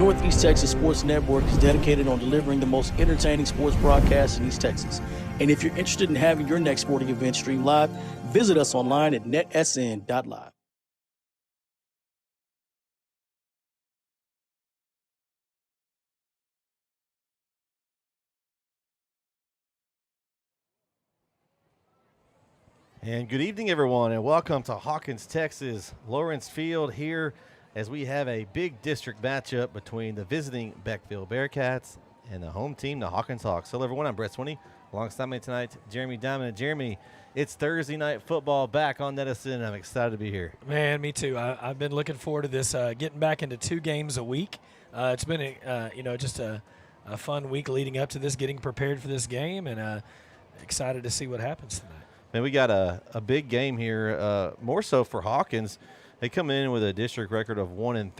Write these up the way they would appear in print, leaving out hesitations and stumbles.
Northeast Texas Sports Network is dedicated on delivering the most entertaining sports broadcasts in East Texas. And if you're interested in having your next sporting event streamed live, visit us online at netsn.live. And good evening, everyone, and welcome to Hawkins, Texas, Lawrence Field here as we have a big district matchup between the visiting Beckville Bearcats and the home team, the Hawkins Hawks. Hello, everyone. I'm Brett Swinney. Alongside me tonight, Jeremy Diamond. Jeremy, it's Thursday night football back on NETSN. I'm excited to be here. Man, me too. I've been looking forward to this, getting back into 2 games a week. It's been, just a fun week leading up to this, getting prepared for this game, and excited to see what happens tonight. Man, we got a big game here, more so for Hawkins. They come in with a district record of 1-3,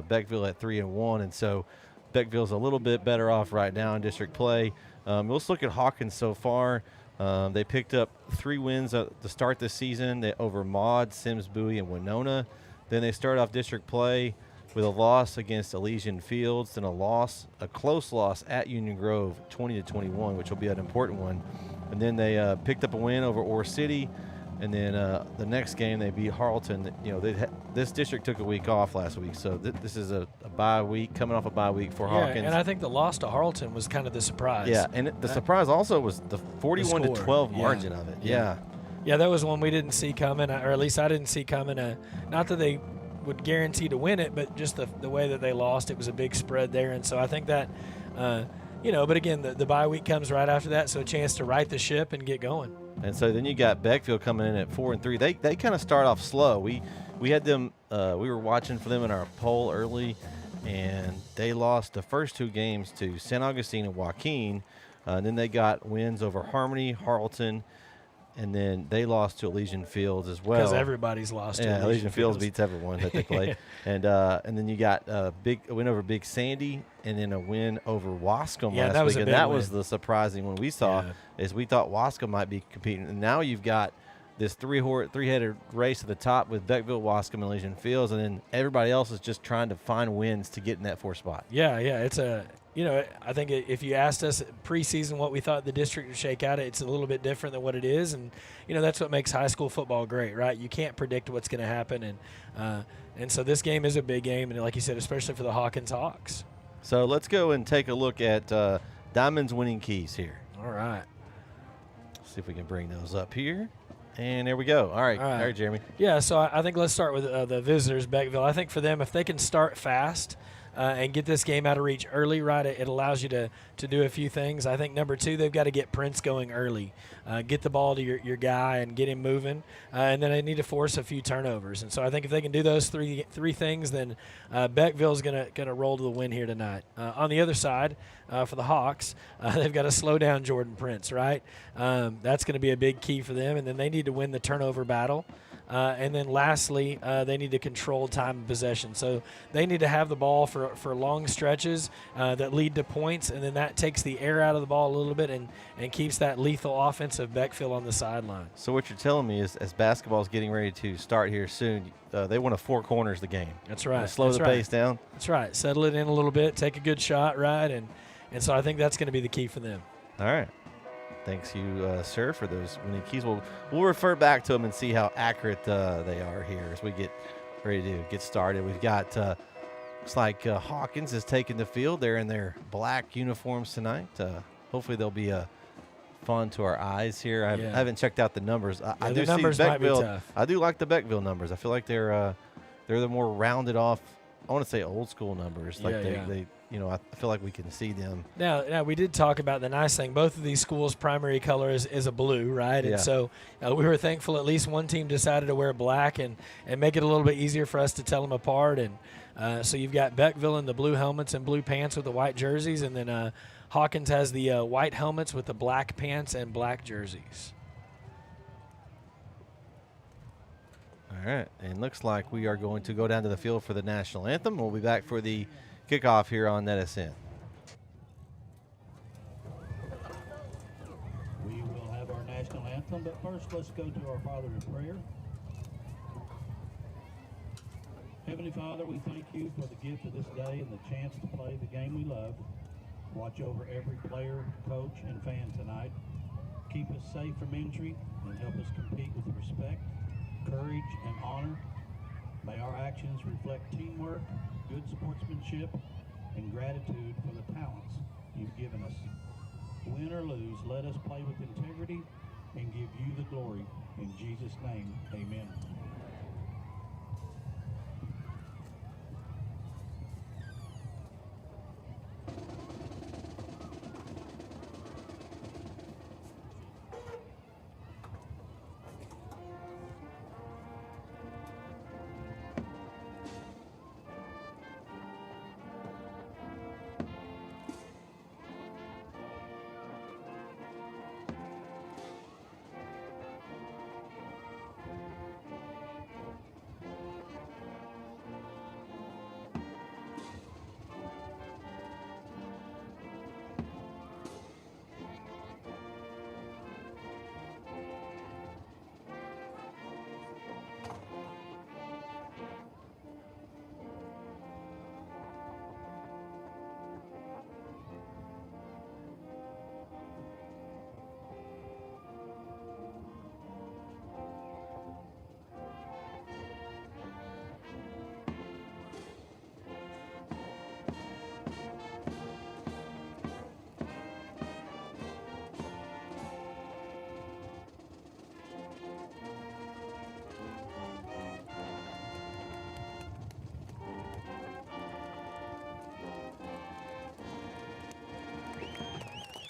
Beckville at 3-1, and so Beckville's a little bit better off right now in district play. Let's look at Hawkins so far. They picked up 3 wins to start this season over Maud, Sims Bowie, and Winona. Then they start off district play with a loss against Elysian Fields, then a close loss at Union Grove, 20-21, which will be an important one. And then they picked up a win over Ore City. And then the next game they beat Harleton. This district took a week off last week, so this is a bye week, coming off a bye week for Hawkins. And I think the loss to Harleton was kind of the surprise. Yeah, and the surprise also was the 41-12 margin of it. Yeah, that was one we didn't see coming, or at least I didn't see coming. Not that they would guarantee to win it, but just the way that they lost, it was a big spread there. And so I think that, but again, the bye week comes right after that, so a chance to right the ship and get going. And so then you got Beckville coming in at 4-3. They kind of start off slow. We had them. We were watching for them in our poll early, and they lost the first 2 games to San Augustine and Joaquin. And then they got wins over Harmony, Harleton, and then they lost to Elysian Fields as well. Because everybody's lost to Elysian Fields beats everyone that they play. And then you got a win over Big Sandy, and then a win over Wascom last week. And that was the surprising one we saw, is we thought Wascom might be competing. And now you've got this three-headed race at the top with Beckville, Wascom, and Elysian Fields, and then everybody else is just trying to find wins to get in that 4th spot. Yeah, it's I think if you asked us preseason what we thought the district would shake out, it's a little bit different than what it is. And, that's what makes high school football great, right? You can't predict what's going to happen. And so this game is a big game, and like you said, especially for the Hawkins Hawks. So let's go and take a look at Diamond's winning keys here. All right. See if we can bring those up here. And there we go. All right, Jeremy. Yeah, so I think let's start with the visitors, Beckville. I think for them, if they can start fast and get this game out of reach early, right, it allows you to do a few things. I think number 2, they've got to get Prince going early. Get the ball to your guy and get him moving. And then they need to force a few turnovers. And so I think if they can do those three things, then Beckville's gonna roll to the win here tonight. On the other side, for the Hawks, they've got to slow down Jordan Prince, right? That's going to be a big key for them. And then they need to win the turnover battle. And then lastly, they need to control time of possession. So they need to have the ball for long stretches that lead to points, and then that takes the air out of the ball a little bit and keeps that lethal offense of Beckville on the sideline. So what you're telling me is, as basketball is getting ready to start here soon, they want to 4 corners the game. That's right. Slow the pace down. That's right. Settle it in a little bit, take a good shot, right? And so I think that's going to be the key for them. All right. Thanks you, sir, for those winning keys. We'll refer back to them and see how accurate they are here as we get ready to get started. We've got looks like Hawkins is taking the field. They're in their black uniforms tonight. Hopefully they'll be fun to our eyes here. I haven't checked out the numbers. I do see Beckville. I do like the Beckville numbers. I feel like they're the more rounded off. I want to say old school numbers. Like they I feel like we can see them. Now we did talk about the nice thing. Both of these schools' primary color is a blue, right? And so we were thankful at least one team decided to wear black and make it a little bit easier for us to tell them apart. And so you've got Beckville in the blue helmets and blue pants with the white jerseys, and then Hawkins has the white helmets with the black pants and black jerseys. All right, and looks like we are going to go down to the field for the national anthem. We'll be back for the kickoff here on NETSN. We will have our national anthem, but first let's go to our Father in prayer. Heavenly Father, we thank you for the gift of this day and the chance to play the game we love. Watch over every player, coach, and fan tonight. Keep us safe from injury and help us compete with respect, courage, and honor. May our actions reflect teamwork, good sportsmanship, and gratitude for the talents you've given us. Win or lose, let us play with integrity and give you the glory. In Jesus' name, amen.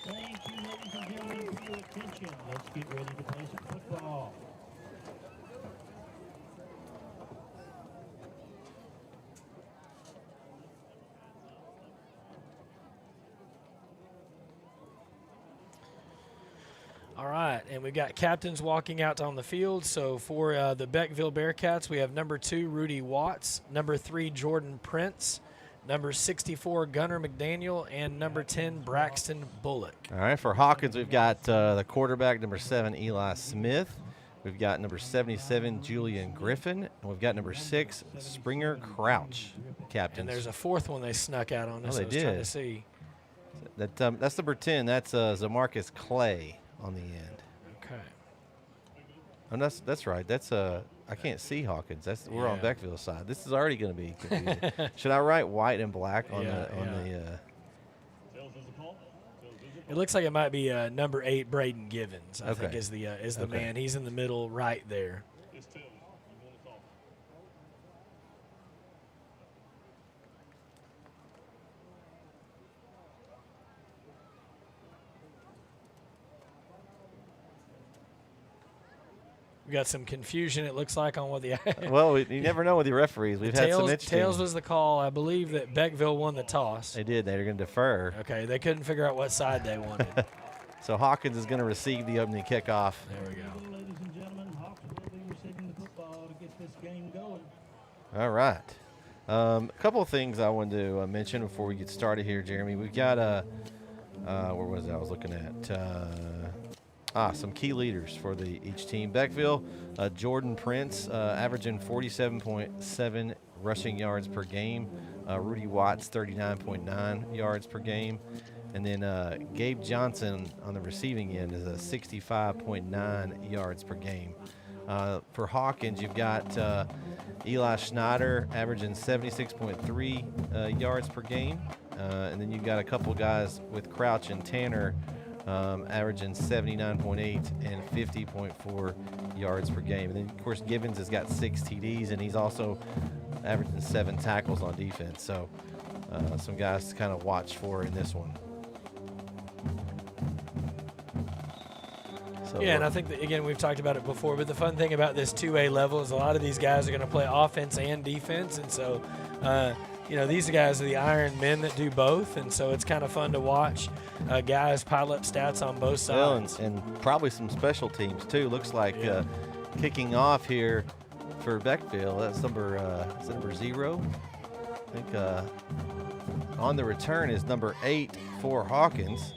Thank you, ladies and gentlemen, for your attention. Let's get ready to play some football. All right, and we've got captains walking out on the field. So for the Beckville Bearcats, we have number 2, Rudy Watts, number 3, Jordan Prince, number 64, Gunnar McDaniel, and number 10, Braxton Bullock. All right, for Hawkins, we've got the quarterback, number 7, Eli Smith. We've got number 77, Julian Griffin. And we've got number 6, Springer Crouch, captains. And there's a fourth one they snuck out on us. Oh, they I was trying did. to see. That's number 10. That's Zamarcus Clay on the end. Okay. And that's right. That's I can't see Hawkins. We're on Yeah. Beckville's side. This is already going to be confusing. Should I write white and black on Yeah, the? It looks like it might be number 8, Braden Givens. I think Okay. is the Okay. man. He's in the middle right there. We got some confusion, it looks like, on what the Well, you never know with the referees. We've had some interesting. Tails was the call. I believe that Beckville won the toss. They did. They're going to defer. Okay, they couldn't figure out what side they wanted. So Hawkins is going to receive the opening kickoff. There we go. Ladies and gentlemen, Hawks will be receiving the football to get this game going. All right. A couple of things I wanted to mention before we get started here, Jeremy. We've got where was it? I was looking at some key leaders for each team. Beckville, Jordan Prince, averaging 47.7 rushing yards per game. Rudy Watts, 39.9 yards per game. And then Gabe Johnson on the receiving end is a 65.9 yards per game. For Hawkins, you've got Eli Schneider averaging 76.3 yards per game. And then you've got a couple guys with Crouch and Tanner averaging 79.8 and 50.4 yards per game. And then, of course, Givens has got 6 TDs, and he's also averaging 7 tackles on defense. So some guys to kind of watch for in this one. So, Yeah, and I think that, again, we've talked about it before, but the fun thing about this 2A level is a lot of these guys are going to play offense and defense, and so these guys are the iron men that do both, and so it's kind of fun to watch guys pile up stats on both sides. and probably some special teams too. Looks like kicking off here for Beckville. That's number 0. I think on the return is number 8 for Hawkins.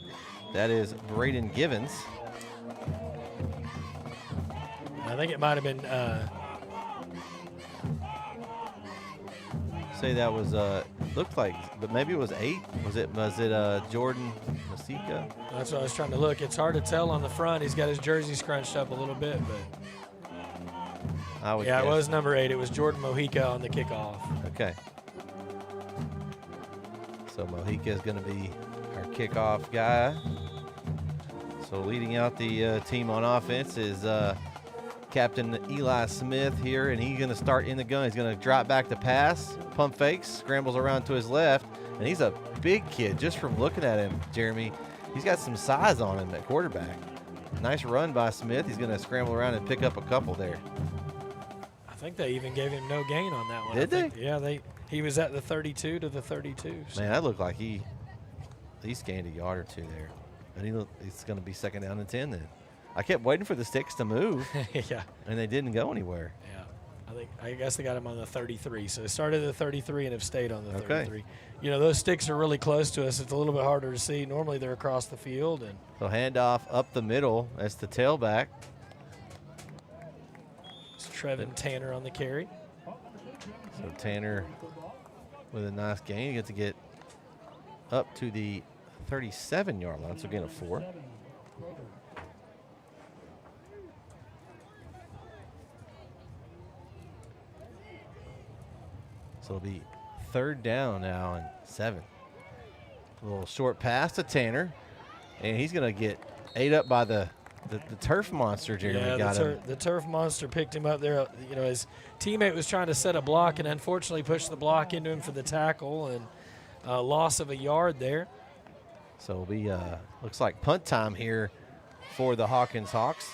That is Braden Givens. I think it might have been say that was looked like, but maybe it was 8. Was it Jordan Masika? That's what I was trying to look. It's hard to tell on the front. He's got his jersey scrunched up a little bit, but I would yeah, guess. it was number 8. It was Jordan Mojica on the kickoff. Okay. So Mojica is going to be our kickoff guy. So leading out the team on offense is Captain Eli Smith here, and he's going to start in the gun. He's going to drop back to pass, pump fakes, scrambles around to his left, and he's a big kid. Just from looking at him, Jeremy, he's got some size on him at quarterback. Nice run by Smith. He's going to scramble around and pick up a couple there. I think they even gave him no gain on that one. Did they? Yeah, he was at the 32 to the 32. So. Man, that looked like he at least gained a yard or two there. And he's going to be 2nd down and 10 then. I kept waiting for the sticks to move. Yeah. And they didn't go anywhere. Yeah. I guess they got him on the 33. So they started at the 33 and have stayed on the 33. Okay. You know, those sticks are really close to us. It's a little bit harder to see. Normally they're across the field. And So handoff up the middle. That's the tailback. it's Trevin Tanner on the carry. So Tanner with a nice gain. You get to get up to the 37-yard line. So again, a 4. So it'll be 3rd down now and 7. A little short pass to Tanner. And he's going to get ate up by the turf monster, Jeremy. Yeah, got him. the turf monster picked him up there. You know, his teammate was trying to set a block and unfortunately pushed the block into him for the tackle and loss of a yard there. So it'll be, looks like punt time here for the Hawkins Hawks.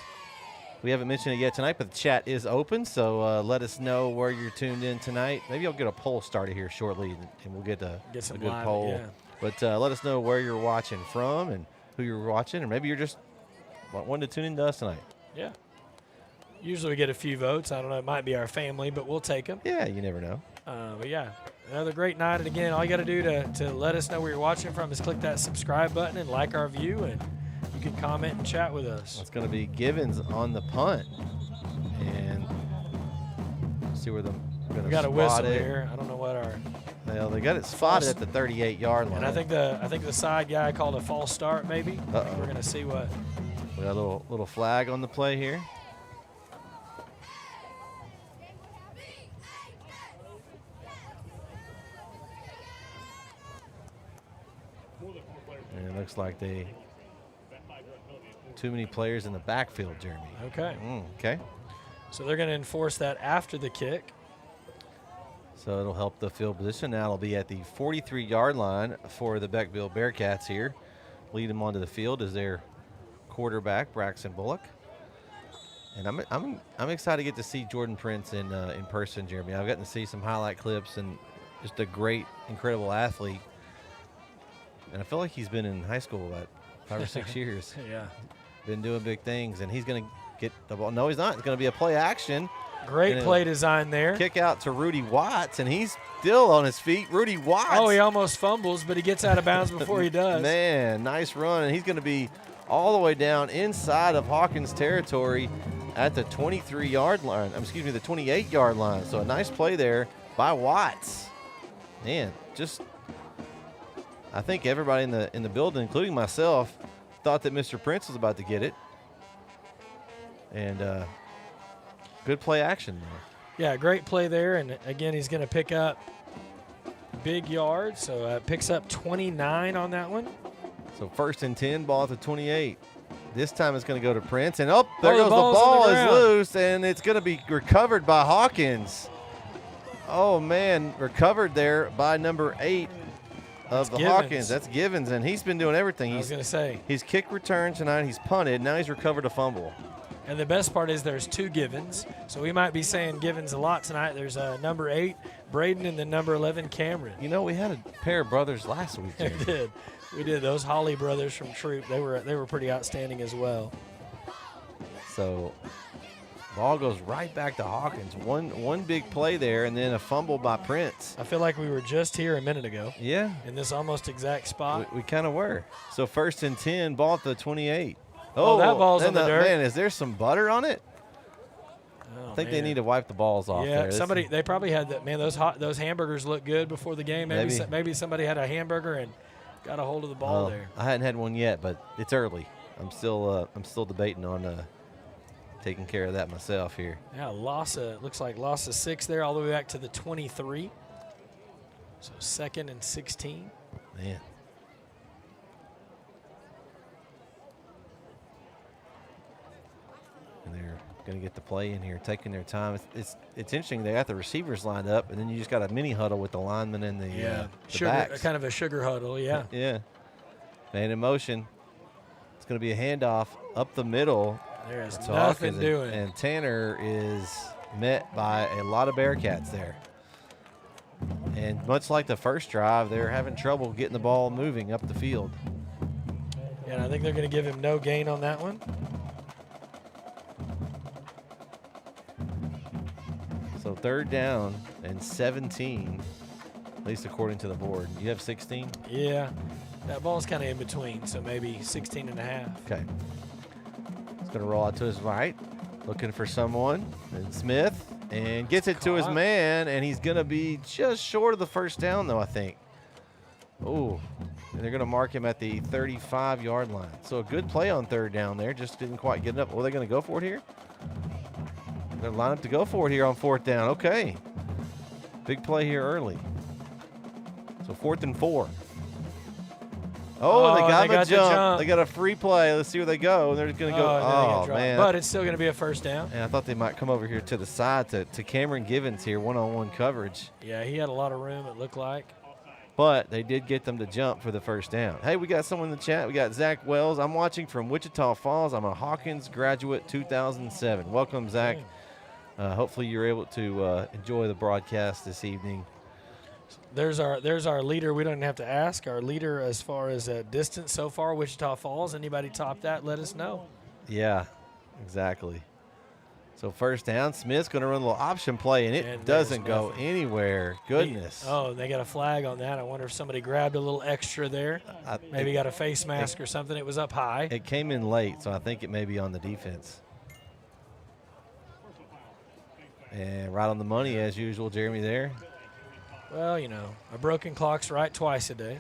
We haven't mentioned it yet tonight, but the chat is open, so let us know where you're tuned in tonight. Maybe I'll get a poll started here shortly, and we'll get a some good live, poll. yeah. But let us know where you're watching from and who you're watching, or maybe you're just wanting to tune in to us tonight. Yeah. Usually we get a few votes. I don't know. It might be our family, but we'll take them. Yeah, you never know. But, yeah, another great night. And, again, all you got to do to let us know where you're watching from is click that subscribe button and like our view, and you can comment and chat with us. It's going to be Givens on the punt. And see where we're going We to got a whistle it. here. I don't know what our Well, they got it spotted at the 38-yard line. – and I think the side guy called a false start maybe. I think Uh-oh. we're going to see what – We got a little flag on the play here. And it looks like too many players in the backfield, Jeremy. Okay. Okay. So they're going to enforce that after the kick. So it'll help the field position. Now it'll be at the 43-yard line for the Beckville Bearcats here. Lead them onto the field as their quarterback, Braxton Bullock. And I'm excited to get to see Jordan Prince in person, Jeremy. I've gotten to see some highlight clips, and just a great, incredible athlete. And I feel like he's been in high school about 5 or 6 years. Yeah. Been doing big things, and he's going to get the ball. No, he's not. It's going to be a play action. Great play design there. Kick out to Rudy Watts, and he's still on his feet. Rudy Watts. Oh, he almost fumbles, but he gets out of bounds before he does. Man, nice run, and he's going to be all the way down inside of Hawkins territory at the 23-yard line. Excuse me, the 28-yard line. So a nice play there by Watts. Man, just I think everybody in the building, including myself, thought that Mr. Prince was about to get it. And good play action there. Yeah, great play there. And, again, he's going to pick up big yards. So picks up 29 on that one. So 1st and 10, ball at the 28. This time it's going to go to Prince. And, there goes the ball's ball on the is ground. loose, and it's going to be recovered by Hawkins. Oh, man, recovered there by number 8 of the Givens. Hawkins. That's Givens, and he's been doing everything. I was going to say. He's kick return tonight. He's punted. Now he's recovered a fumble. And the best part is there's 2 Givens. So we might be saying Givens a lot tonight. There's number 8, Braden, and then number 11, Cameron. You know, we had a pair of brothers last week. We did. Those Holly brothers from Troop, they were pretty outstanding as well. So ball goes right back to Hawkins. One big play there, and then a fumble by Prince. I feel like we were just here a minute ago. Yeah. In this almost exact spot. We kind of were. So 1st and 10, ball at the 28. Oh, that ball's on the dirt. Man, is there some butter on it? Oh, I think they need to wipe the balls off Yeah, there. they probably had that. Man, those hamburgers look good before the game. Maybe somebody had a hamburger and got a hold of the ball there. I hadn't had one yet, but it's early. I'm still debating on taking care of that myself here. Yeah, looks like loss of 6 there, all the way back to the 23. So 2nd and 16. Man. And they're going to get the play in here, taking their time. It's interesting. They got the receivers lined up, and then you just got a mini huddle with the linemen and the backs. Kind of a sugar huddle, yeah. Yeah. Man in motion. It's going to be a handoff up the middle. There's to nothing Hawkins, doing. And Tanner is met by a lot of Bearcats there. And much like the first drive, they're having trouble getting the ball moving up the field. And I think they're going to give him no gain on that one. So 3rd down and 17, at least according to the board. You have 16? Yeah. That ball's kind of in between, so maybe 16 and a half. Okay. He's going to roll out to his right, looking for someone. And Smith, and gets it to his man, and he's going to be just short of the first down, though, I think. Oh, and they're going to mark him at the 35-yard line. So a good play on 3rd down there, just didn't quite get it up. Well, they're going to go for it here? They're line up to go for it here on 4th down. Okay. Big play here early. So 4th and 4. Oh, they got him a jump. They got a free play. Let's see where they go. They're just going to go. Oh, man. But it's still going to be a first down. And I thought they might come over here to the side to Cameron Givens here, one-on-one coverage. Yeah, he had a lot of room, it looked like. But they did get them to jump for the first down. Hey, we got someone in the chat. We got Zach Wells. I'm watching from Wichita Falls. I'm a Hawkins graduate 2007. Welcome, Zach. Hopefully you're able to enjoy the broadcast this evening. There's our leader. We don't even have to ask. Our leader as far as distance so far, Wichita Falls. Anybody top that, let us know. Yeah, exactly. So 1st down, Smith's going to run a little option play, and it doesn't go anywhere. Goodness. They got a flag on that. I wonder if somebody grabbed a little extra there. Maybe got a face mask or something. It was up high. It came in late, so I think it may be on the defense. And right on the money, as usual, Jeremy there. Well, you know, a broken clock's right twice a day.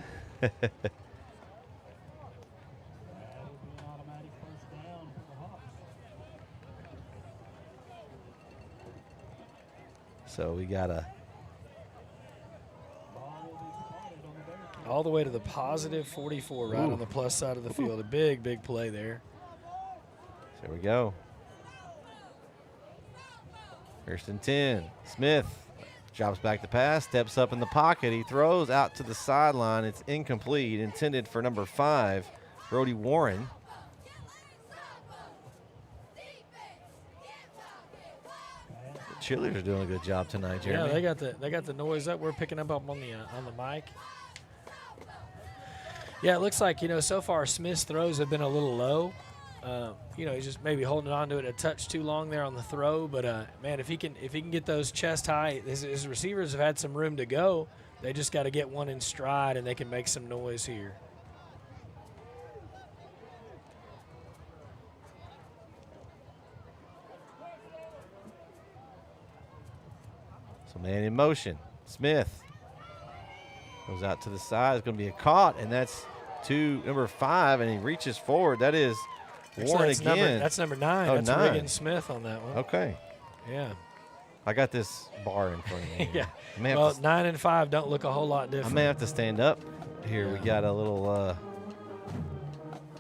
So we got all the way to the positive 44, right on the plus side of the field. A big, big play there. There we go. 1st and 10. Smith drops back to pass, steps up in the pocket. He throws out to the sideline. It's incomplete, intended for number 5, Brody Warren. The cheerleaders are doing a good job tonight, Jeremy. Yeah, they got the noise up. We're picking up on the mic. Yeah, it looks like, you know, so far Smith's throws have been a little low. You know, he's just maybe holding on to it a touch too long there on the throw. But man, if he can get those chest high, his receivers have had some room to go. They just got to get one in stride, and they can make some noise here. So man in motion. Smith goes out to the side. It's going to be a caught, and that's to number 5, and he reaches forward. That is Warren again. That's number 9. Oh, that's 9. Regan Smith on that one. Okay. Yeah. I got this bar in front of me. Yeah. Well, 9 and 5 don't look a whole lot different. I may have to stand up here. We got a little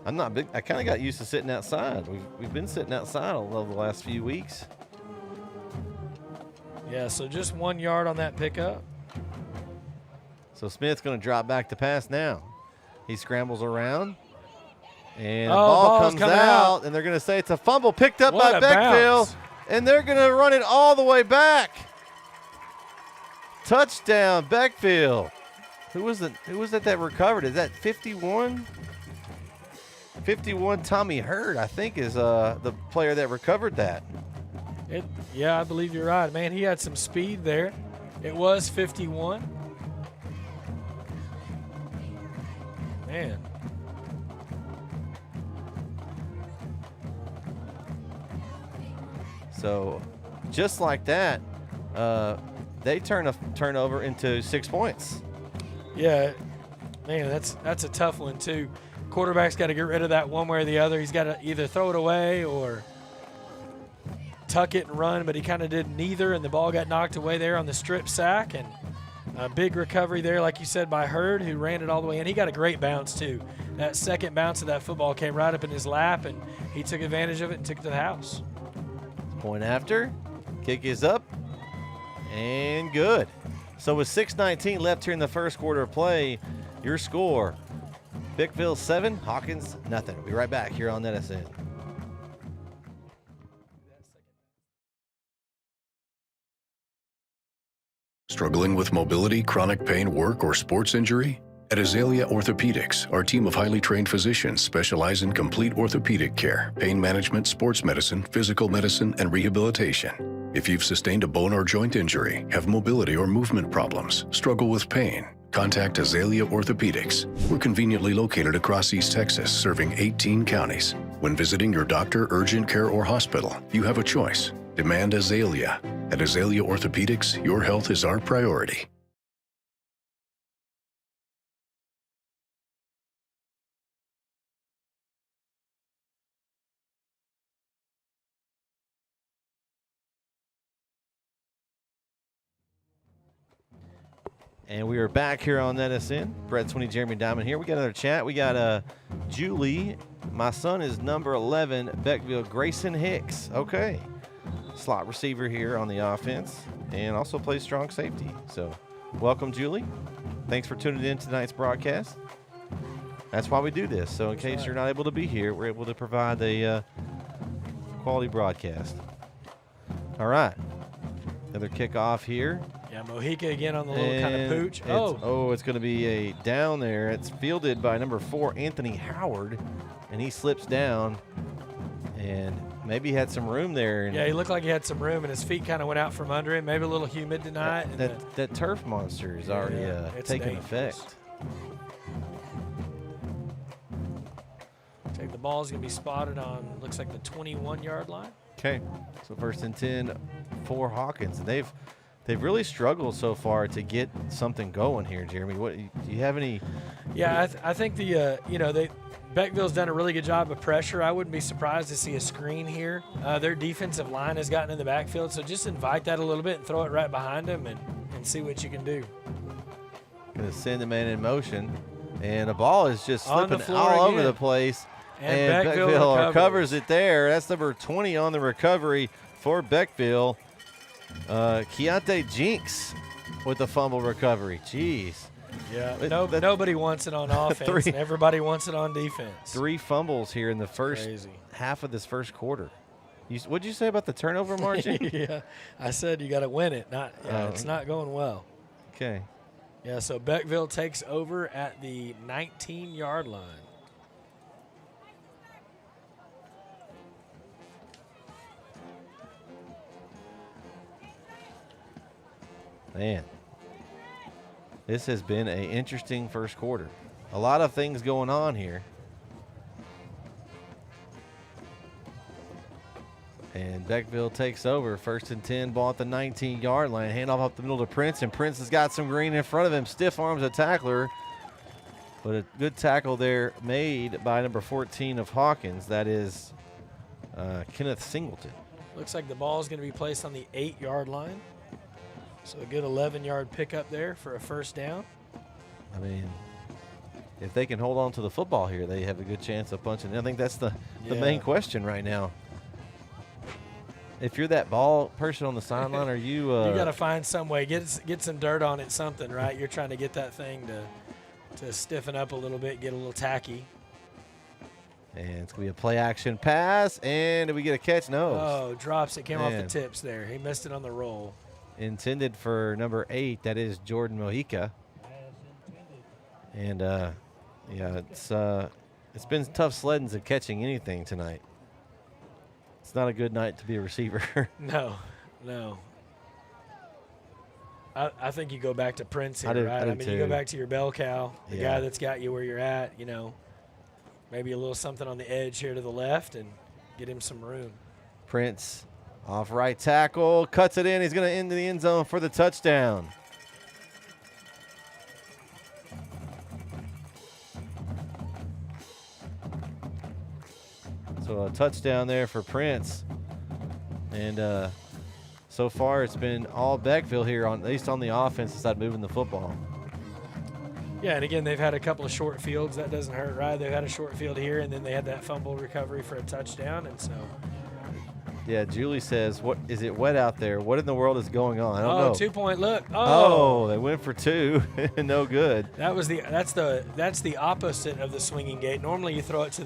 I'm not big. I kind of got used to sitting outside. We've been sitting outside all the last few weeks. Yeah, so just 1 yard on that pickup. So Smith's going to drop back to pass now. He scrambles around. And the ball comes out, and they're going to say it's a fumble picked up by Beckville, and they're going to run it all the way back. Touchdown, Beckville. Who was it that recovered? Is that 51? 51 Tommy Hurd, I think, is the player that recovered that. Yeah, I believe you're right. Man, he had some speed there. It was 51. Man. So just like that, they turn a turnover into 6 points. Yeah, man, that's a tough one too. Quarterback's got to get rid of that one way or the other. He's got to either throw it away or tuck it and run, but he kind of did neither, and the ball got knocked away there on the strip sack, and a big recovery there, like you said, by Hurd, who ran it all the way in. He got a great bounce too. That second bounce of that football came right up in his lap, and he took advantage of it and took it to the house. Point after, kick is up, and good. So with 6:19 left here in the first quarter of play, your score, Beckville 7, Hawkins nothing. We'll be right back here on NETSN. Struggling with mobility, chronic pain, work, or sports injury? At Azalea Orthopedics, our team of highly trained physicians specialize in complete orthopedic care, pain management, sports medicine, physical medicine, and rehabilitation. If you've sustained a bone or joint injury, have mobility or movement problems, struggle with pain, contact Azalea Orthopedics. We're conveniently located across East Texas, serving 18 counties. When visiting your doctor, urgent care, or hospital, you have a choice. Demand Azalea. At Azalea Orthopedics, your health is our priority. And we are back here on NETSN. Brett Swinney, Jeremy Diamond here. We got another chat. We got Julie. My son is number 11, Beckville, Grayson Hicks. Okay. Slot receiver here on the offense and also plays strong safety. So welcome, Julie. Thanks for tuning in to tonight's broadcast. That's why we do this. So in case you're not able to be here, we're able to provide a quality broadcast. All right. Another kickoff here. Yeah, Mojica again on the little kind of pooch. It's going to be a down there. It's fielded by number 4, Anthony Howard, and he slips down and maybe had some room there. Yeah, he looked like he had some room, and his feet kind of went out from under him. Maybe a little humid tonight. That turf monster is already taking dangerous. effect. The ball's going to be spotted on, looks like the 21-yard line. Okay, so 1st and 10 for Hawkins. And they've really struggled so far to get something going here, Jeremy. What do you have any? Yeah, I think Beckville's done a really good job of pressure. I wouldn't be surprised to see a screen here. Their defensive line has gotten in the backfield, so just invite that a little bit and throw it right behind them and see what you can do. Going to send the man in motion, and the ball is just slipping all all over the place. And Beckville recovers it there. That's number 20 on the recovery for Beckville. Keontae Jinks with the fumble recovery. Jeez. Yeah, nobody wants it on offense, and everybody wants it on defense. 3 fumbles here in the first half of this first quarter. What did you say about the turnover margin? Yeah, I said you got to win it. It's not going well. Okay. Yeah, so Beckville takes over at the 19-yard line. Man, this has been an interesting first quarter. A lot of things going on here. And Beckville takes over. 1st and 10, ball at the 19-yard line. Handoff up the middle to Prince, and Prince has got some green in front of him. Stiff arms a tackler. But a good tackle there made by number 14 of Hawkins. That is Kenneth Singleton. Looks like the ball is going to be placed on the 8-yard line. So a good 11-yard pickup there for a first down. I mean, if they can hold on to the football here, they have a good chance of punching. I think that's the main question right now. If you're that ball person on the sideline, are you? You got to find some way. Get some dirt on it, something, right? You're trying to get that thing to stiffen up a little bit, get a little tacky. And it's going to be a play-action pass, and did we get a catch? No. Oh, drops it. Came off the tips there. He missed it on the roll. Intended for number 8, that is Jordan Mojica. And, it's been tough sledding and catching anything tonight. It's not a good night to be a receiver. No. I think you go back to Prince here, right? I mean, you go back to your bell cow, the guy that's got you where you're at, maybe a little something on the edge here to the left and get him some room. Prince Off right tackle, cuts it in. He's going to into the end zone for the touchdown. So a touchdown there for Prince. And so far it's been all Beckville here, at least on the offensive side, moving the football. Yeah, and again, they've had a couple of short fields. That doesn't hurt, right? They've had a short field here, and then they had that fumble recovery for a touchdown, and so. Yeah, Julie says, "What is it wet out there? What in the world is going on?" I don't know. 2-point look. Oh, they went for 2. No good. That's the opposite of the swinging gate. Normally you throw it to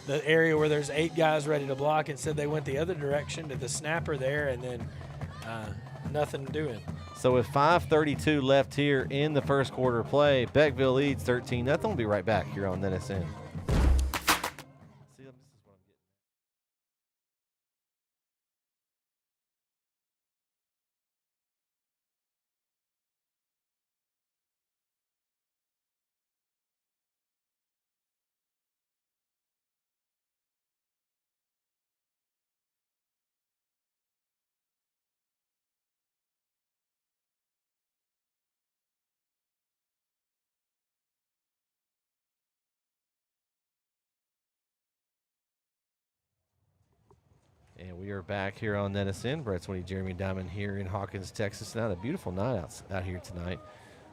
the area where there's 8 guys ready to block. Instead they went the other direction to the snapper there, and then nothing doing. So with 5:32 left here in the first quarter play, Beckville leads 13-0. We'll be right back here on NETSN. And we are back here on NETSN. Brett Swinney, Jeremy Diamond here in Hawkins, Texas. Not a beautiful night out here tonight.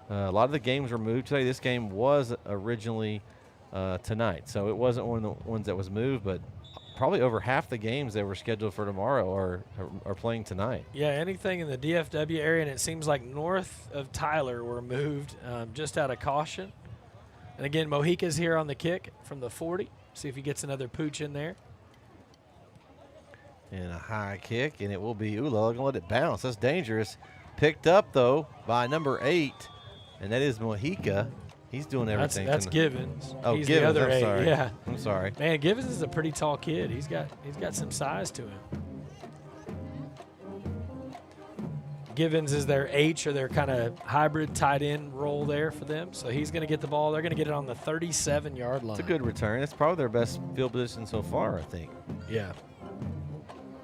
A lot of the games were moved today. This game was originally tonight, so it wasn't one of the ones that was moved, but probably over half the games that were scheduled for tomorrow are playing tonight. Yeah, anything in the DFW area, and it seems like north of Tyler were moved just out of caution. And again, Mojica's here on the kick from the 40. See if he gets another pooch in there. And a high kick, and it will be Ula going to let it bounce. That's dangerous. Picked up, though, by number 8, and that is Mojica. He's doing everything. That's Givens. Oh, He's Givens, the other I'm 8. sorry. Yeah. I'm sorry. Man, Givens is a pretty tall kid. He's got some size to him. Givens is their H, or their kind of hybrid tight end role there for them. So he's going to get the ball. They're going to get it on the 37-yard line. It's a good return. It's probably their best field position so far, I think. Yeah.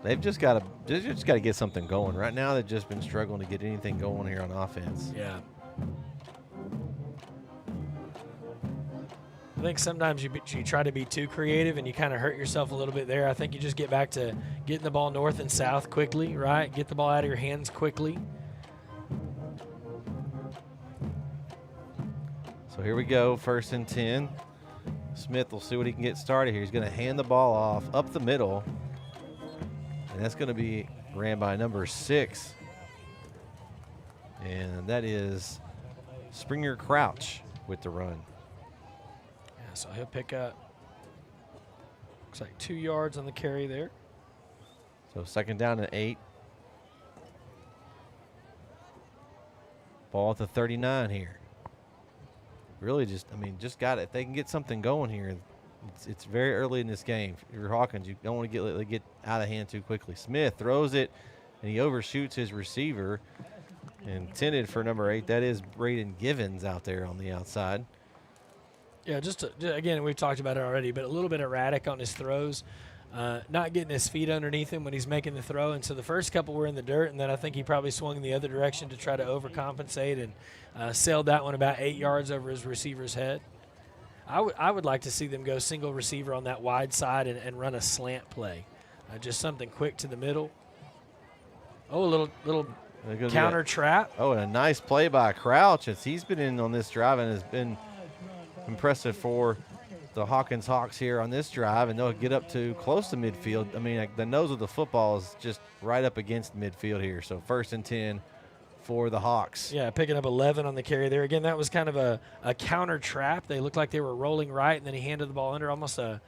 They've just got to get something going. Right now, they've just been struggling to get anything going here on offense. Yeah. I think sometimes you try to be too creative and you kind of hurt yourself a little bit there. I think you just get back to getting the ball north and south quickly, right? Get the ball out of your hands quickly. So here we go, 1st and 10. Smith will see what he can get started here. He's going to hand the ball off up the middle. And that's going to be ran by number 6. And that is Springer Crouch with the run. Yeah, so he'll pick up, looks like 2 yards on the carry there. So 2nd down and 8. Ball at the 39 here. Really just got it. If they can get something going here, it's very early in this game. If you're Hawkins, you don't want to let it get out of hand too quickly. Smith throws it, and he overshoots his receiver. Intended for number 8. That is Braden Givens out there on the outside. Yeah, again, we've talked about it already, but a little bit erratic on his throws. Not getting his feet underneath him when he's making the throw. And so the first couple were in the dirt, and then I think he probably swung in the other direction to try to overcompensate and sailed that one about 8 yards over his receiver's head. I would like to see them go single receiver on that wide side and run a slant play. Just something quick to the middle. Oh, a little counter trap. Oh, and a nice play by Crouch as he's been in on this drive and has been impressive for the Hawkins Hawks here on this drive, and they'll get up to close to midfield. I mean, the nose of the football is just right up against midfield here. So 1st and 10 for the Hawks. Yeah, picking up 11 on the carry there. Again, that was kind of a counter trap. They looked like they were rolling right, and then he handed the ball under, almost a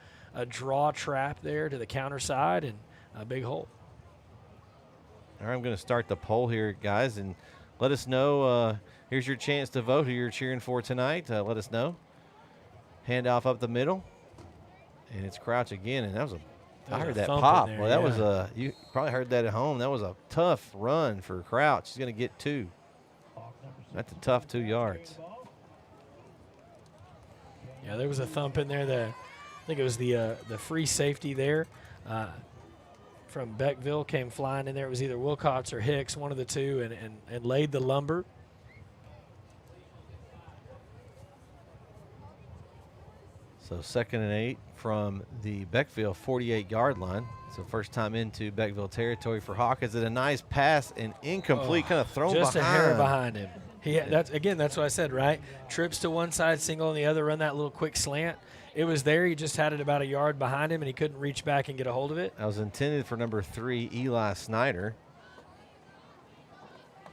draw trap there to the counter side, and a big hole. All right, I'm going to start the poll here, guys, and let us know. Here's your chance to vote who you're cheering for tonight. Let us know. Handoff up the middle, and it's Crouch again, and I heard that pop. There, well, that was you probably heard that at home. That was a tough run for Crouch. He's going to get 2. That's a tough 2 yards. Yeah, there was a thump in there. I think it was the free safety there. from Beckville came flying in there. It was either Wilcox or Hicks, one of the two, and laid the lumber. So 2nd and 8 from the Beckville 48-yard line. So first time into Beckville territory for Hawkins. And a nice pass and incomplete, kind of thrown just behind. a hair behind him. That's what I said, right? Trips to one side, single on the other, run that little quick slant. It was there. He just had it about a yard behind him, and he couldn't reach back and get a hold of it. That was intended for number 3, Eli Snyder.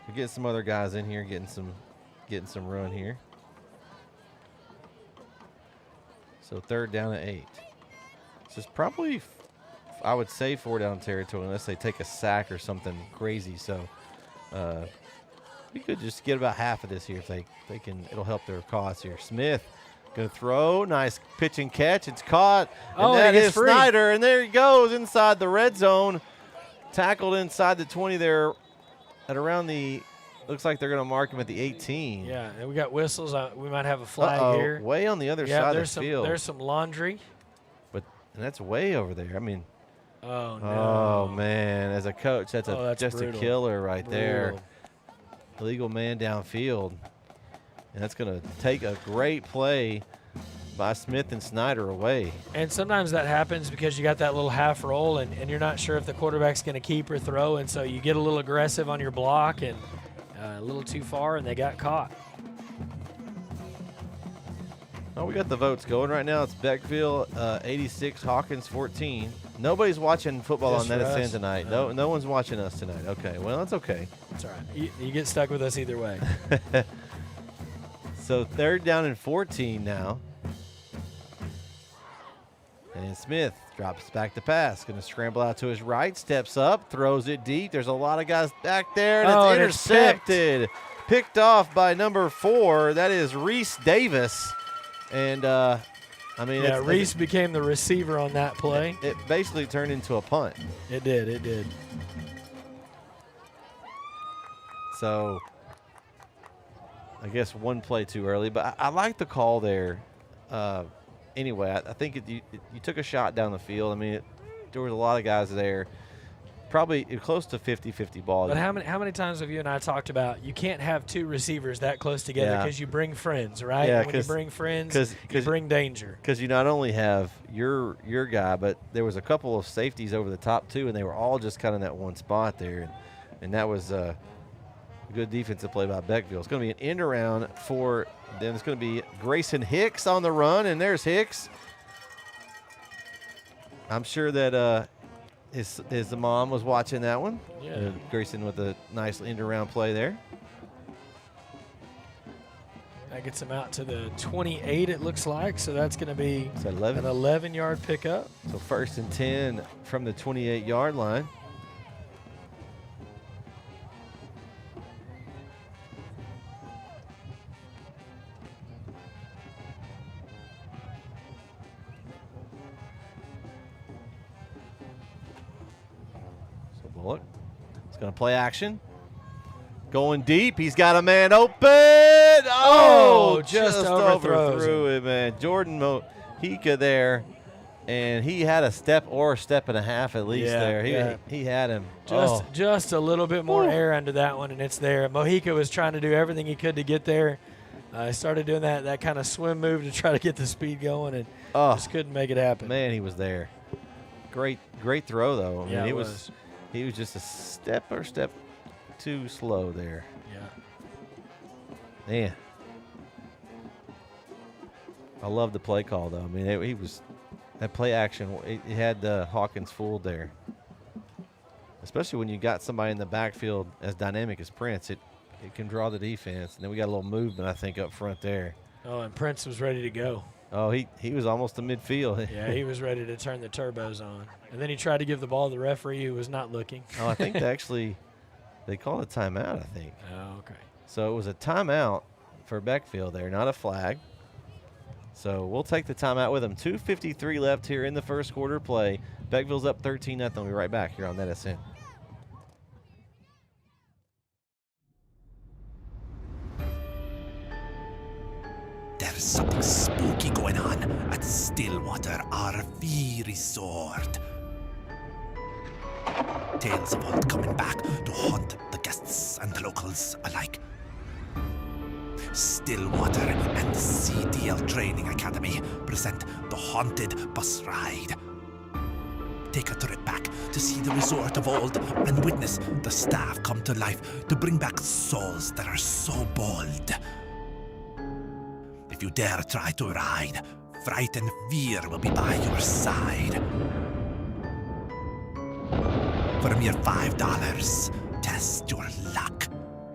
We get some other guys in here getting some run here. So 3rd down and 8. This is probably, I would say, 4 down territory unless they take a sack or something crazy. So we could just get about half of this here if they can. It'll help their cause here. Smith gonna throw, nice pitch and catch. It's caught, and that is Snyder, and there he goes inside the red zone, tackled inside the 20 there, at around the. Looks like they're going to mark him at the 18. Yeah, and we got whistles. We might have a flag here. Way on the other side of the field. There's some laundry. And that's way over there. I mean. Oh, no. Oh, man. As a coach, that's just brutal. A killer right there. Illegal man downfield. And that's going to take a great play by Smith and Snyder away. And sometimes that happens because you got that little half roll, and you're not sure if the quarterback's going to keep or throw, and so you get a little aggressive on your block and a little too far, and they got caught. Oh, we got the votes going right now. It's Beckville 86, Hawkins 14. Nobody's watching football on NETSN tonight. No one's watching us tonight. Okay, well, that's okay. That's all right. You get stuck with us either way. So 3rd down and 14 now. And Smith drops back to pass. Going to scramble out to his right, steps up, throws it deep. There's a lot of guys back there, and it's intercepted. Picked off by number 4. That is Reese Davis. And, Reese became the receiver on that play. It basically turned into a punt. It did. So, I guess one play too early. But I like the call there. Anyway, I think you took a shot down the field. I mean, there was a lot of guys there. Probably close to 50-50 ball. But how many times have you and I talked about you can't have 2 receivers that close together because you bring friends, right? Yeah, when you bring friends, you bring danger. Because you not only have your guy, but there was a couple of safeties over the top too, and they were all just kind of in that one spot there. And that was a good defensive play by Beckville. It's going to be an end around for them. It's going to be Grayson Hicks on the run, and there's Hicks. I'm sure that his mom was watching that one. Yeah. Grayson with a nice end around play there. That gets him out to the 28, it looks like. So that's going to be an 11-yard pickup. So 1st and 10 from the 28-yard line. Bullock. He's going to play action. Going deep. He's got a man open. Oh, just overthrew it, man. Jordan Mohika there. And he had a step and a half at least there. He had him. Just a little bit more air under that one, and it's there. Mohika was trying to do everything he could to get there. He started doing that kind of swim move to try to get the speed going, and just couldn't make it happen. Man, he was there. Great throw, though. I mean, it was. He was just a step too slow there. Yeah. Man. I love the play call, though. I mean, he was that play action. He had Hawkins fooled there. Especially when you got somebody in the backfield as dynamic as Prince, it can draw the defense. And then we got a little movement, I think, up front there. Oh, and Prince was ready to go. Oh, he was almost to midfield. Yeah, he was ready to turn the turbos on. And then he tried to give the ball to the referee who was not looking. Oh, I think they called a timeout, I think. Oh, okay. So it was a timeout for Beckville there, not a flag. So we'll take the timeout with them. 2:53 left here in the first quarter play. Beckville's up 13-0. We'll be right back here on NETSN. There's something spooky going on at Stillwater RV Resort. Tales of old coming back to haunt the guests and the locals alike. Stillwater and CDL Training Academy present the Haunted Bus Ride. Take a trip back to see the resort of old and witness the staff come to life to bring back souls that are so bold. If you dare try to ride, fright and fear will be by your side. For a mere $5, test your luck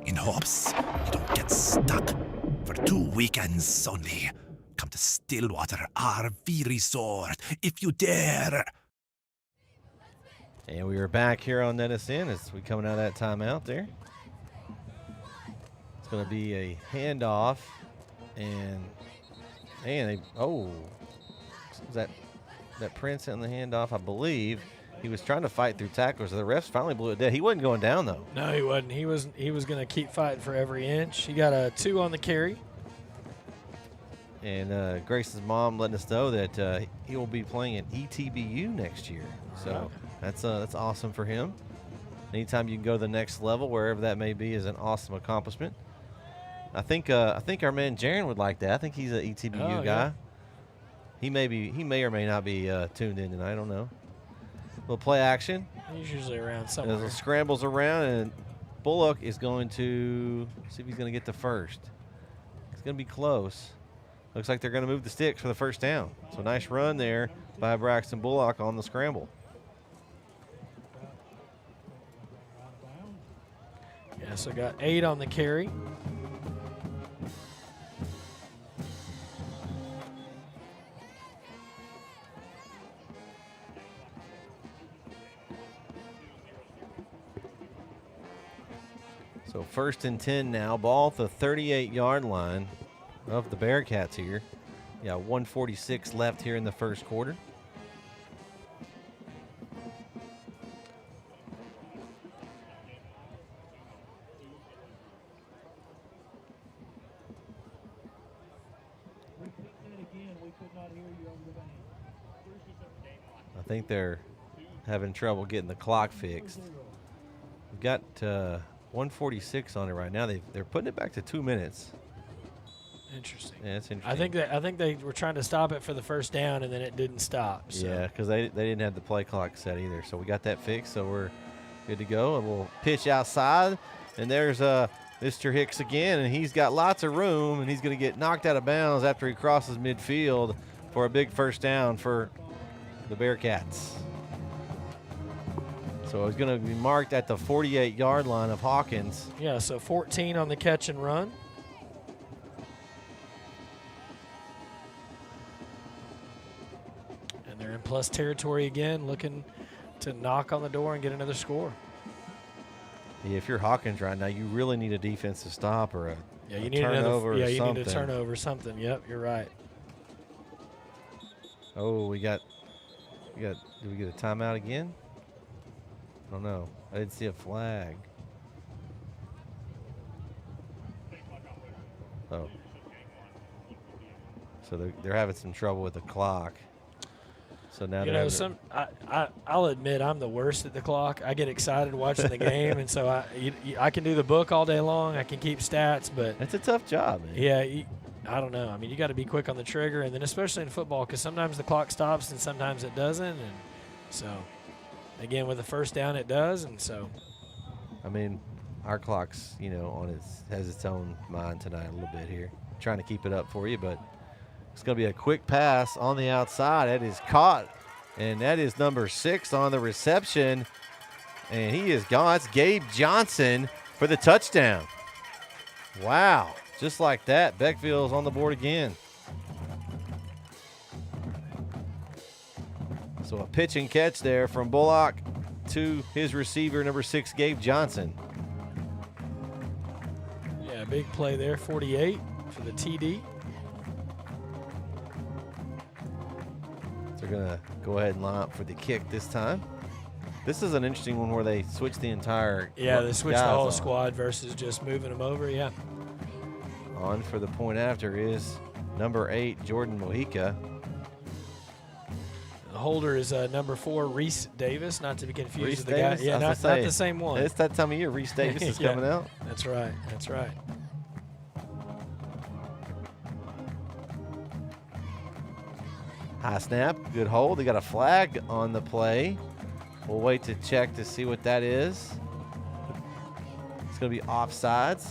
in hopes you don't get stuck. For 2 weekends only, come to Stillwater RV Resort if you dare. And we are back here on NETSN as we coming out of that timeout there. It's going to be a handoff, and is that Prince in the handoff? I believe he was trying to fight through tackles. The refs finally blew it dead. He wasn't going down though. No, he wasn't. He was going to keep fighting for every inch. He got a 2 on the carry. And Grace's mom letting us know that he will be playing at ETBU next year. So that's awesome for him. Anytime you can go to the next level, wherever that may be, is an awesome accomplishment. I think our man Jaron would like that. I think he's an ETBU guy. Yeah. He may or may not be tuned in tonight. I don't know. Little play action. He's usually around somewhere. There's scrambles around, and Bullock is going to see if he's going to get the first. It's going to be close. Looks like they're going to move the sticks for the first down. So nice run there by Braxton Bullock on the scramble. Yeah, so got 8 on the carry. So 1st and 10 now. Ball at the 38-yard line of the Bearcats here. Yeah, 1:46 left here in the first quarter. I think they're having trouble getting the clock fixed. We've got 1:46 on it right now. They're putting it back to 2 minutes. Interesting. Yeah, that's interesting. I think they were trying to stop it for the first down, and then it didn't stop. So. Yeah, because they didn't have the play clock set either. So we got that fixed, so we're good to go. And we'll pitch outside, and there's Mr. Hicks again, and he's got lots of room, and he's going to get knocked out of bounds after he crosses midfield for a big first down for the Bearcats. So it's going to be marked at the 48-yard line of Hawkins. Yeah, so 14 on the catch and run. And they're in plus territory again, looking to knock on the door and get another score. Yeah, if you're Hawkins right now, you really need a defensive stop or you a need turnover or something. you need a turnover or something. Yep, you're right. Oh, did we get a timeout again? I don't know. I didn't see a flag. Oh. So they're having some trouble with the clock. So now I'll admit I'm the worst at the clock. I get excited watching the game, and so I can do the book all day long. I can keep stats, but it's a tough job, man. Yeah, I don't know. I mean, you got to be quick on the trigger, and then especially in football, because sometimes the clock stops and sometimes it doesn't, and so again with the first down it does, and so. I mean, our clock's has its own mind tonight a little bit here, trying to keep it up for you, but. It's going to be a quick pass on the outside. That is caught, and that is number 6 on the reception, and he is gone. That's Gabe Johnson for the touchdown. Wow, just like that, Beckville's on the board again. So a pitch and catch there from Bullock to his receiver, number 6, Gabe Johnson. Yeah, big play there, 48 for the TD. They're going to go ahead and line up for the kick this time. This is an interesting one where they switch the entire they switch the whole squad versus just moving them over, yeah. On for the point after is number 8, Jordan Mojica. holder is number 4, Reese Davis, not to be confused Reese with the Davis? guy. Yeah, not the same one. It's that time of year. Reese Davis is Yeah, coming out. That's right. That's right. High snap, good hold. They got a flag on the play. We'll wait to check to see what that is. It's going to be offsides,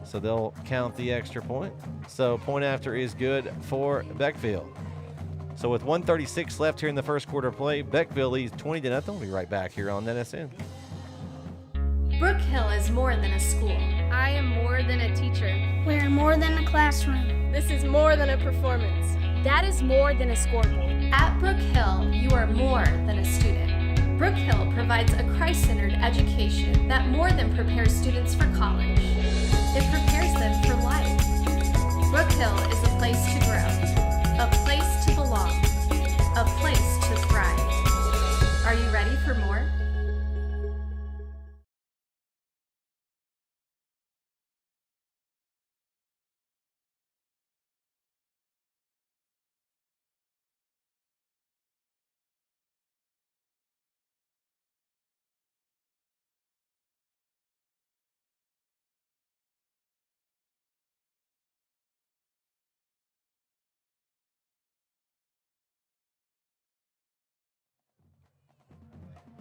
so they'll count the extra point. So point after is good for Beckville. So with 1:36 left here in the first quarter play, Beckville leads 20-0. We'll be right back here on NETSN. Brook Hill is more than a school. I am more than a teacher. We're more than a classroom. This is more than a performance. That is more than a scoreboard. At Brook Hill, you are more than a student. Brook Hill provides a Christ-centered education that more than prepares students for college. It prepares them for life. Brook Hill is a place to grow, a place to belong, a place to thrive. Are you ready for more?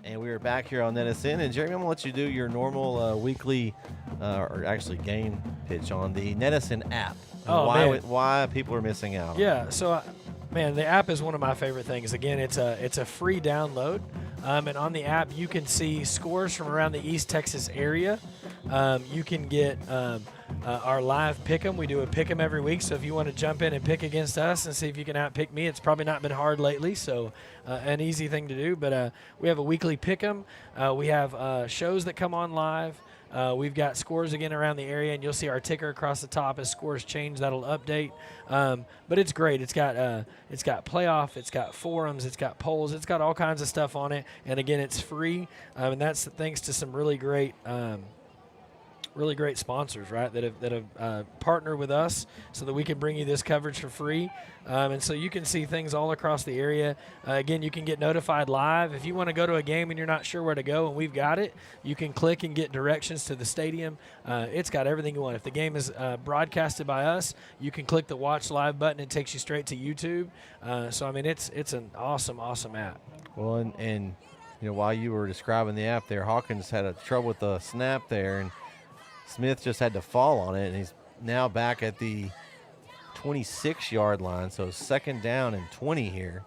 And we are back here on NETSN. And Jeremy, I'm going to let you do your normal weekly, or actually game pitch on the NETSN app. Oh, why people are missing out. Yeah, so, man, the app is one of my favorite things. Again, it's a free download. And on the app, you can see scores from around the East Texas area. You can get our live pick'em. We do a pick'em every week, so if you want to jump in and pick against us and see if you can outpick me, it's probably not been hard lately, so an easy thing to do. But we have a weekly pick'em. We have shows that come on live. We've got scores again around the area, and you'll see our ticker across the top as scores change. That'll update. But it's great. It's got playoff, it's got forums, it's got polls, it's got all kinds of stuff on it. And again, it's free, and that's thanks to some really great sponsors, right, that have partnered with us so that we can bring you this coverage for free. And so you can see things all across the area. Again, you can get notified live. If you want to go to a game and you're not sure where to go and we've got it, you can click and get directions to the stadium. It's got everything you want. If the game is broadcasted by us, you can click the watch live button. It takes you straight to YouTube. So, I mean, it's an awesome, awesome app. Well, and you know, while you were describing the app there, Hawkins had a trouble with the snap there, and Smith just had to fall on it, and he's now back at the 26-yard line, so second down and 20 here.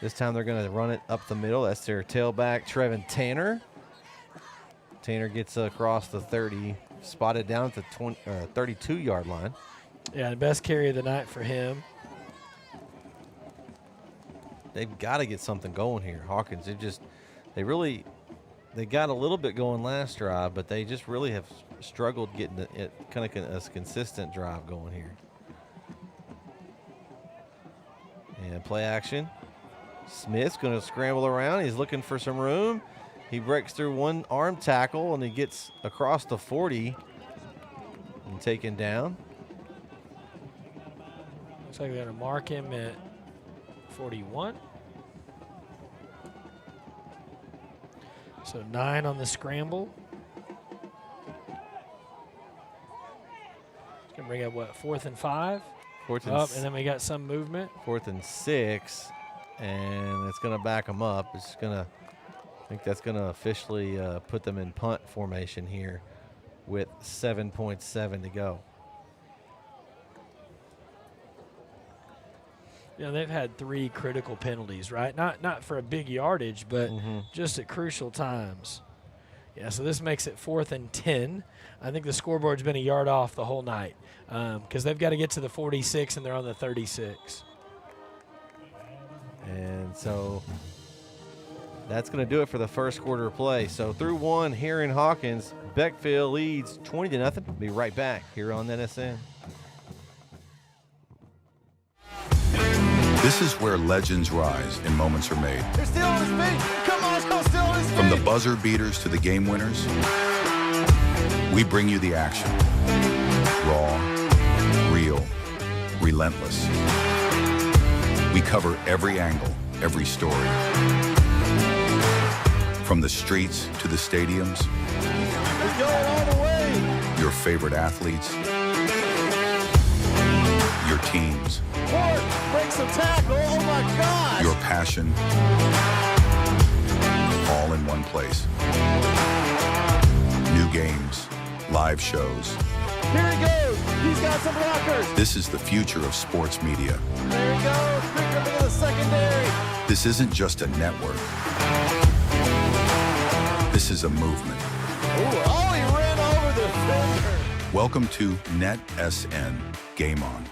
This time they're going to run it up the middle. That's their tailback, Trevin Tanner. Tanner gets across the 30, spotted down at the 32-yard line. Yeah, the best carry of the night for him. They've got to get something going here. Hawkins, they got a little bit going last drive, but they just really have struggled getting it kind of a consistent drive going here. And play action. Smith's going to scramble around. He's looking for some room. He breaks through one arm tackle, and he gets across the 40 and taken down. Looks like they're going to mark him at 41. So 9 on the scramble. It's going to bring up, what, 4th and 5? And then we got some movement. 4th and 6, and it's going to back them up. It's going to, I think that's going to officially put them in punt formation here with 7.7 to go. You know, they've had 3 critical penalties, right? Not for a big yardage, but just at crucial times. Yeah, so this makes it 4th and 10. I think the scoreboard's been a yard off the whole night because they've got to get to the 46, and they're on the 36. And so that's going to do it for the first quarter of play. So through 1 here in Hawkins, Beckville leads 20-0. We'll be right back here on NETSN. This is where legends rise and moments are made. They're still on his feet. Come on, let's go, still on his feet. From the buzzer beaters to the game winners, we bring you the action. Raw, real, relentless. We cover every angle, every story. From the streets to the stadiums. He's going all the way. Your favorite athletes. Your teams. Ford breaks the tackle. Oh my gosh. Your passion. All in one place. New games, live shows. Here he goes. He's got some blockers. This is the future of sports media. There he goes. Picked up into the secondary. This isn't just a network. This is a movement. Ooh, oh, he ran over the defender. Welcome to NETSN Game On.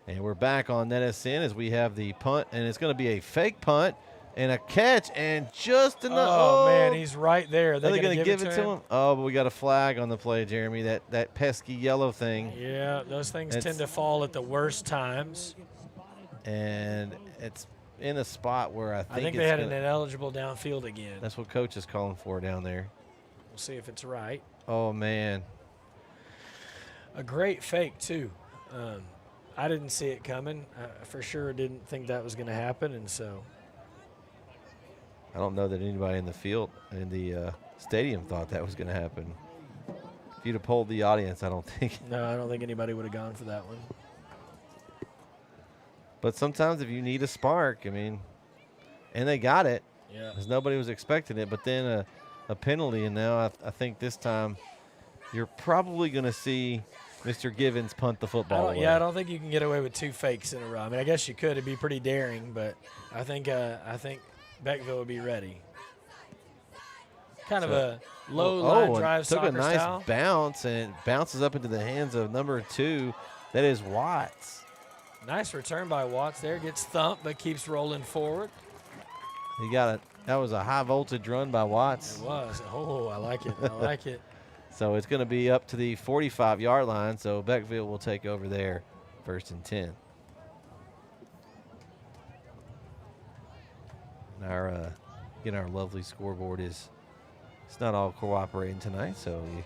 And we're back on NETSN as we have the punt, and it's going to be a fake punt and a catch, and just enough. Oh, man, he's right there. Are they going to give it to him? Oh, but we got a flag on the play, Jeremy, that pesky yellow thing. Yeah, those things tend to fall at the worst times. And it's in a spot where I think they had an ineligible downfield again. That's what coach is calling for down there. We'll see if it's right. Oh, man. A great fake, too. I didn't see it coming. I for sure didn't think that was going to happen, and so. I don't know that anybody in the field, in the stadium, thought that was going to happen. If you'd have polled the audience, I don't think. No, I don't think anybody would have gone for that one. But sometimes if you need a spark, I mean, and they got it. Yeah. Because nobody was expecting it. But then a penalty, and now I think this time you're probably going to see Mr. Givens punt the football away. Yeah, I don't think you can get away with 2 fakes in a row. I mean, I guess you could. It'd be pretty daring, but I think Beckville would be ready. Kind of a low line drive took soccer a nice style. bounce, and it bounces up into the hands of number 2. That is Watts. Nice return by Watts there. Gets thumped, but keeps rolling forward. He got it. That was a high voltage run by Watts. It was. Oh, I like it. I like it. So it's going to be up to the 45-yard line, so Beckville will take over there, 1st and 10. And our lovely scoreboard it's not all cooperating tonight, so we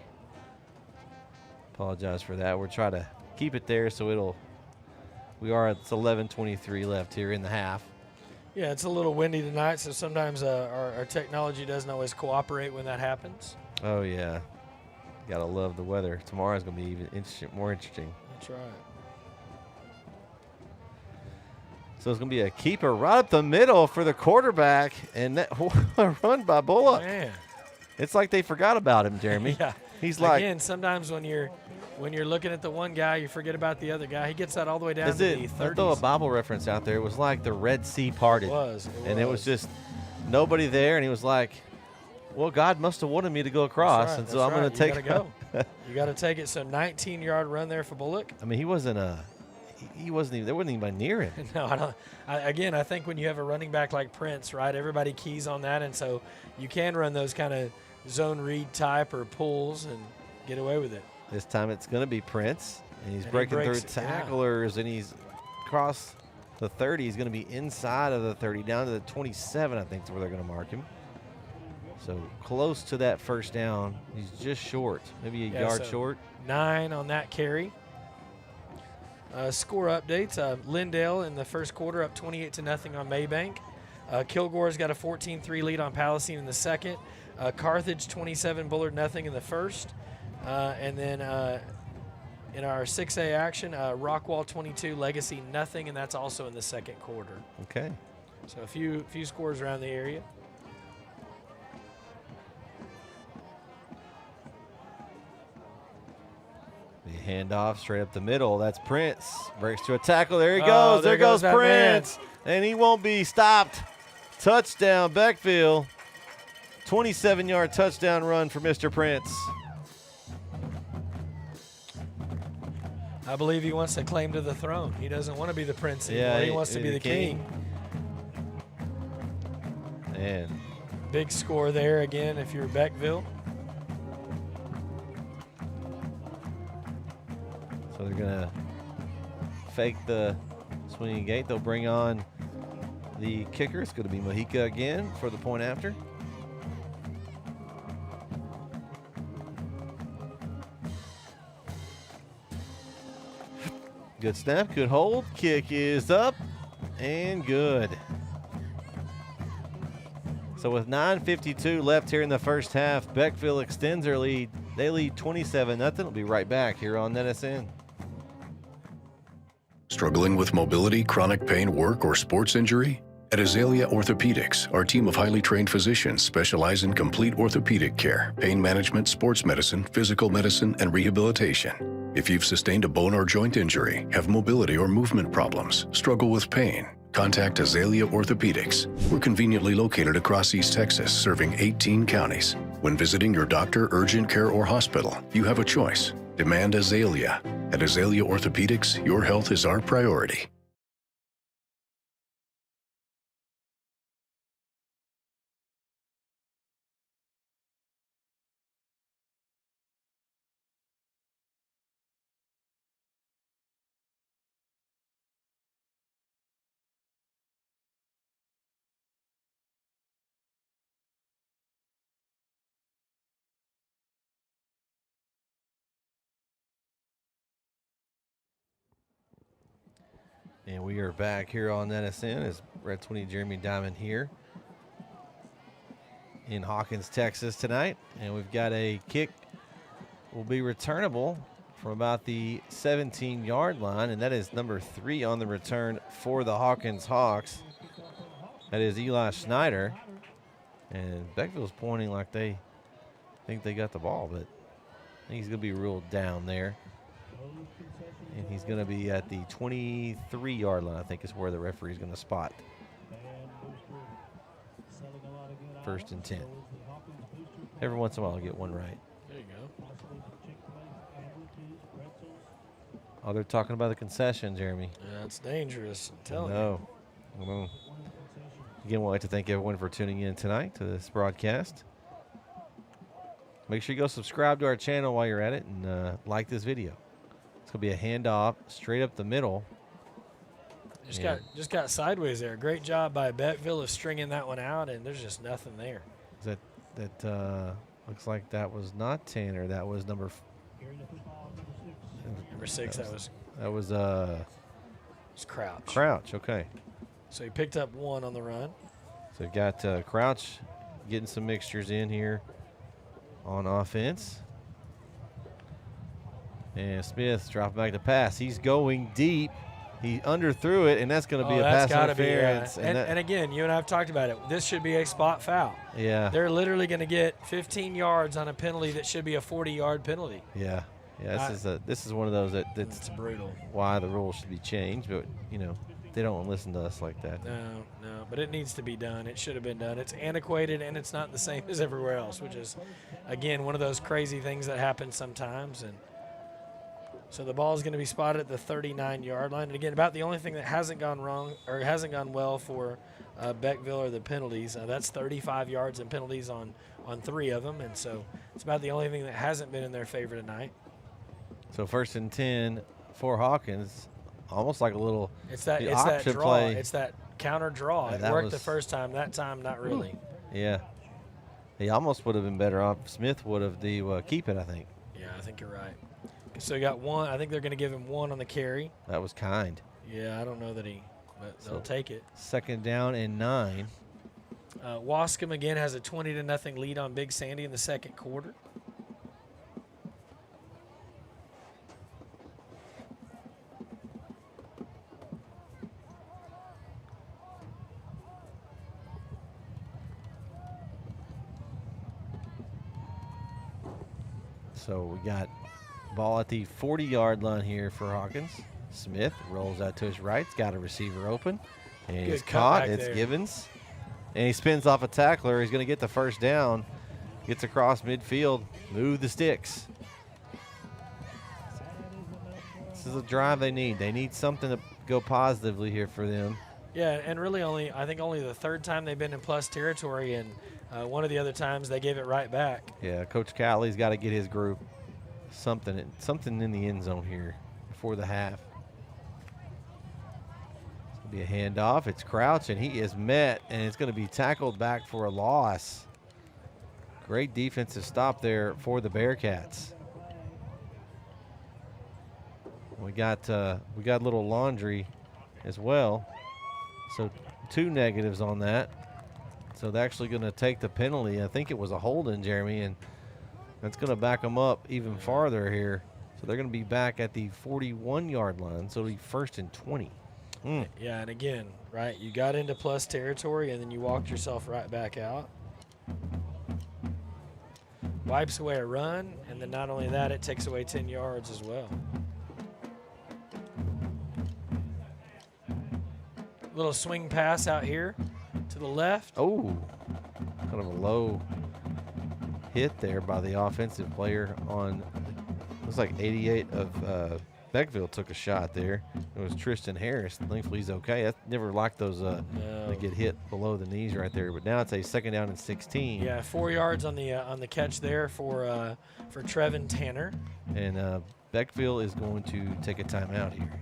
apologize for that. We're trying to keep it there so it's 11:23 left here in the half. Yeah, it's a little windy tonight, so sometimes our technology doesn't always cooperate when that happens. Oh, yeah. Got to love the weather. Tomorrow's going to be even more interesting. That's right. So it's going to be a keeper right up the middle for the quarterback, and that run by Bullock. Man. It's like they forgot about him, Jeremy. Yeah. He's like, again, sometimes when you're looking at the one guy, you forget about the other guy. He gets that all the way down to the 30s. I'll throw a Bible reference out there. It was like the Red Sea parted. It was. And it was just nobody there, and he was like, well, God must have wanted me to go across, right, and so I'm going to take it. Go. You got to take it. So 19-yard run there for Bullock. I mean, he wasn't even, there wasn't anybody near him. No, I don't. I think when you have a running back like Prince, right, everybody keys on that, and so you can run those kind of zone read type or pulls and get away with it. This time it's going to be Prince, and he's breaking through tacklers, and he's across the 30. He's going to be inside of the 30, down to the 27, I think is where they're going to mark him. So close to that first down. He's just short, maybe a yard short. 9 on that carry. Score updates. Lindale in the first quarter up 28-0 on Maybank. Kilgore's got a 14-3 lead on Palestine in the second. Carthage 27, Bullard nothing in the first. And then in our 6A action, Rockwall 22, Legacy nothing, and that's also in the second quarter. Okay. So a few scores around the area. The handoff straight up the middle. That's Prince. Breaks to a tackle. There he goes. There goes Prince. And he won't be stopped. Touchdown, Beckville. 27-yard touchdown run for Mr. Prince. I believe he wants to claim to the throne. He doesn't want to be the prince anymore. He wants to be the king. And big score there again if you're Beckville. So they're going to fake the swinging gate. They'll bring on the kicker. It's going to be Mojica again for the point after. Good snap, good hold. Kick is up. and good. So with 9:52 left here in the first half, Beckville extends their lead. They lead 27-0. We'll be right back here on NETSN. Struggling with mobility, chronic pain, work, or sports injury? At Azalea Orthopedics, our team of highly trained physicians specialize in complete orthopedic care, pain management, sports medicine, physical medicine, and rehabilitation. If you've sustained a bone or joint injury, have mobility or movement problems, struggle with pain, contact Azalea Orthopedics. We're conveniently located across East Texas, serving 18 counties. When visiting your doctor, urgent care, or hospital, you have a choice. Demand Azalea. At Azalea Orthopedics, your health is our priority. And we are back here on NETSN as Red 20 Jeremy Diamond here in Hawkins, Texas tonight. And we've got a kick will be returnable from about the 17-yard line, and that is number 3 on the return for the Hawkins Hawks. That is Eli Schneider. And Beckville's pointing like they think they got the ball, but I think he's going to be ruled down there. And he's going to be at the 23-yard line, I think is where the referee's going to spot. First and 10. Every once in a while, I'll get one right. There you go. Oh, they're talking about the concession, Jeremy. Yeah, it's dangerous. I'm telling you. No. Again, we'd like to thank everyone for tuning in tonight to this broadcast. Make sure you go subscribe to our channel while you're at it and like this video. It's going to be a handoff straight up the middle. Just got sideways there. Great job by Beckville of stringing that one out, and there's just nothing there. That looks like that was not Tanner. That was number 6. That was Crouch. Crouch, okay. So he picked up 1 on the run. So you've got Crouch getting some mixtures in here on offense. And Smith dropping back the pass. He's going deep. He underthrew it, and that's going to be a pass interference. And again, you and I have talked about it. This should be a spot foul. Yeah. They're literally going to get 15 yards on a penalty that should be a 40-yard penalty. Yeah. This is one of those that's brutal. Why the rules should be changed, but they don't listen to us like that. No, but it needs to be done. It should have been done. It's antiquated, and it's not the same as everywhere else, which is, again, one of those crazy things that happen sometimes. And so the ball is going to be spotted at the 39-yard line. And again, about the only thing that hasn't gone wrong or hasn't gone well for Beckville are the penalties. That's 35 yards in penalties on 3 of them, and so it's about the only thing that hasn't been in their favor tonight. So first and 10 for Hawkins, almost like a little that draw. play. It's that counter draw. Yeah, it worked the first time. That time, not really. Yeah. He almost would have been better off. Smith would have keep it, I think. Yeah, I think you're right. So you got 1. I think they're going to give him 1 on the carry. That was kind. Yeah, I don't know that but they'll take it. Second down and 9. Wascom again has a 20-0 lead on Big Sandy in the second quarter. So we got ball at the 40-yard line here for Hawkins. Smith rolls out to his right. He's got a receiver open. And he's caught. It's Givens. And he spins off a tackler. He's going to get the first down. Gets across midfield. Move the sticks. This is a drive they need. They need something to go positively here for them. Yeah, and really I think only the 3rd time they've been in plus territory, and one of the other times they gave it right back. Yeah, Coach Catley's got to get his group something in the end zone here before the half. It's going to be a handoff. It's Crouch, and he is met, and it's going to be tackled back for a loss. Great defensive stop there for the Bearcats. We got a little laundry as well. So 2 negatives on that. So they're actually going to take the penalty. I think it was a holding, Jeremy, and that's going to back them up even farther here. So they're going to be back at the 41-yard line. So it'll be 1st and 20. Yeah, and again, right, you got into plus territory, and then you walked yourself right back out. Wipes away a run, and then not only that, it takes away 10 yards as well. Little swing pass out here to the left. Oh, kind of a low hit there by the offensive player on, looks like 88 of Beckville took a shot there. It was Tristan Harris. Thankfully he's okay. I never liked those they get hit below the knees right there. But now it's a 2nd down and 16. Yeah, 4 yards on the catch there for Trevin Tanner. And Beckville is going to take a timeout here.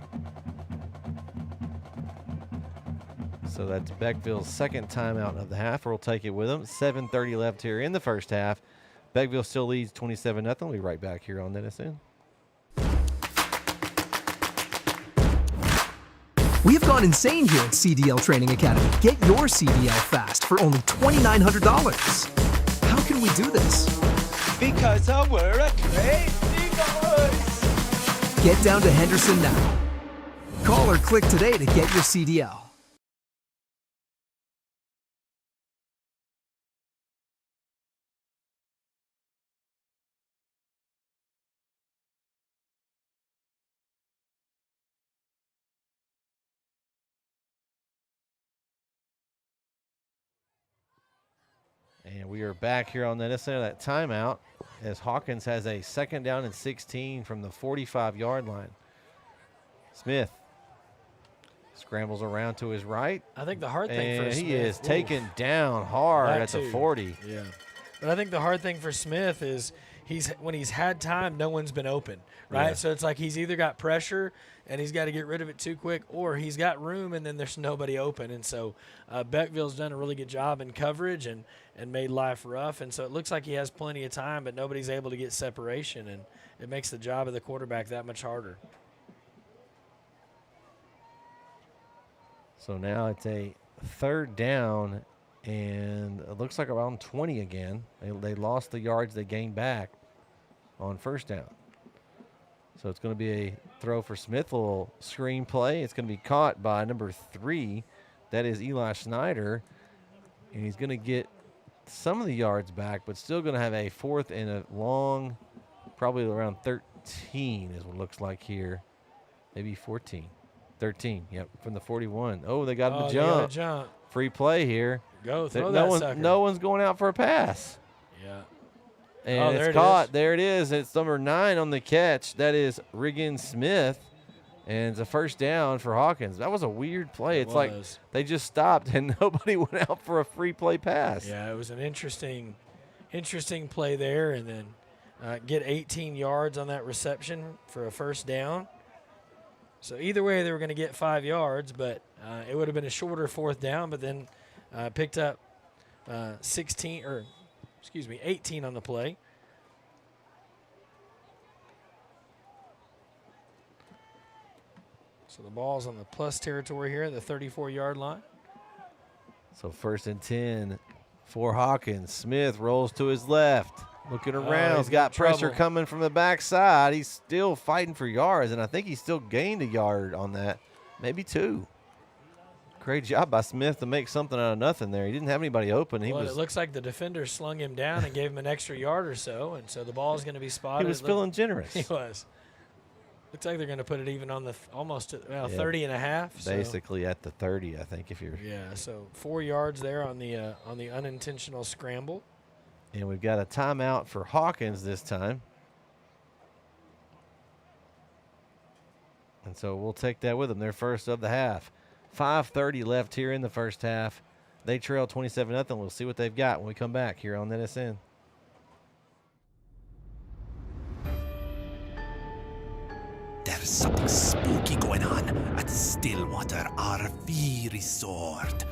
So that's Beckville's 2nd timeout of the half. We'll take it with them. 7:30 left here in the first half. Beckville still leads 27-0. We'll be right back here on NETSN. We have gone insane here at CDL Training Academy. Get your CDL fast for only $2,900. How can we do this? Because we're a crazy boys. Get down to Henderson now. Call or click today to get your CDL. And we are back here on NETSN at that timeout as Hawkins has a 2nd down and 16 from the 45-yard line. Smith scrambles around to his right. I think the hard thing for Smith. He is taken down hard at the 40. Yeah. But I think the hard thing for Smith is when he's had time, no one's been open, right? Yeah. So it's like he's either got pressure and he's got to get rid of it too quick, or he's got room and then there's nobody open. And so Beckville's done a really good job in coverage and made life rough. And so it looks like he has plenty of time, but nobody's able to get separation, and it makes the job of the quarterback that much harder. So now it's a 3rd down, and it looks like around 20 again. They lost the yards they gained back on 1st down. So it's going to be a throw for Smith, a little screen play. It's going to be caught by number 3. That is Eli Schneider. And he's going to get some of the yards back, but still going to have a 4th and a long, probably around 13 is what it looks like here. Maybe 14. 13, yep, from the 41. Oh, they got him to jump. Jump. Free play here. Go, throw that sucker. No one's going out for a pass. Yeah. And it's caught. There it is. It's number 9 on the catch. That is Riggin Smith. And it's a 1st down for Hawkins. That was a weird play. It's like they just stopped and nobody went out for a free play pass. Yeah, it was an interesting play there. And then get 18 yards on that reception for a 1st down. So either way, they were going to get 5 yards, but it would have been a shorter 4th down, but then picked up 18 on the play. So the ball's on the plus territory here, the 34-yard line. So 1st and 10 for Hawkins. Smith rolls to his left. Looking around, he's got pressure coming from the backside. He's still fighting for yards, and I think he still gained a yard on that, maybe 2. Great job by Smith to make something out of nothing there. He didn't have anybody open. It looks like the defender slung him down and gave him an extra yard or so, and so the ball is going to be spotted. He was feeling generous. He was. Looks like they're going to put it even on the almost 30 and a half. Basically at the 30, I think, if you're. Yeah, so 4 yards there on the unintentional scramble. And we've got a timeout for Hawkins this time. And so we'll take that with them. Their first of the half. 5:30 left here in the first half. They trail 27-0. We'll see what they've got when we come back here on NETSN. There's something spooky going on at Stillwater RV Resort.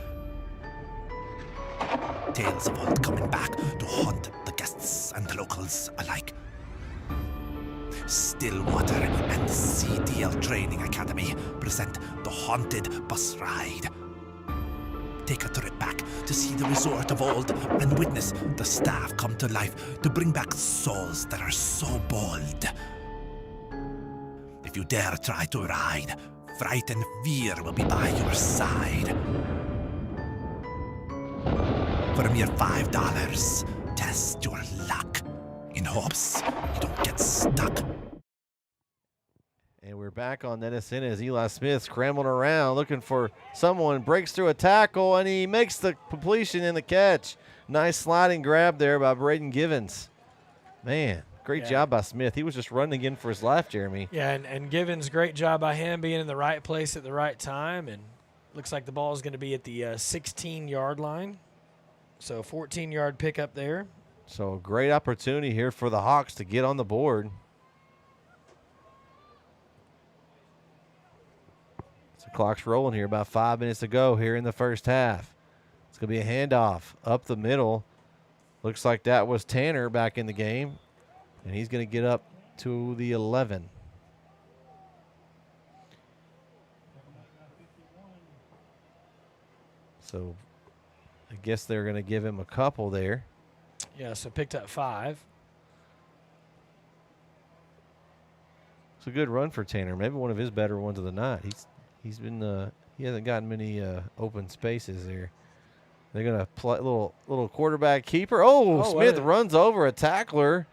Tales of old coming back to haunt the guests and the locals alike. Stillwater and CDL Training Academy present the Haunted Bus Ride. Take a trip back to see the resort of old and witness the staff come to life to bring back souls that are so bold. If you dare try to ride, fright and fear will be by your side. For a mere $5, test your luck in hopes you don't get stuck. And we're back on NETSN as Eli Smith scrambling around looking for someone, breaks through a tackle, and he makes the completion and the catch. Nice sliding grab there by Braden Givens. Man, great job by Smith. He was just running again for his life, Jeremy. Yeah, and Givens, great job by him being in the right place at the right time. And looks like the ball is going to be at the 16-yard line. So 14-yard pickup there. So a great opportunity here for the Hawks to get on the board. So clock's rolling here, about 5 minutes to go here in the first half. It's going to be a handoff up the middle. Looks like that was Tanner back in the game, and he's going to get up to the 11. So I guess they're going to give him a couple there. Yeah, so picked up 5. It's a good run for Tanner. Maybe one of his better ones of the night. He hasn't gotten many open spaces there. They're gonna play little quarterback keeper. Oh, Smith runs over a tackler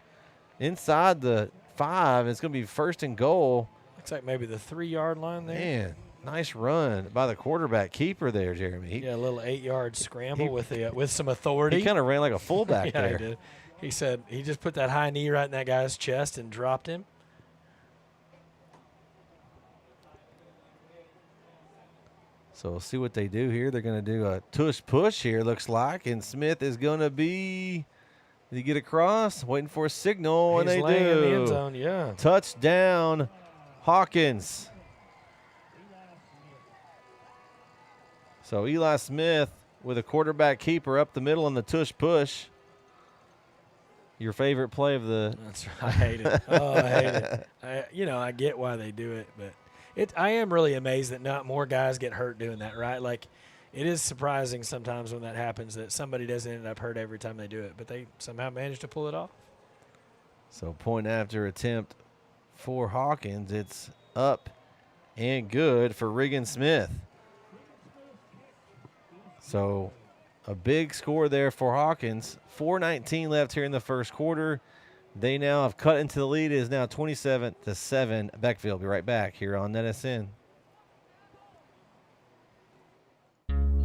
inside the 5. It's gonna be first and goal. Looks like maybe the 3-yard line there. Man, nice run by the quarterback keeper there, Jeremy. A little 8-yard scramble with some authority. He kind of ran like a fullback yeah, there. He did. He said he just put that high knee right in that guy's chest and dropped him. So we'll see what they do here. They're going to do a tush push here, looks like. And Smith is going to be, did he get across? Waiting for a signal, and they do. He's laying in the end zone, yeah. Touchdown, Hawkins. So Eli Smith with a quarterback keeper up the middle in the tush push. Your favorite play of the. That's right. I hate it. Oh, I hate it. I get why they do it, but I am really amazed that not more guys get hurt doing that, right? Like, it is surprising sometimes when that happens that somebody doesn't end up hurt every time they do it, but they somehow manage to pull it off. So point after attempt for Hawkins. It's up and good for Regan Smith. So a big score there for Hawkins. 4:19 left here in the first quarter. They now have cut into the lead. It is now 27-7. Beckville. Be right back here on NETSN.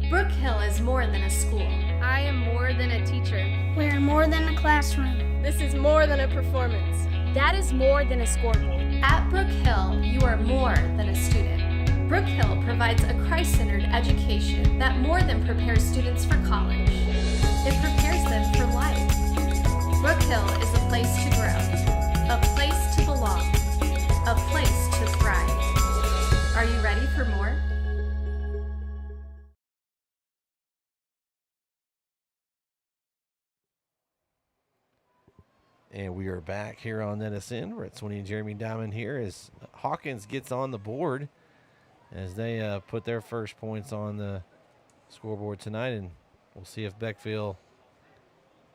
Brook Hill is more than a school. I am more than a teacher. We're more than a classroom. This is more than a performance. That is more than a scoreboard. At Brook Hill, you are more than a student. Brook Hill provides a Christ-centered education that more than prepares students for college. It prepares them for life. Brook Hill is a place to grow, a place to belong, a place to thrive. Are you ready for more? And we are back here on NETSN. Brett Swinney and Jeremy Diamond here as Hawkins gets on the board as they put their first points on the scoreboard tonight. And we'll see if Beckville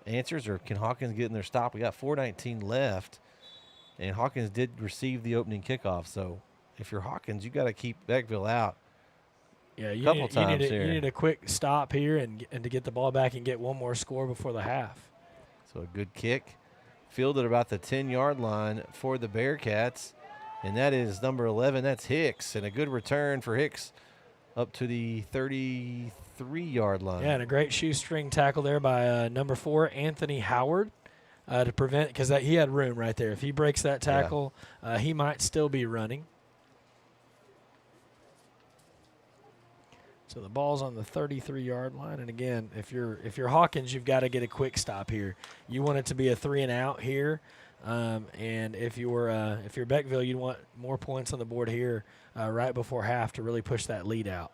answers or can Hawkins get in their stop. We got 4:19 left, and Hawkins did receive the opening kickoff. So if you're Hawkins, you got to keep Beckville out. Yeah, you need a quick stop here and to get the ball back and get one more score before the half. So a good kick. Fielded about the 10-yard line for the Bearcats, and that is number 11. That's Hicks, and a good return for Hicks up to the 33-yard line. Yeah, and a great shoestring tackle there by number 4, Anthony Howard, to prevent, because he had room right there. If he breaks that tackle, he might still be running. So the ball's on the 33-yard line, and again, if you're Hawkins, you've got to get a quick stop here. You want it to be a 3-and-out here, and if you're Beckville, you want more points on the board here right before half to really push that lead out.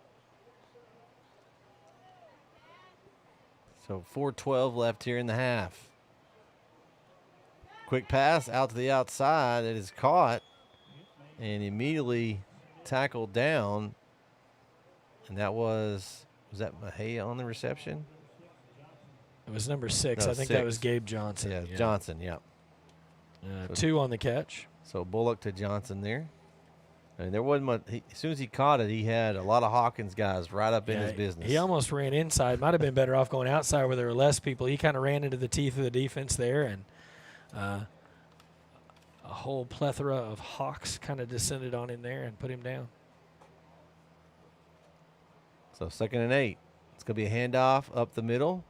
So 4:12 left here in the half. Quick pass out to the outside. It is caught and immediately tackled down. And that was Was that Mahea on the reception? It was number 6. No, I think 6. that was Gabe Johnson. Yeah, Johnson, yeah. 2 on the catch. So Bullock to Johnson there. And there wasn't much. As soon as he caught it, he had a lot of Hawkins guys right up in his business. He almost ran inside. Might have been better off going outside where there were less people. He kind of ran into the teeth of the defense there, and a whole plethora of Hawks kind of descended on him there and put him down. So 2nd and 8. It's going to be a handoff up the middle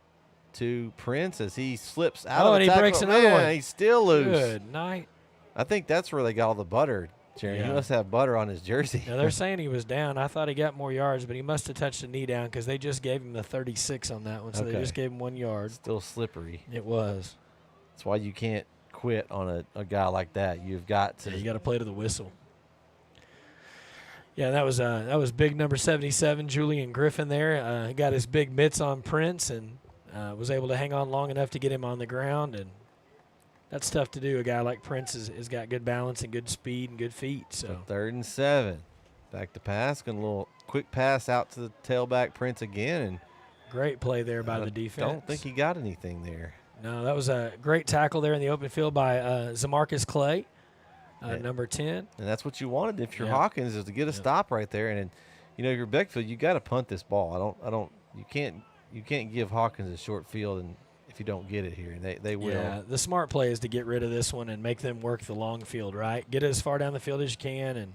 to Prince as he slips out of the and he tackle. breaks another one. He's still loose. Good night. I think that's where they got all the butter, Jerry. He must have butter on his jersey. Now, they're saying he was down. I thought he got more yards, but he must have touched a knee down because they just gave him the 36 on that one, so they just gave him 1 yard. Still slippery. It was. That's why you can't quit on a guy like that. You've got to. You got to play to the whistle. Yeah, that was big number 77, Julian Griffin there. He got his big mitts on Prince and was able to hang on long enough to get him on the ground, and that's tough to do. A guy like Prince has got good balance and good speed and good feet. So 3rd and 7. Back to pass. Going a little quick pass out to the tailback Prince again. And great play there by the defense. Don't think he got anything there. No, that was a great tackle there in the open field by Zamarcus Clay, number 10. And that's what you wanted if you're Hawkins, is to get a stop right there. And you know, if you're Beckville, you got to punt this ball. You can't give Hawkins a short field and if you don't get it here, and they will. Yeah, the smart play is to get rid of this one and make them work the long field, right? Get it as far down the field as you can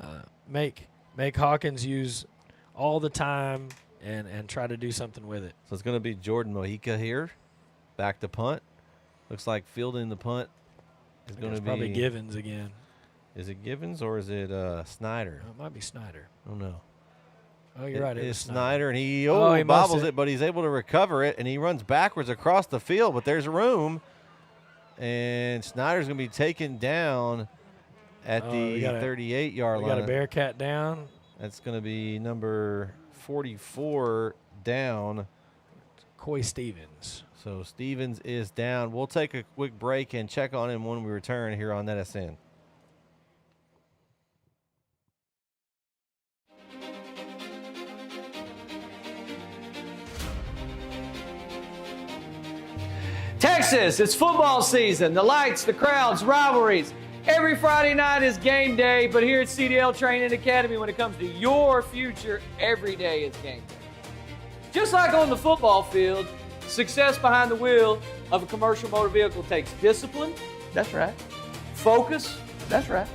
and make Hawkins use all the time and try to do something with it. So it's going to be Jordan Mojica here, back to punt. Looks like fielding the punt is going to be probably Givens again. Is it Givens or is it Snyder? It might be Snyder. Oh, no. Oh, you're right. It is Snyder. Snyder, and he he bobbles it, but he's able to recover it, and he runs backwards across the field, but there's room. And Snyder's going to be taken down at the 38-yard line. We got a Bearcat down. That's going to be number 44 down. Coy Stevens. So Stevens is down. We'll take a quick break and check on him when we return here on NETSN. Texas, it's football season. The lights, the crowds, rivalries. Every Friday night is game day, but here at CDL Training Academy, when it comes to your future, every day is game day. Just like on the football field, success behind the wheel of a commercial motor vehicle takes discipline. That's right. Focus. That's right.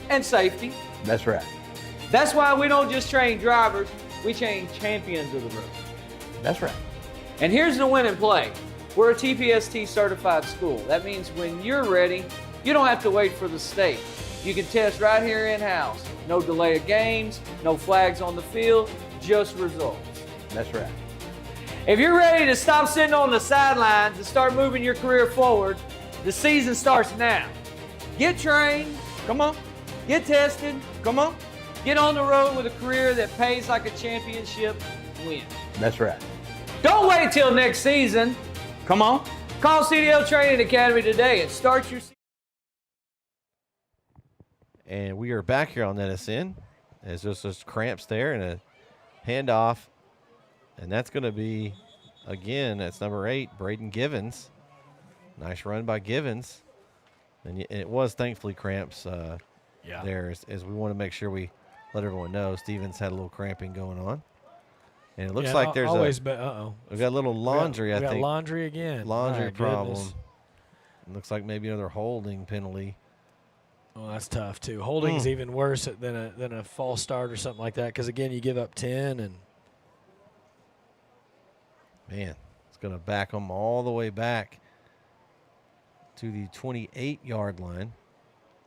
And safety. That's right. That's why we don't just train drivers, we train champions of the road. That's right. And here's the win and play. We're a TPST certified school. That means when you're ready, you don't have to wait for the state. You can test right here in-house. No delay of games, no flags on the field, just results. That's right. If you're ready to stop sitting on the sidelines and start moving your career forward, the season starts now. Get trained, come on. Get tested, come on. Get on the road with a career that pays like a championship win. That's right. Don't wait till next season. Come on. Call CDL Training Academy today and start your season. And we are back here on NETSN. There's just cramps there and a handoff. And that's going to be, again, that's number 8, Braden Givens. Nice run by Givens. And it was thankfully cramps there as we want to make sure we let everyone know. Stevens had a little cramping going on. And it looks like there's we've got a little laundry, I think. We got laundry again. Laundry problem. Goodness. It looks like maybe another holding penalty. Oh, that's tough, too. Holding's even worse than a false start or something like that because, again, you give up 10 and man, it's going to back them all the way back to the 28-yard line.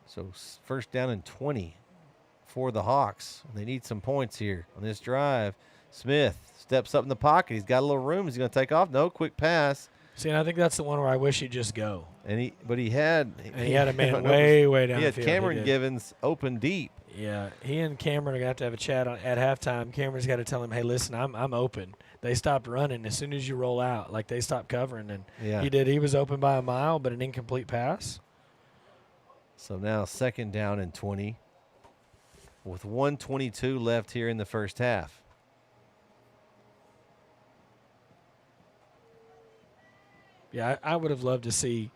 So first down and 20 for the Hawks. They need some points here on this drive. Smith steps up in the pocket. He's got a little room. Is he going to take off? No, quick pass. See, and I think that's the one where I wish he'd just go. And he had a man way down the field. He had Cameron Givens open deep. Yeah, he and Cameron are going to have a chat at halftime. Cameron's got to tell him, hey, listen, I'm open. They stopped running as soon as you roll out. Like, they stopped covering, and he did. He was open by a mile, but an incomplete pass. So now second down and 20 with 1:22 left here in the first half. Yeah, I would have loved to see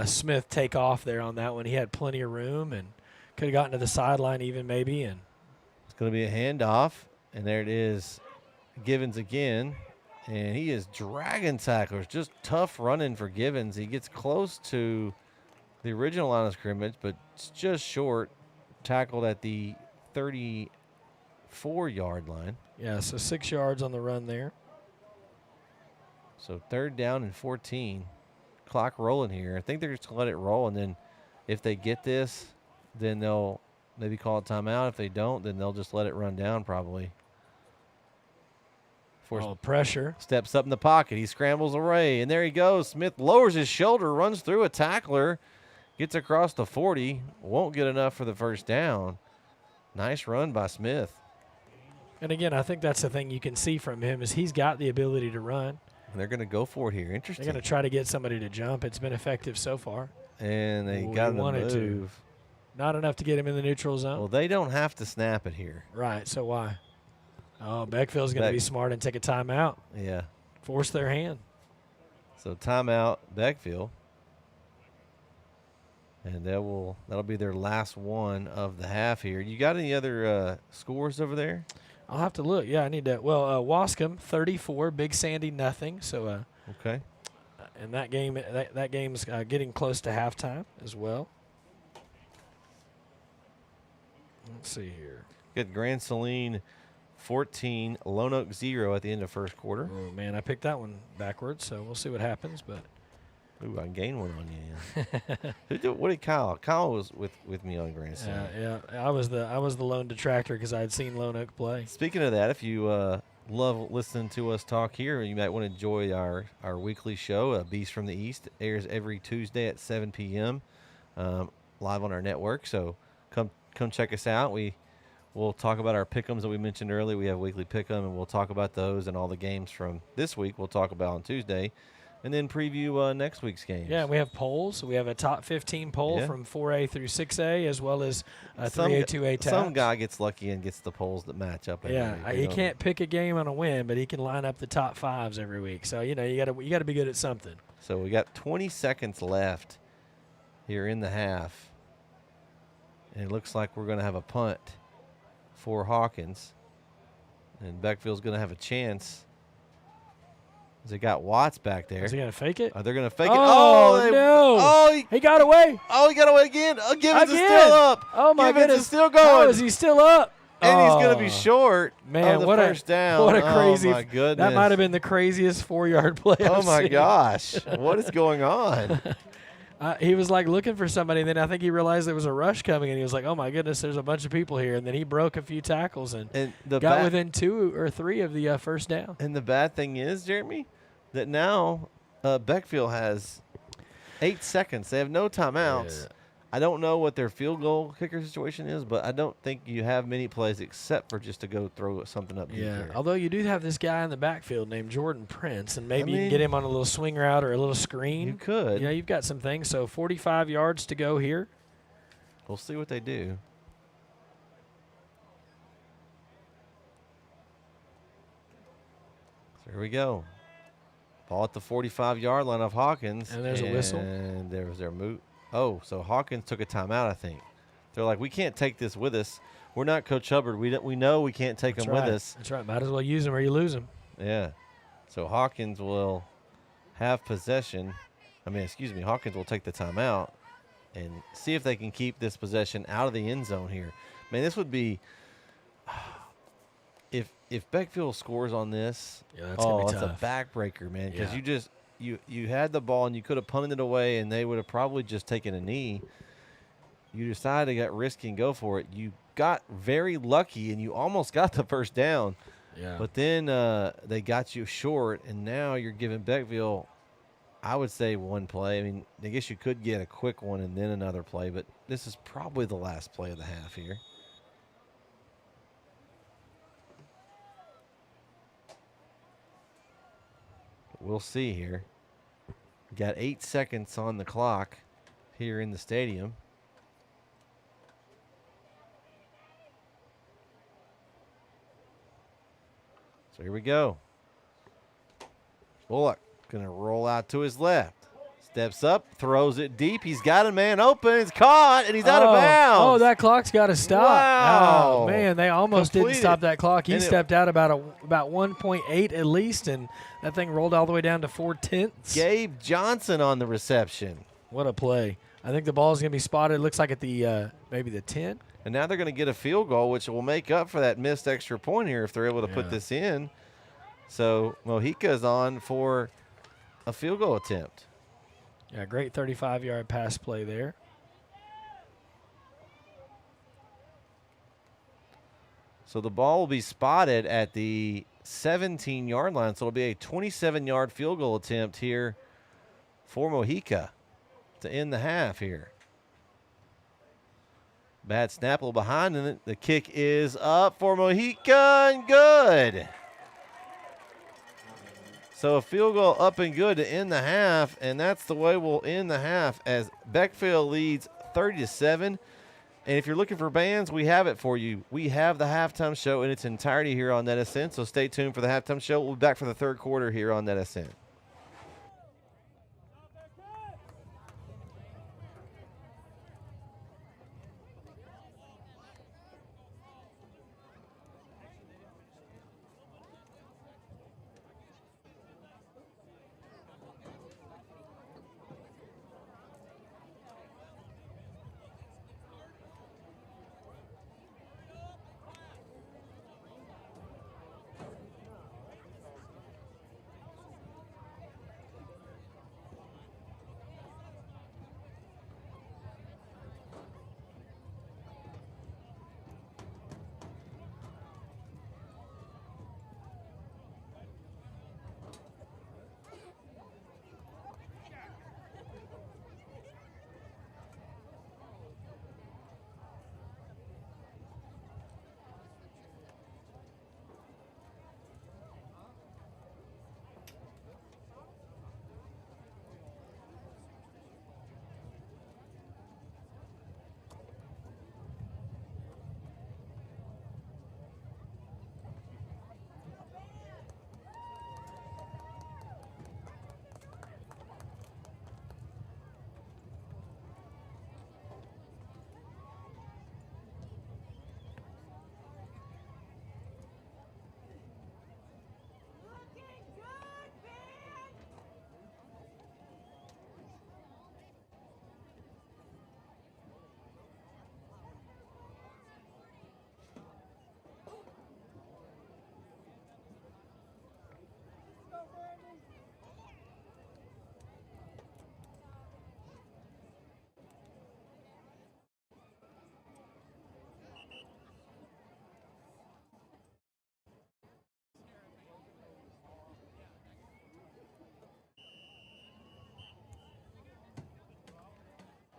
Smith take off there on that one. He had plenty of room and could have gotten to the sideline even maybe. And it's going to be a handoff, and there it is, Givens again, and he is dragging tacklers. Just tough running for Givens. He gets close to the original line of scrimmage, but it's just short. Tackled at the 34-yard line. Yeah, so 6 yards on the run there. So 3rd down and 14. Clock rolling here. I think they're just going to let it roll, and then if they get this, then they'll maybe call a timeout. If they don't, then they'll just let it run down probably. Pressure. Steps up in the pocket. He scrambles away, and there he goes. Smith lowers his shoulder, runs through a tackler, gets across the 40. Won't get enough for the first down. Nice run by Smith. And again, I think that's the thing you can see from him is he's got the ability to run. And they're going to go for it here. Interesting. They're going to try to get somebody to jump. It's been effective so far. And they got him to move. Not enough to get him in the neutral zone. Well, they don't have to snap it here. Right, so why? Oh, Beckville's going to be smart and take a timeout. Yeah. Force their hand. So timeout, Beckville. And that'll be their last one of the half here. You got any other scores over there? I'll have to look. Yeah, I need to. Well, Wascom 34, Big Sandy nothing. So okay. And that game's getting close to halftime as well. Let's see here. Good. Grand Saline 14, Lone Oak 0 at the end of first quarter. Oh man, I picked that one backwards, so we'll see what happens. But I gained one on you. What did Kyle? Kyle was with me on Grand Saline. Yeah, I was the lone detractor because I had seen Lone Oak play. Speaking of that, if you love listening to us talk here, you might want to enjoy our weekly show, Beast from the East. It airs every Tuesday at 7 p.m. Live on our network. So come check us out. We'll talk about our pick'ems that we mentioned earlier. We have weekly pick'em, and we'll talk about those and all the games from this week. We'll talk about on Tuesday. And then preview next week's games. Yeah, we have polls. We have a top 15 poll from 4A through 6A, as well as 3A, 2A tabs. Some guy gets lucky and gets the polls that match up. He can't pick a game on a win, but he can line up the top 5s every week. So you got to be good at something. So we got 20 seconds left here in the half, and it looks like we're going to have a punt for Hawkins, and Beckville's going to have a chance. They got Watts back there. Is he going to fake it? They're going to fake it. Oh, no. Oh, he got away. Oh, he got away again. Givens is still up. Oh, my Givens goodness. is still going. How is he still up? And he's going to be short. Man, what first down. What a crazy. Oh, my goodness. That might have been the craziest 4-yard play Oh, I've my seen. gosh. What is going on? He was like looking for somebody, and then I think he realized there was a rush coming, and he was like, oh, my goodness, there's a bunch of people here. And then he broke a few tackles and got within 2 or 3 of the first down. And the bad thing is, Jeremy, that now Beckville has 8 seconds. They have no timeouts. Yeah. I don't know what their field goal kicker situation is, but I don't think you have many plays except for just to go throw something up. Yeah, although you do have this guy in the backfield named Jordan Prince, and maybe you can get him on a little swing route or a little screen. You could. Yeah, you've got some things. So 45 yards to go here. We'll see what they do. So here we go. Ball at the 45-yard line of Hawkins. And there's a whistle. And there was their move. Oh, so Hawkins took a timeout, I think. They're like, we can't take this with us. We're not Coach Hubbard. We know we can't take them with us. That's right. Might as well use them or you lose them. Yeah. So Hawkins will have possession. Hawkins will take the timeout and see if they can keep this possession out of the end zone here. Man, this would be if Beckville scores on this. Yeah, that's gonna be that's tough. A backbreaker, man. Because you had the ball and you could have punted it away and they would have probably just taken a knee. You decided to get risky and go for it. You got very lucky and you almost got the first down. Yeah. But then they got you short, and now you're giving Beckville, I would say, one play. I mean, I guess you could get a quick one and then another play, but this is probably the last play of the half here. We'll see here. Got 8 seconds on the clock here in the stadium. So here we go. Bullock going to roll out to his left. Steps up, throws it deep. He's got a man open. It's caught, and he's out of bounds. Oh, that clock's got to stop. Wow. Oh, man, they almost didn't stop that clock. He stepped out about 1.8 at least, and that thing rolled all the way down to 4/10. Gabe Johnson on the reception. What a play. I think the ball's going to be spotted, looks like at the maybe the 10. And now they're going to get a field goal, which will make up for that missed extra point here if they're able to put this in. So Mojica's on for a field goal attempt. Yeah, great 35-yard pass play there. So the ball will be spotted at the 17-yard line. So it'll be a 27-yard field goal attempt here for Mojica to end the half here. Bad snap, a little behind, and the kick is up for Mojica and good. So a field goal up and good to end the half, and that's the way we'll end the half as Beckville leads 30-7. And if you're looking for bands, we have it for you. We have the halftime show in its entirety here on NETSN, so stay tuned for the halftime show. We'll be back for the third quarter here on NETSN.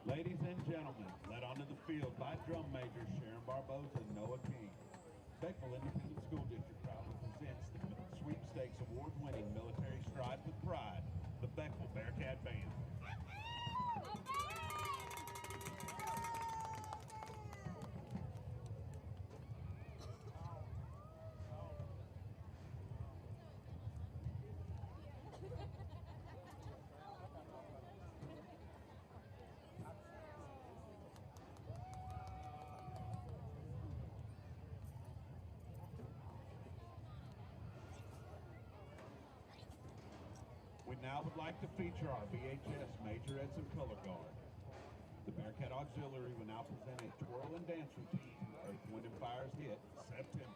Ladies and gentlemen, led onto the field by drum majors Sharon Barbosa and Noah King. Beckville Independent School District proudly presents the sweepstakes award-winning Military Stride with Pride, the Beckville Bearcat Band. We now would like to feature our VHS Majorettes and Color Guard. The Bearcat Auxiliary will now present a twirl and dance routine to Earth, Wind & Fire's hit, September.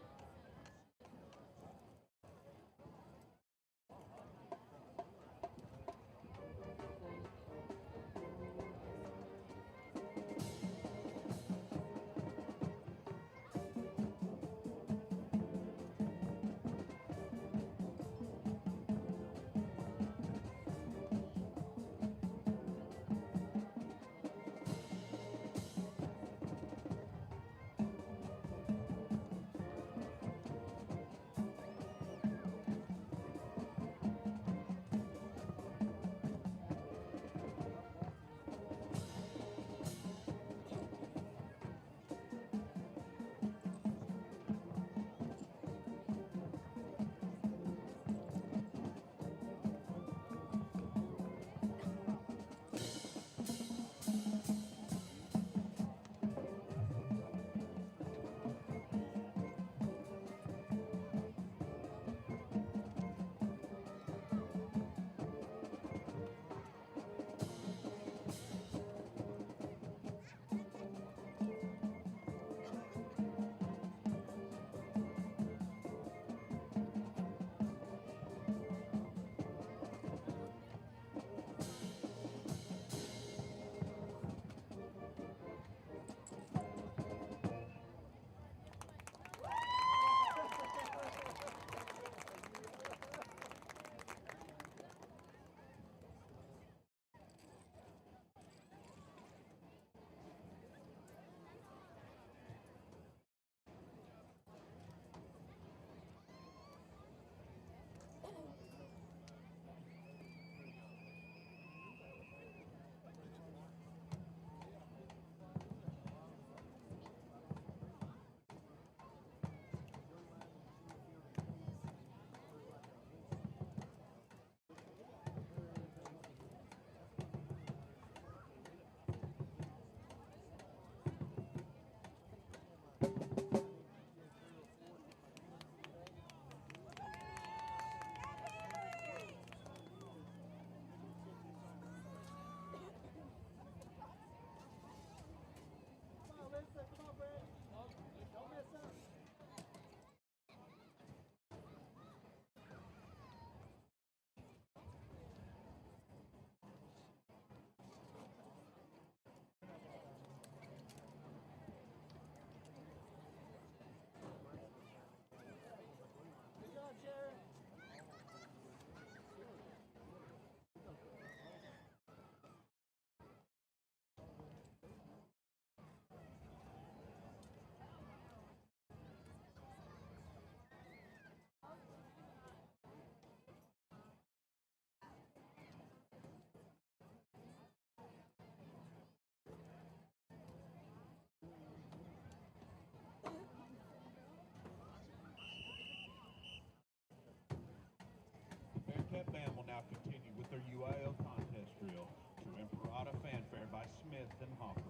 Smith and Hopper.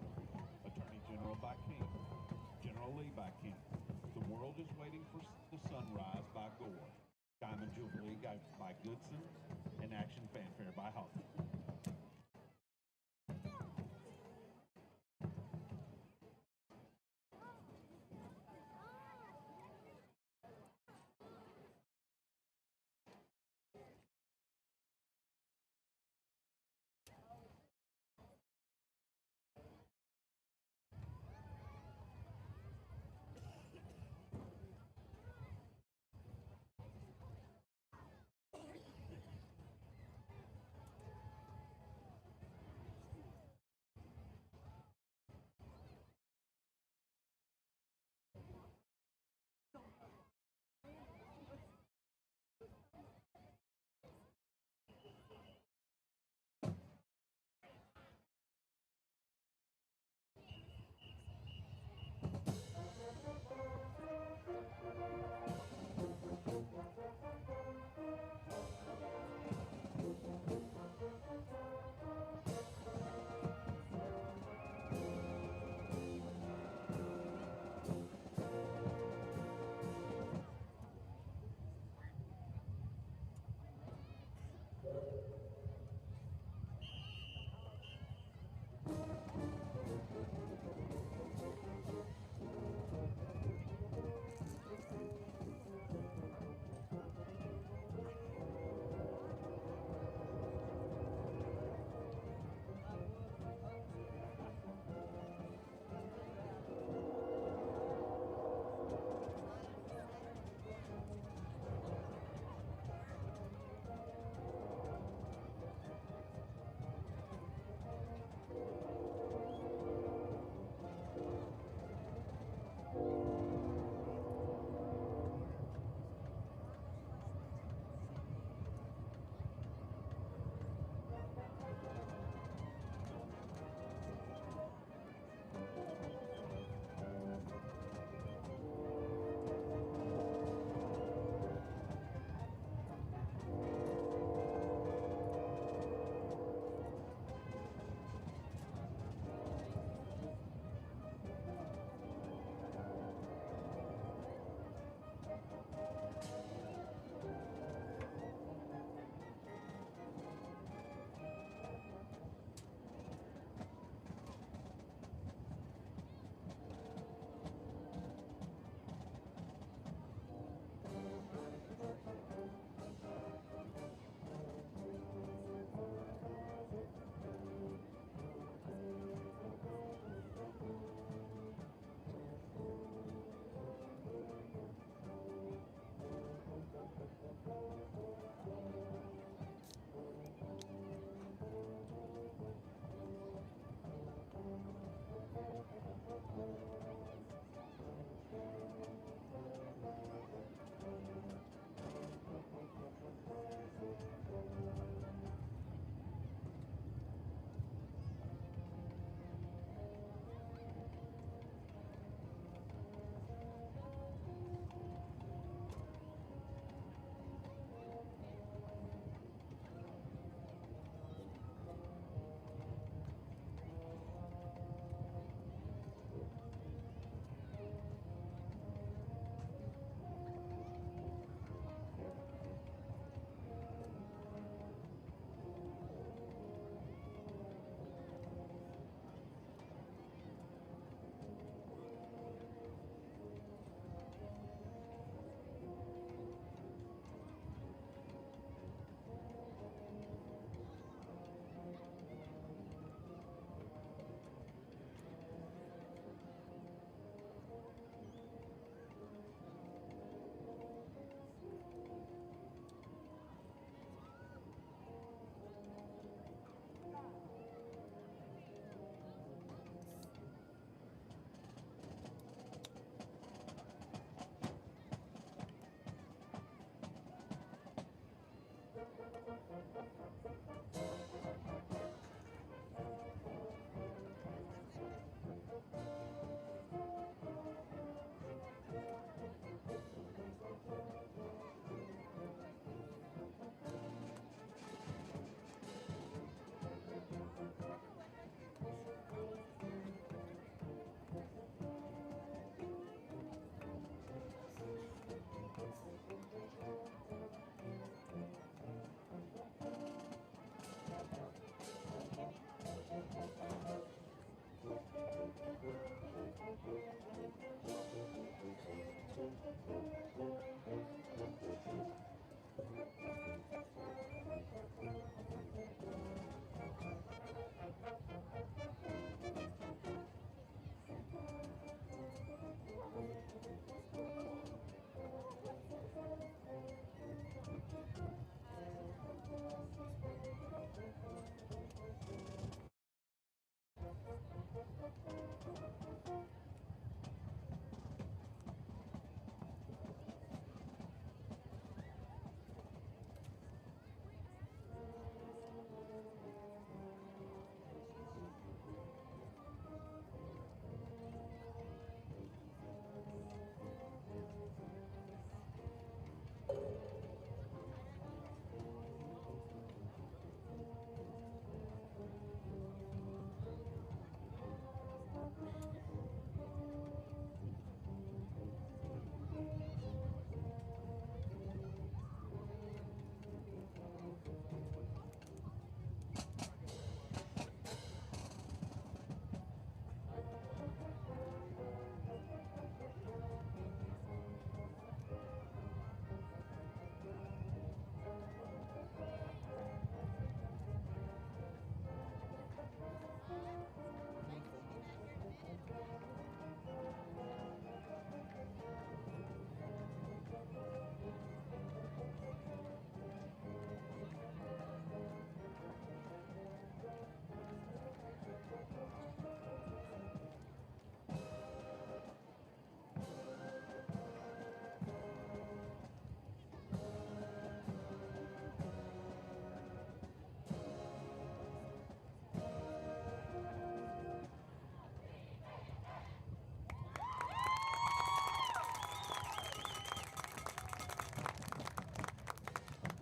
Attorney General by King. General Lee by King. The World is Waiting for the Sunrise by Gore. Diamond Jubilee by Goodson. And Action Fanfare by Hawkins.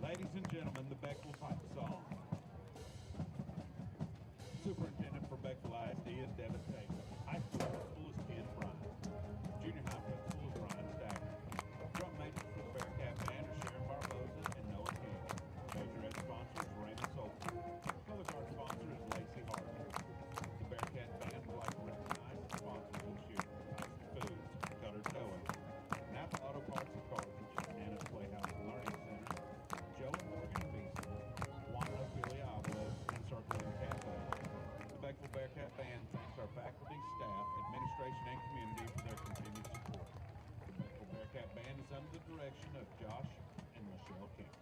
Ladies and gentlemen, the Beckville Pipe Song. Superintendent for Beckville ISD is Devin Taylor. High school principal is Ken Bryant. Junior high principal is Ryan Stacker. Drum majors for the Bearcat Band are Sharon Barboza and Noah King. Majorette sponsor is Raymond Solton. Color guard sponsor is Lacey Harden. The Bearcat Band would like to recognize the sponsors this year: Tyson Foods, Cutter Towing, Napa Auto Parts and Carthage, Nana's Playhouse and Learning Center, Joe and Morgan Visa, Juan Ophelia Avalo, and Circling Cafe. The Beckville Bearcat Band thanks our faculty, staff, administration, and community for their continued support. The Beckville Bearcat Band is under the direction of Josh and Michelle King.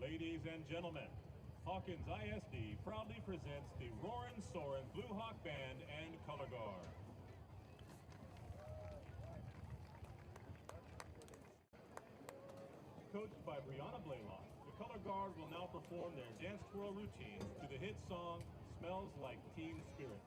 Ladies and gentlemen, Hawkins ISD proudly presents the Roarin' Soarin' Blue Hawk Band and Color Guard. Coached by Brianna Blaylock, the Color Guard will now perform their dance twirl routine to the hit song, Smells Like Teen Spirit.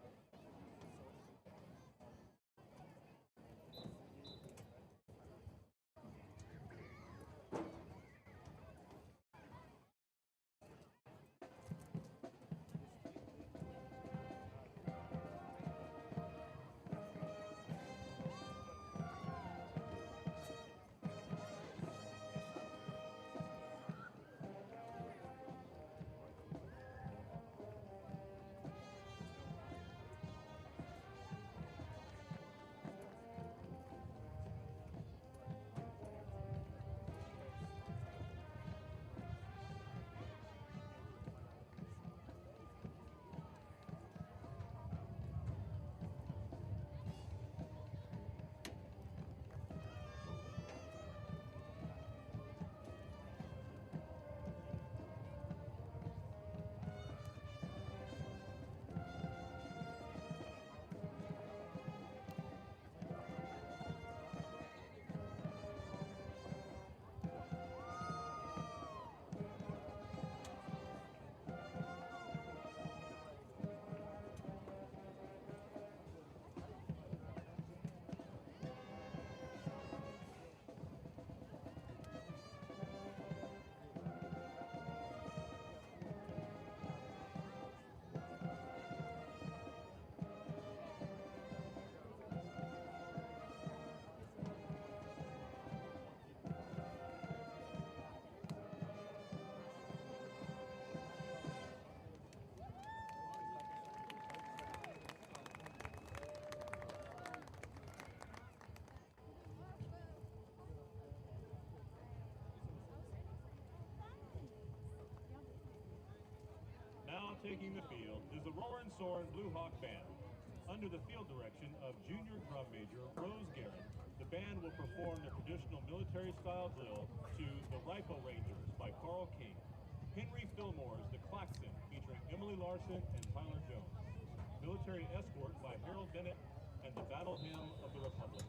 taking the field is the Roaring Soaring Blue Hawk Band. Under the field direction of Junior Drum Major Rose Guerin, the band will perform their traditional military-style drill to the Rifle Rangers by Carl King, Henry Fillmore's The Klaxon featuring Emily Larson and Tyler Jones, Military Escort by Harold Bennett, and the Battle Hymn of the Republic.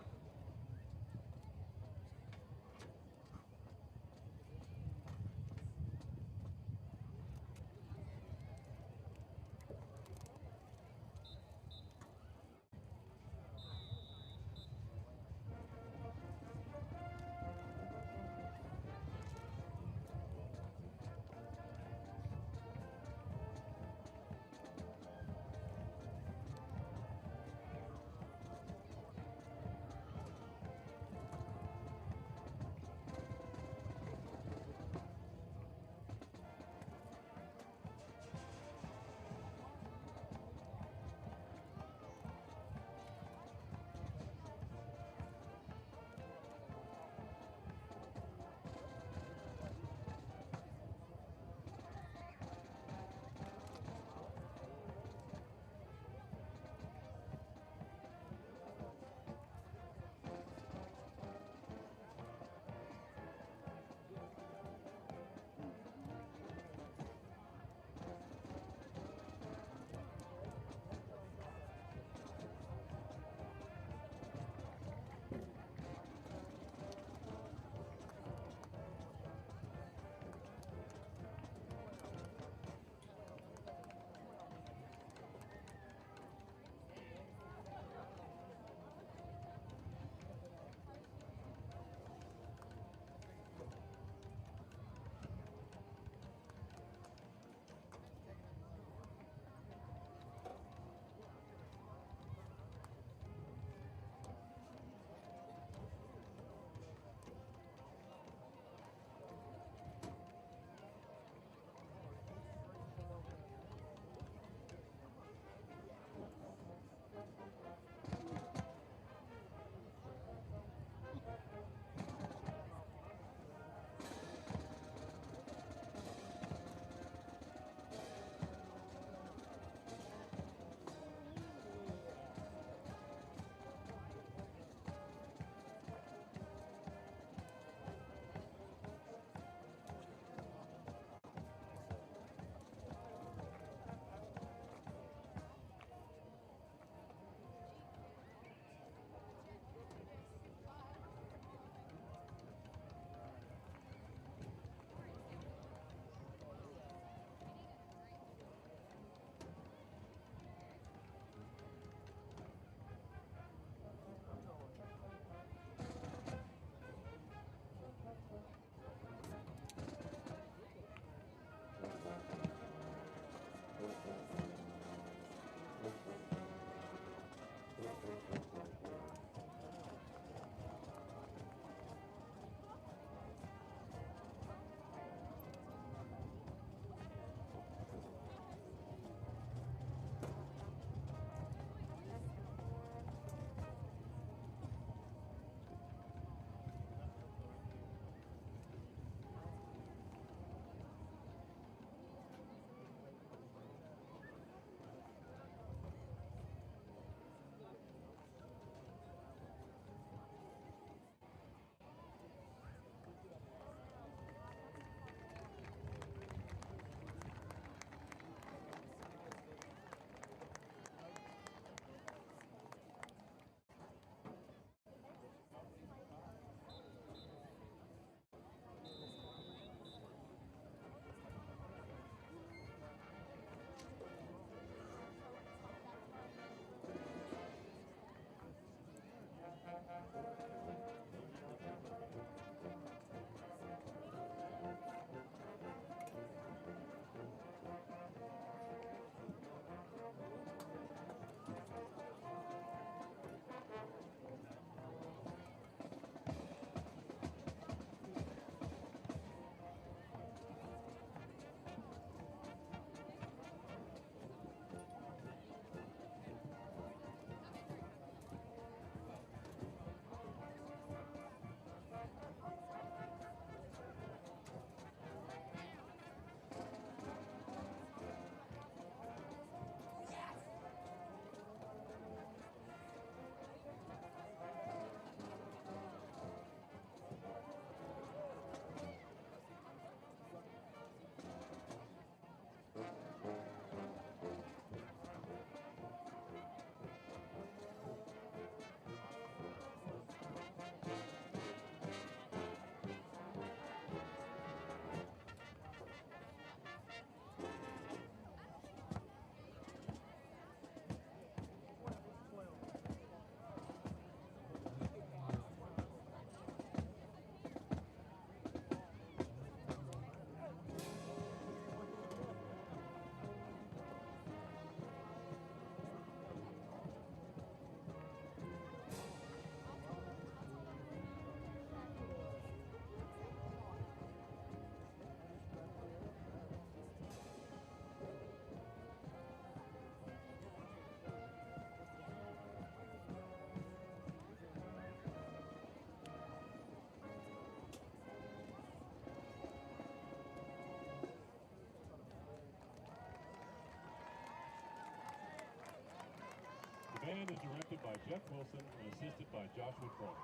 Jeff Wilson and assisted by Joshua Crow.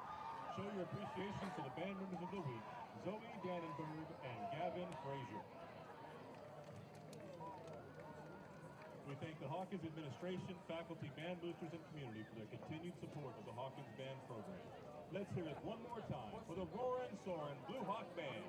Show your appreciation to the band members of the week, Zoe Dannenberg and Gavin Frazier. We thank the Hawkins administration, faculty, band boosters, and community for their continued support of the Hawkins Band program. Let's hear it one more time for the Roarin' Soarin' Blue Hawk Band.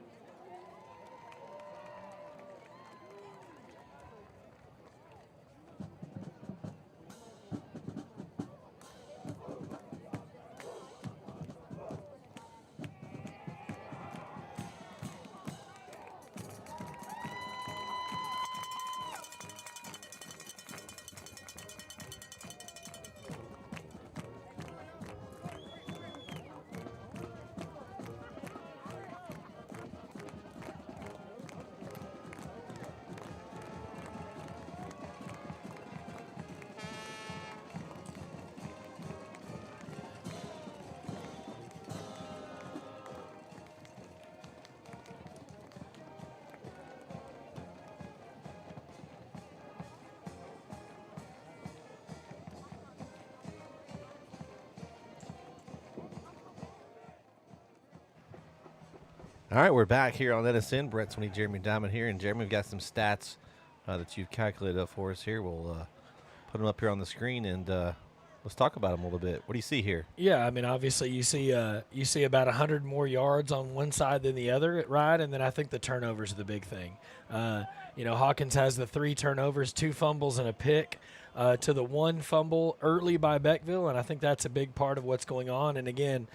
All right, we're back here on NETSN. Brett Sweeney, Jeremy Diamond here. And, Jeremy, we've got some stats that you've calculated up for us here. We'll put them up here on the screen, and let's talk about them a little bit. What do you see here? Yeah, I mean, obviously you see about 100 more yards on one side than the other, right? And then I think the turnovers are the big thing. Hawkins has the 3 turnovers, 2 fumbles, and a pick to the 1 fumble early by Beckville, and I think that's a big part of what's going on. And, again,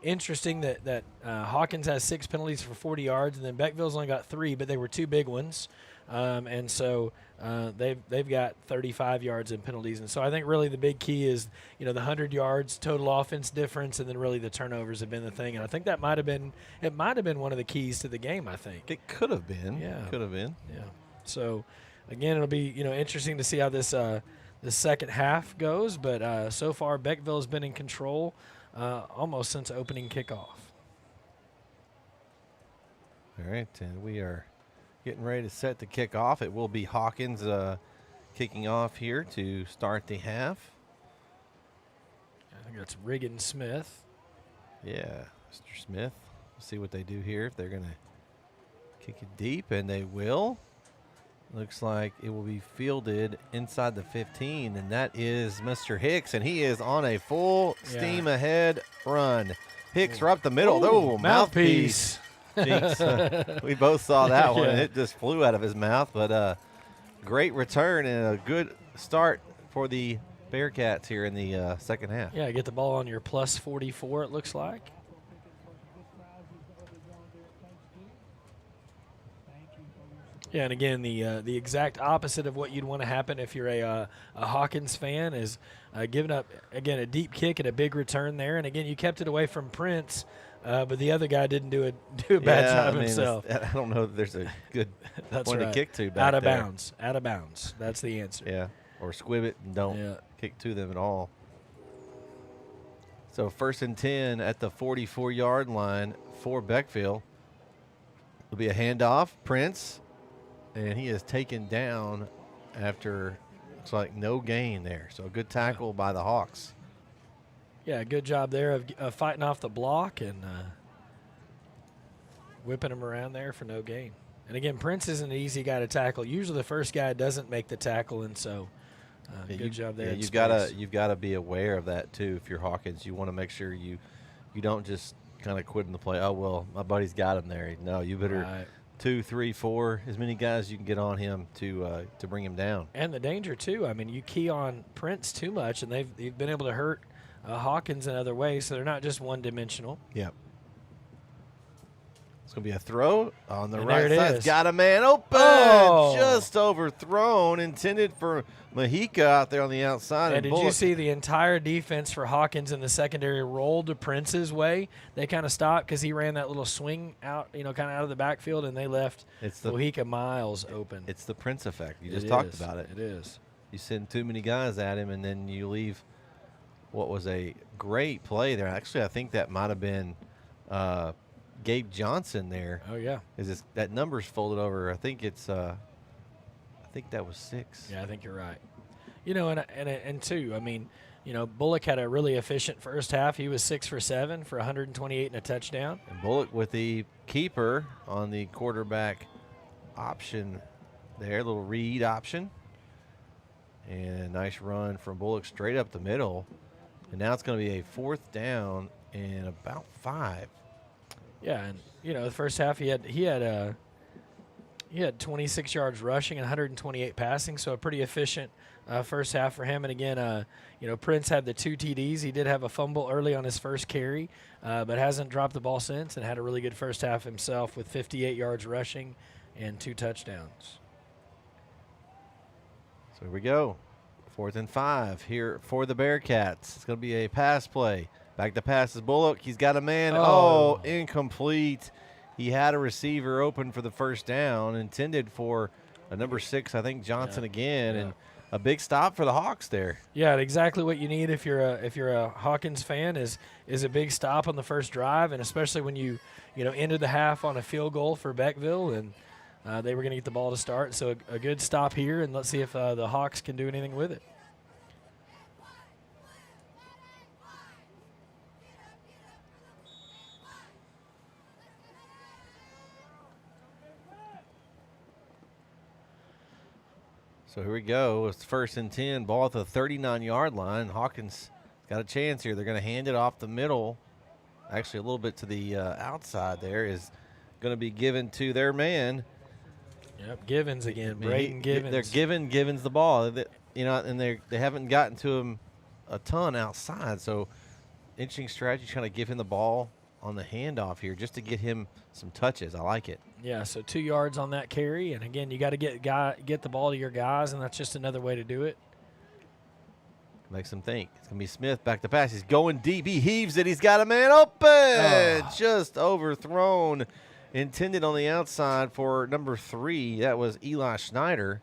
interesting that Hawkins has 6 penalties for 40 yards, and then Beckville's only got 3, but they were 2 big ones. And so they've got 35 yards in penalties. And so I think really the big key is, the 100 yards total offense difference, and then really the turnovers have been the thing. And I think that might have been one of the keys to the game, I think. It could have been. Yeah. Could have been. Yeah. So, again, it'll be, interesting to see how this second half goes. But so far, Beckville has been in control almost since opening kickoff. All right, and we are getting ready to set the kickoff. It will be Hawkins kicking off here to start the half. I think that's Riggin Smith. Yeah, Mr. Smith. We'll see what they do here, if they're going to kick it deep, and they will. Looks like it will be fielded inside the 15, and that is Mr. Hicks, and he is on a full steam ahead run. Hicks right up the middle. Oh, mouthpiece. Jinx. We both saw that one, and it just flew out of his mouth. But great return and a good start for the Bearcats here in the second half. Yeah, get the ball on your plus 44, it looks like. Yeah, and again, the exact opposite of what you'd want to happen if you're a Hawkins fan is giving up, again, a deep kick and a big return there. And, again, you kept it away from Prince, but the other guy didn't do a bad job himself. I don't know if there's a good That's point right. to kick to back out of there. bounds. Out of bounds. That's the answer. Yeah, or squib it and don't kick to them at all. So 1st and 10 at the 44-yard line for Beckville. It'll be a handoff. Prince. And he is taken down after, looks like, no gain there. So a good tackle by the Hawks. Yeah, good job there of fighting off the block and whipping him around there for no gain. And, again, Prince isn't an easy guy to tackle. Usually the first guy doesn't make the tackle, and so good job there. Yeah, you've got to be aware of that, too, if you're Hawkins. You want to make sure you don't just kind of quit in the play. Oh, well, my buddy's got him there. No, you better Right. 2, 3, 4, as many guys you can get on him to bring him down. And the danger, too. I mean, you key on Prince too much, and they've been able to hurt Hawkins in other ways, so they're not just one-dimensional. Yep. It's going to be a throw on the And right there it side. is. Got a man open. Oh. Just overthrown. Intended for Mahika out there on the outside. And did you see the entire defense for Hawkins in the secondary roll to Prince's way? They kind of stopped because he ran that little swing out, kind of out of the backfield, and they left Mahika miles open. It's the Prince effect. You just talked about it. It is. You send too many guys at him, and then you leave what was a great play there. Actually, I think that might have been Gabe Johnson there. Oh, yeah. That number's folded over. I think it's I think that was 6. Yeah, I think you're right. You know, and two, I mean, you know, Bullock had a really efficient first half. He was 6 for 7 for 128 and a touchdown. And Bullock with the keeper on the quarterback option there, little read option. And a nice run from Bullock straight up the middle. And now it's going to be a 4th down and about 5. Yeah, and you know, the first half he had 26 yards rushing and 128 passing, so a pretty efficient first half for him. And again, you know, Prince had the 2 TDs. He did have a fumble early on his first carry, but hasn't dropped the ball since, and had a really good first half himself with 58 yards rushing and 2 touchdowns. So here we go. 4th and 5 here for the Bearcats. It's going to be a pass play. Back to pass is Bullock. He's got a man. Oh, incomplete. He had a receiver open for the first down, intended for a number 6, I think Johnson again, and a big stop for the Hawks there. Yeah, exactly what you need if you're a Hawkins fan is a big stop on the first drive, and especially when you ended the half on a field goal for Beckville, and they were going to get the ball to start. So a good stop here, and let's see if the Hawks can do anything with it. So here we go. It's 1st and 10. Ball at the 39-yard line. Hawkins got a chance here. They're going to hand it off the middle. Actually, a little bit to the outside there is going to be given to their man. Yep, Givens again. Braden Givens. They're giving Givens the ball. You know, and they haven't gotten to him a ton outside. So interesting strategy, trying to give him the ball on the handoff here just to get him some touches. I like it. Yeah, so 2 yards on that carry, and again, you got to get the ball to your guys, and that's just another way to do it. Makes them think. It's going to be Smith back to pass. He's going deep. He heaves it. He's got a man open. Just overthrown. Intended on the outside for number 3. That was Eli Schneider.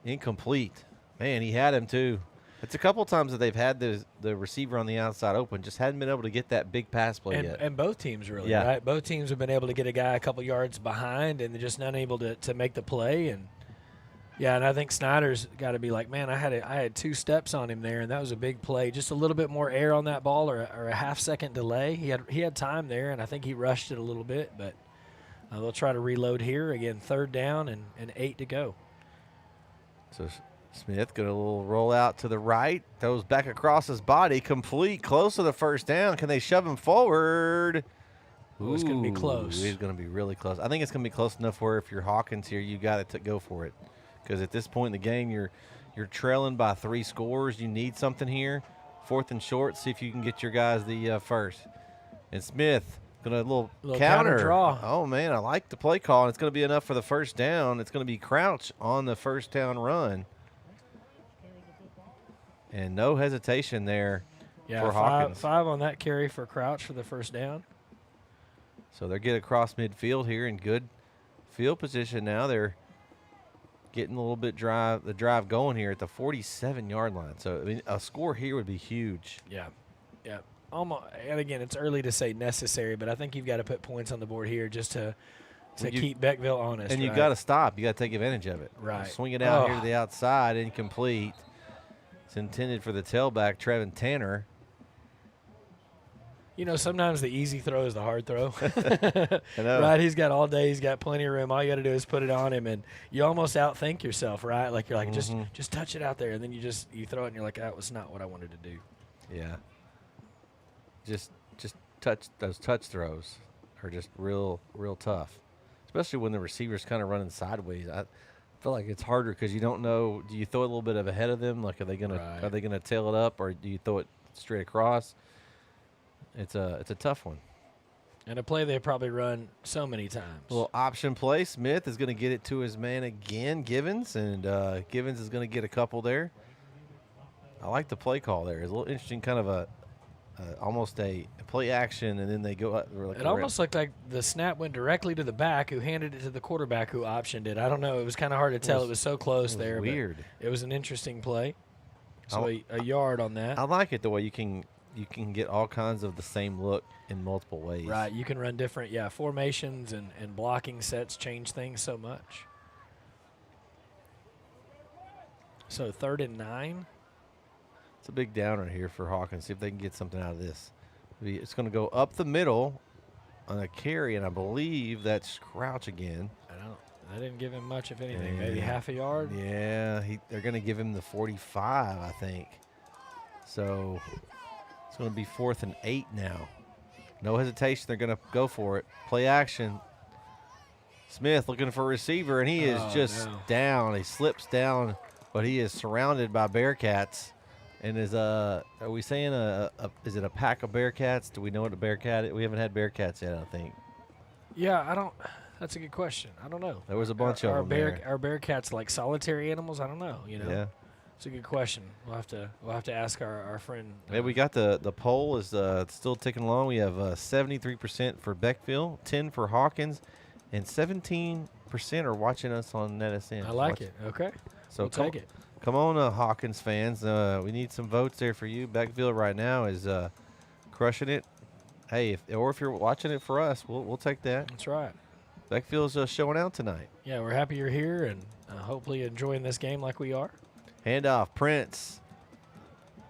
Incomplete. Man, he had him too. It's a couple times that they've had the receiver on the outside open, just hadn't been able to get that big pass play yet. And both teams really, right? Both teams have been able to get a guy a couple yards behind, and they're just not able to make the play. And yeah, and I think Snyder's got to be like, man, I had 2 steps on him there, and that was a big play. Just a little bit more air on that ball, or a half-second delay. He had time there, and I think he rushed it a little bit, but they'll try to reload here. Again, 3rd down and 8 to go. So Smith going to roll out to the right, throws back across his body, complete, close to the first down. Can they shove him forward? Ooh, it's going to be close. It's going to be really close. I think it's going to be close enough where if you're Hawkins here, you got to go for it. Because at this point in the game, you're trailing by 3 scores. You need something here. 4th and short, see if you can get your guys the first. And Smith going to little counter draw. Oh, man, I like the play call. And it's going to be enough for the first down. It's going to be Crouch on the first down run. And no hesitation there for Hawkins. 5 on that carry for Crouch for the first down. So they're getting across midfield here in good field position now. They're getting a little bit the drive going here at the 47-yard line. So, I mean, a score here would be huge. Yeah. Almost, and again, it's early to say necessary, but I think you've got to put points on the board here just to keep Beckville honest. And you've got to stop. You got to take advantage of it. Right. Swing it out here to the outside, incomplete. It's intended for the tailback, Trevin Tanner. You know, sometimes the easy throw is the hard throw. I know. Right? He's got all day. He's got plenty of room. All you got to do is put it on him, and you almost outthink yourself, right? Like you're like, just touch it out there, and then you throw it, and you're like, that was not what I wanted to do. Yeah. Just touch those touch throws are just real tough, especially when the receiver's kind of running sideways. I feel like it's harder because you don't know. Do you throw it a little bit of ahead of them? Like, are they gonna tail it up, or do you throw it straight across? It's a tough one. And a play they probably run so many times. A little option play. Smith is going to get it to his man again, Givens, and Givens is going to get a couple there. I like the play call there. It's a little interesting, kind of almost a play action, and then they go up. It almost looked like the snap went directly to the back, who handed it to the quarterback, who optioned it. I don't know. It was kind of hard to tell. It was so close there. Weird. It was an interesting play. So a yard on that. I like it the way you can get all kinds of the same look in multiple ways. Right. You can run different, formations and blocking sets change things so much. So 3rd and 9. It's a big downer here for Hawkins. See if they can get something out of this. It's going to go up the middle on a carry, and I believe that's Crouch again. I didn't give him much, if anything. Maybe half a yard. Yeah, they're going to give him the 45, I think. So it's going to be 4th and 8 now. No hesitation. They're going to go for it. Play action. Smith looking for a receiver, and he is just down. He slips down, but he is surrounded by Bearcats. And are we saying is it a pack of Bearcats? Do we know what a Bearcat is? We haven't had Bearcats yet, I don't think. Yeah, that's a good question. I don't know. There was a bunch of them there. Are Bearcats like solitary animals? I don't know. Yeah. It's a good question. We'll have to ask our friend. Yeah, we got the poll is still ticking along. We have 73% for Beckville, 10 for Hawkins, and 17% are watching us on NETSN. I like it. Okay. So we'll take it. Come on, Hawkins fans. We need some votes there for you. Beckville right now is crushing it. Hey, if you're watching it for us, we'll take that. That's right. Beckville's showing out tonight. Yeah, we're happy you're here and hopefully enjoying this game like we are. Handoff, Prince.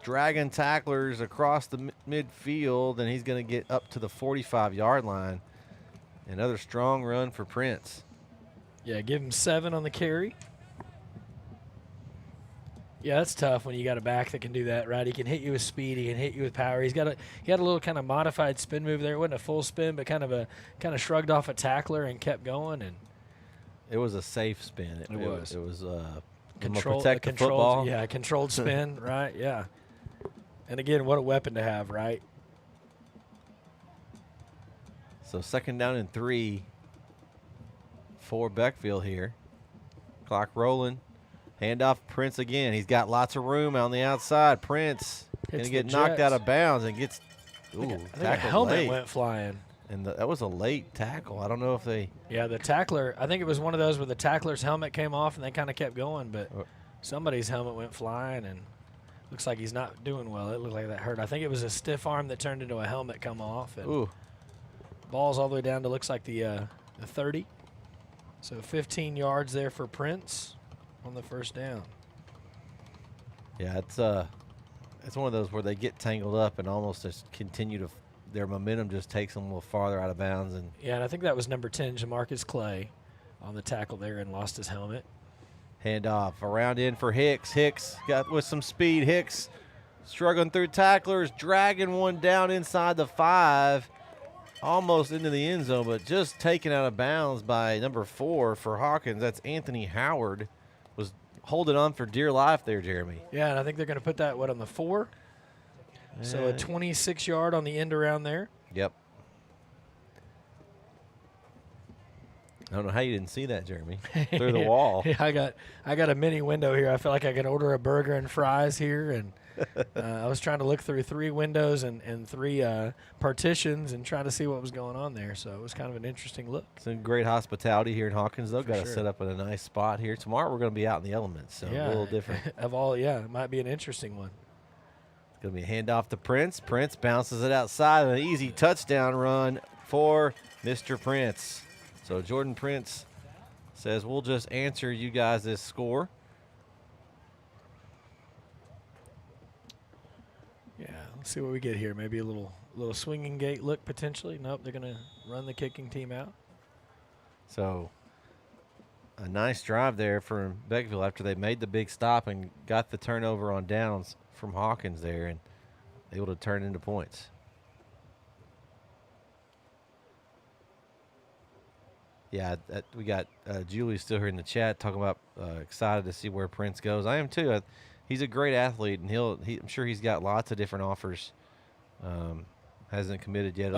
Dragging tacklers across the midfield, and he's going to get up to the 45-yard line. Another strong run for Prince. Yeah, give him 7 on the carry. Yeah, that's tough when you got a back that can do that, right? He can hit you with speed. He can hit you with power. He had a little kind of modified spin move there. It wasn't a full spin, but kind of shrugged off a tackler and kept going. And it was a safe spin. It was. It was controlled football. Yeah, controlled spin, right? Yeah. And again, what a weapon to have, right? So 2nd down and 3 for Beckville here. Clock rolling. Handoff Prince again. He's got lots of room on the outside. Prince going to get knocked out of bounds and gets I think a helmet late. went flying. And that was a late tackle. I don't know if they. Yeah, the tackler. I think it was one of those where the tackler's helmet came off and they kind of kept going, but somebody's helmet went flying and looks like he's not doing well. It looked like that hurt. I think it was a stiff arm that turned into a helmet come off. And ball's all the way down to looks like the 30. So 15 yards there for Prince on the 1st down. Yeah, it's one of those where they get tangled up and almost just continue to. Their momentum just takes them a little farther out of bounds. And yeah, and I think that was number 10, Jamarcus Clay, on the tackle there and lost his helmet. Handoff around in for Hicks. Hicks got with some speed. Hicks struggling through tacklers, dragging one down inside the 5, almost into the end zone, but just taken out of bounds by number 4 for Hawkins. That's Anthony Howard. Was holding on for dear life there, Jeremy. Yeah, and I think they're going to put that, on the 4? So a 26-yard on the end around there. Yep. I don't know how you didn't see that, Jeremy. Through the wall. Yeah, I got a mini window here. I feel like I can order a burger and fries here, and I was trying to look through 3 windows and 3 partitions and try to see what was going on there. So it was kind of an interesting look. Some great hospitality here in Hawkins. They've got to sure. set up in a nice spot here. Tomorrow we're going to be out in the elements, so yeah. a little different. It might be an interesting one. It's going to be a handoff to Prince. Prince bounces it outside, an easy touchdown run for Mr. Prince. So Jordan Prince says, we'll just answer you guys this score. Yeah, let's see what we get here. Maybe a little swinging gate look potentially. Nope, they're going to run the kicking team out. So a nice drive there from Beckville after they made the big stop and got the turnover on downs from Hawkins there and able to turn into points. Yeah, we got Julie still here in the chat talking about excited to see where Prince goes. I am too. He's a great athlete, and I'm sure he's got lots of different offers. Hasn't committed yet. And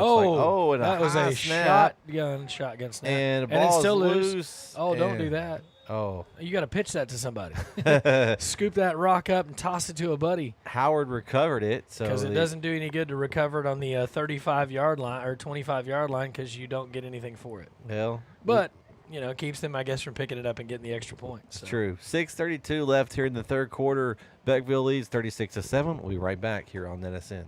that was a shotgun snap, and the ball it's still is loose. Oh, don't do that. Oh, you got to pitch that to somebody. Scoop that rock up and toss it to a buddy. Howard recovered it, because it doesn't do any good to recover it on the 35-yard line or 25-yard line because you don't get anything for it. Well, but it keeps them, I guess, from picking it up and getting the extra points. So. True. 6:32 left here in the 3rd quarter. Beckville leads 36-7. We'll be right back here on NETSN.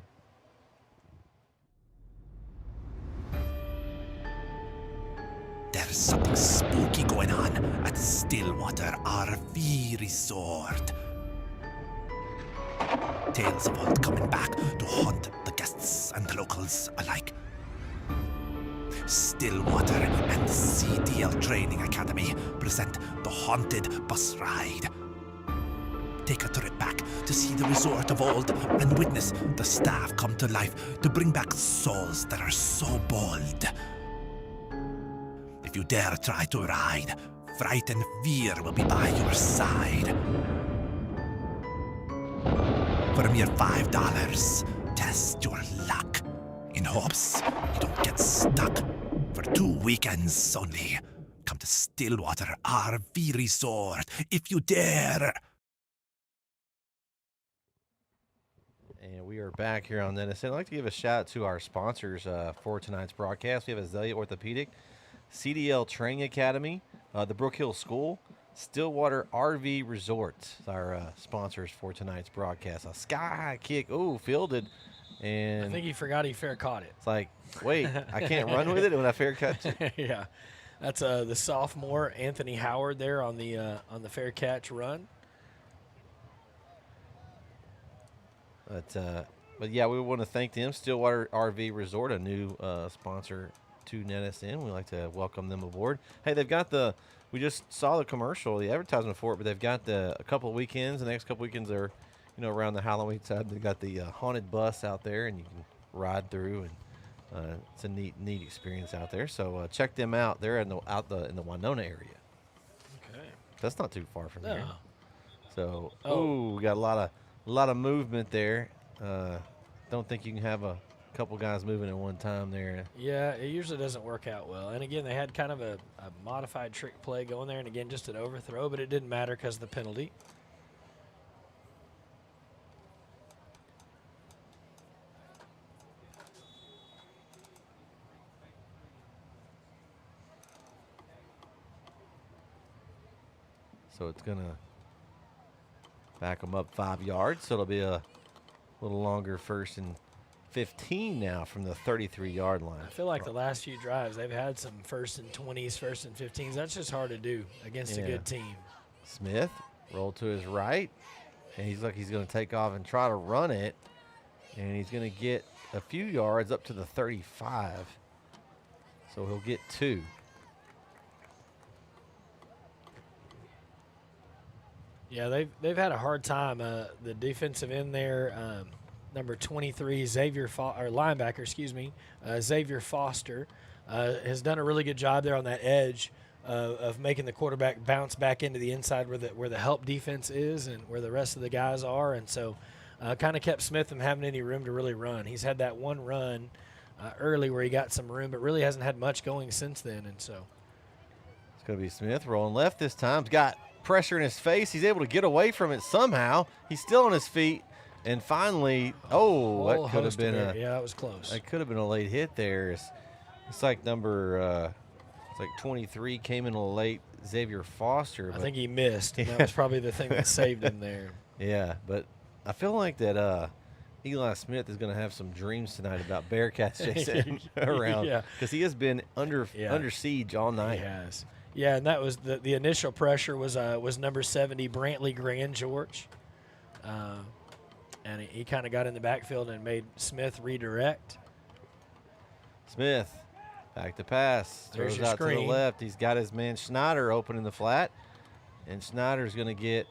There's something spooky going on at Stillwater RV Resort. Tales of old coming back to haunt the guests and locals alike. Stillwater and CDL Training Academy present the Haunted Bus Ride. Take a trip back to see the resort of old and witness the staff come to life to bring back souls that are so bold. If you dare try to ride, fright and fear will be by your side. For a mere $5, test your luck in hopes you don't get stuck. For 2 weekends only, come to Stillwater RV Resort if you dare. And we are back here on NETSN. I'd like to give a shout out to our sponsors for tonight's broadcast. We have Azalea Orthopedic, CDL Training Academy, the Brookhill School, Stillwater RV Resort, our sponsors for tonight's broadcast. A sky kick, fielded, and I think he forgot he fair caught it. It's like, wait, I can't run with it when I fair catch it. Yeah, that's the sophomore Anthony Howard there on the fair catch run. But yeah, we want to thank them. Stillwater RV Resort, a new sponsor to NETSN. We'd like to welcome them aboard. Hey, they've got we just saw the commercial, the advertisement for it, but they've got a couple of weekends. The next couple of weekends are, around the Halloween side. They've got the haunted bus out there, and you can ride through, and it's a neat experience out there. So check them out. They're in the Winona area. Okay, that's not too far from here. No. So, we got a lot of movement there. Don't think you can have a couple guys moving at one time there. Yeah, it usually doesn't work out well. And again, they had kind of a modified trick play going there, and again, just an overthrow, but it didn't matter because of the penalty. So it's going to back them up 5 yards. So it'll be a little longer 1st and 15 now from the 33-yard line. I feel like the last few drives, they've had some 1st and 20s, 1st and 15s. That's just hard to do against a good team. Smith rolled to his right, and he's going to take off and try to run it, and he's going to get a few yards up to the 35. So he'll get 2. Yeah, they've had a hard time. The defensive end there, number 23, linebacker, Xavier Foster, has done a really good job there on that edge of making the quarterback bounce back into the inside where the help defense is and where the rest of the guys are, and so kind of kept Smith from having any room to really run. He's had that one run early where he got some room, but really hasn't had much going since then, and so it's going to be Smith rolling left this time. He's got pressure in his face. He's able to get away from it somehow. He's still on his feet, and finally, that could have been that was close. That could have been a late hit there. It's like number 23 came in a little late, Xavier Foster. I think he missed, and that was probably the thing that saved him there. Yeah, but I feel like that Eli Smith is going to have some dreams tonight about Bearcats chasing around because he has been under siege all night. He has. Yeah, and that was the initial pressure was number 70, Brantley Grand George. And he kind of got in the backfield and made Smith redirect. Smith, back to pass. There's throws out screen. to the left. He's got his man Schneider open in the flat. And Schneider's going to get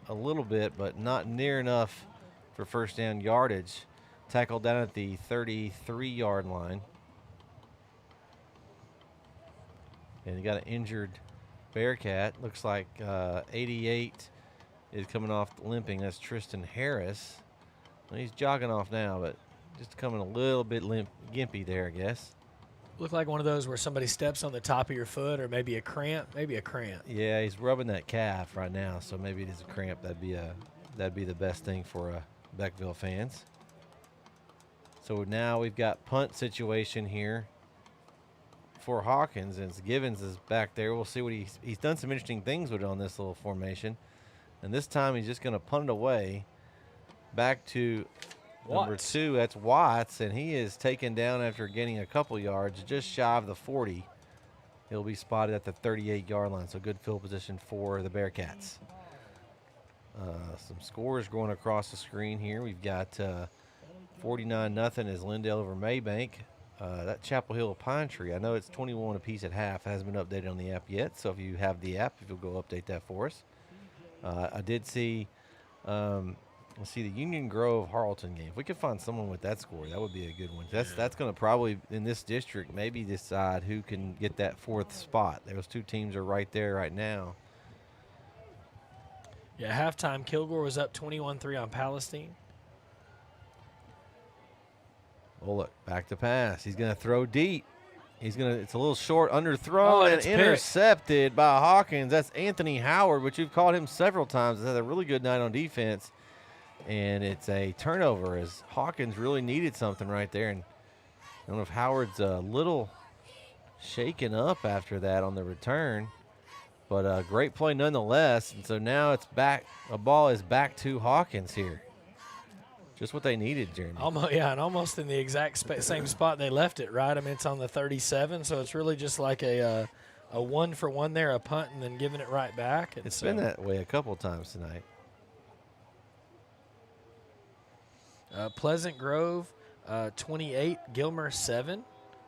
a little bit, but not near enough for first down yardage. Tackled down at the 33-yard line. And you got an injured Bearcat. Looks like 88 is coming off limping. That's Tristan Harris. Well, he's jogging off now, but just coming a little bit gimpy there, I guess. Look like one of those where somebody steps on the top of your foot, or maybe a cramp. Yeah, he's rubbing that calf right now, so maybe it is a cramp. That'd be the best thing for Beckville fans. So now we've got punt situation here for Hawkins, and Givens is back there. We'll see what he's done some interesting things with it on this little formation. And this time he's just going to punt it away back to number 2. That's Watts, and he is taken down after gaining a couple yards, just shy of the 40. He'll be spotted at the 38-yard line, so good field position for the Bearcats. Some scores going across the screen here. We've got 49-0 is Lindale over Maybank. That Chapel Hill Pine Tree, I know it's 21 apiece at half. It hasn't been updated on the app yet, so if you have the app, if you'll go update that for us. I did see, let's see, the Union Grove Harleton game. If we could find someone with that score, that would be a good one. That's going to probably, in this district, maybe decide who can get that 4th spot. Those two teams are right there right now. Yeah, halftime, Kilgore was up 21-3 on Palestine. Oh, look, back to pass. He's going to throw deep. It's a little short, underthrown, and intercepted by Hawkins. That's Anthony Howard, which you've called him several times. He's had a really good night on defense. And it's a turnover as Hawkins really needed something right there. And I don't know if Howard's a little shaken up after that on the return. But a great play nonetheless. And so now it's back. The ball is back to Hawkins here. Just what they needed, Jeremy. And almost in the exact same spot they left it, right? I mean, it's on the 37, so it's really just like a 1-for-1 there, a punt, and then giving it right back. And it's been that way a couple times tonight. Pleasant Grove, 28, Gilmer 7,